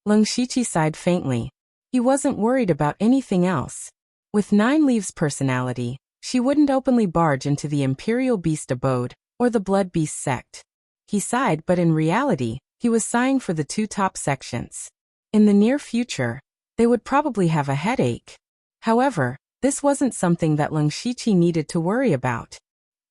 Lung Shiqi sighed faintly. He wasn't worried about anything else. With Nine Leaf's personality, she wouldn't openly barge into the Imperial Beast Abode or the Blood Beast Sect. He sighed, but in reality, he was sighing for the 2 top sections. In the near future, they would probably have a headache. However, this wasn't something that Lung Shiqi needed to worry about.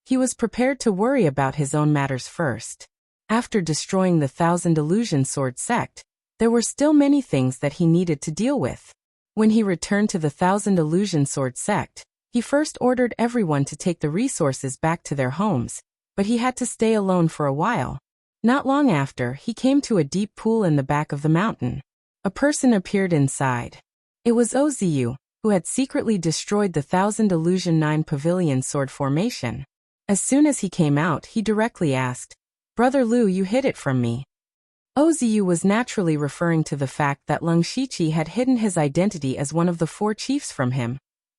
He was prepared to worry about his own matters first. After destroying the Thousand Illusion Sword Sect, there were still many things that he needed to deal with. When he returned to the Thousand Illusion Sword Sect, he first ordered everyone to take the resources back to their homes, but he had to stay alone for a while. Not long after, he came to a deep pool in the back of the mountain. A person appeared inside. It was Oziu, who had secretly destroyed the Thousand Illusion 9 Pavilion Sword Formation. As soon as he came out, he directly asked, "Brother Lu, you hid it from me." Oziu was naturally referring to the fact that Lung Shiqi had hidden his identity as one of the 4 chiefs from him,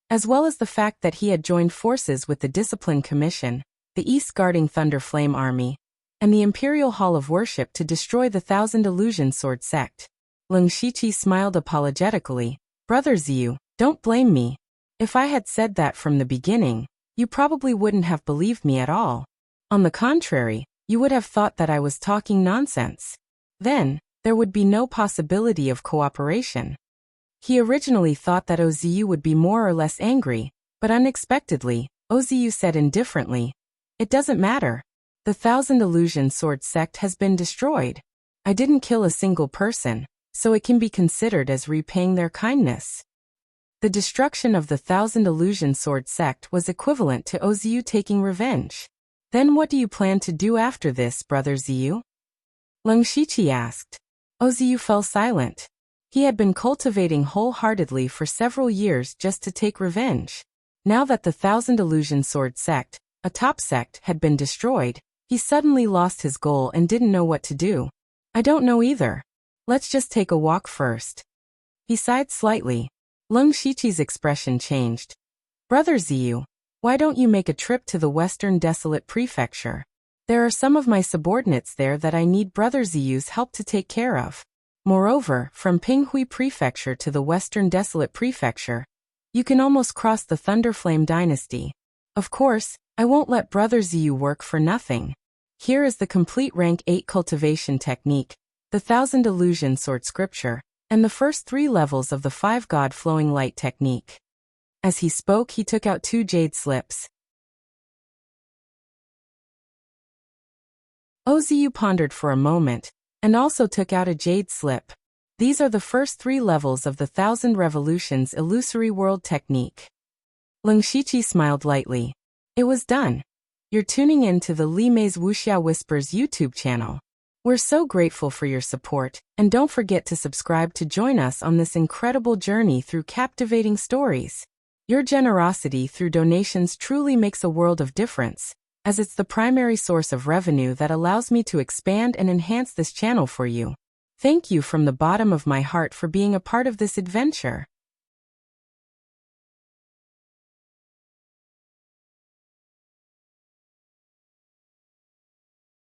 as well as the fact that he had joined forces with the Discipline Commission, the East Guarding Thunder Flame Army, and the Imperial Hall of Worship to destroy the Thousand Illusion Sword Sect. Lung Shiqi smiled apologetically. "Brother Ziyu, don't blame me. If I had said that from the beginning, you probably wouldn't have believed me at all. On the contrary, you would have thought that I was talking nonsense. Then, there would be no possibility of cooperation." He originally thought that Oziu would be more or less angry, but unexpectedly, Oziu said indifferently, "It doesn't matter. The Thousand Illusion Sword Sect has been destroyed. I didn't kill a single person, so it can be considered as repaying their kindness." The destruction of the Thousand Illusion Sword Sect was equivalent to Oziu taking revenge. "Then what do you plan to do after this, Brother Ziyu?" Lung Shiqi asked. Oziu fell silent. He had been cultivating wholeheartedly for several years just to take revenge. Now that the Thousand Illusion Sword Sect, a top sect, had been destroyed, he suddenly lost his goal and didn't know what to do. "I don't know either. Let's just take a walk first." He sighed slightly. Lung Shiqi's expression changed. "Brother Ziyu, why don't you make a trip to the Western Desolate Prefecture? There are some of my subordinates there that I need Brother Ziyu's help to take care of. Moreover, from Pinghui Prefecture to the Western Desolate Prefecture, you can almost cross the Thunderflame Dynasty. Of course, I won't let Brother Ziyu work for nothing. Here is the complete rank 8 cultivation technique, the Thousand Illusion Sword Scripture, and the first 3 levels of the 5 God Flowing Light technique." As he spoke, he took out 2 jade slips. Oziu pondered for a moment, and also took out a jade slip. These are the first 3 levels of the 1,000 Revolutions illusory world technique. Leng Shiqi smiled lightly. It was done. You're tuning in to the Li Mei's Wuxia Whispers YouTube channel. We're so grateful for your support, and don't forget to subscribe to join us on this incredible journey through captivating stories. Your generosity through donations truly makes a world of difference, as it's the primary source of revenue that allows me to expand and enhance this channel for you. Thank you from the bottom of my heart for being a part of this adventure.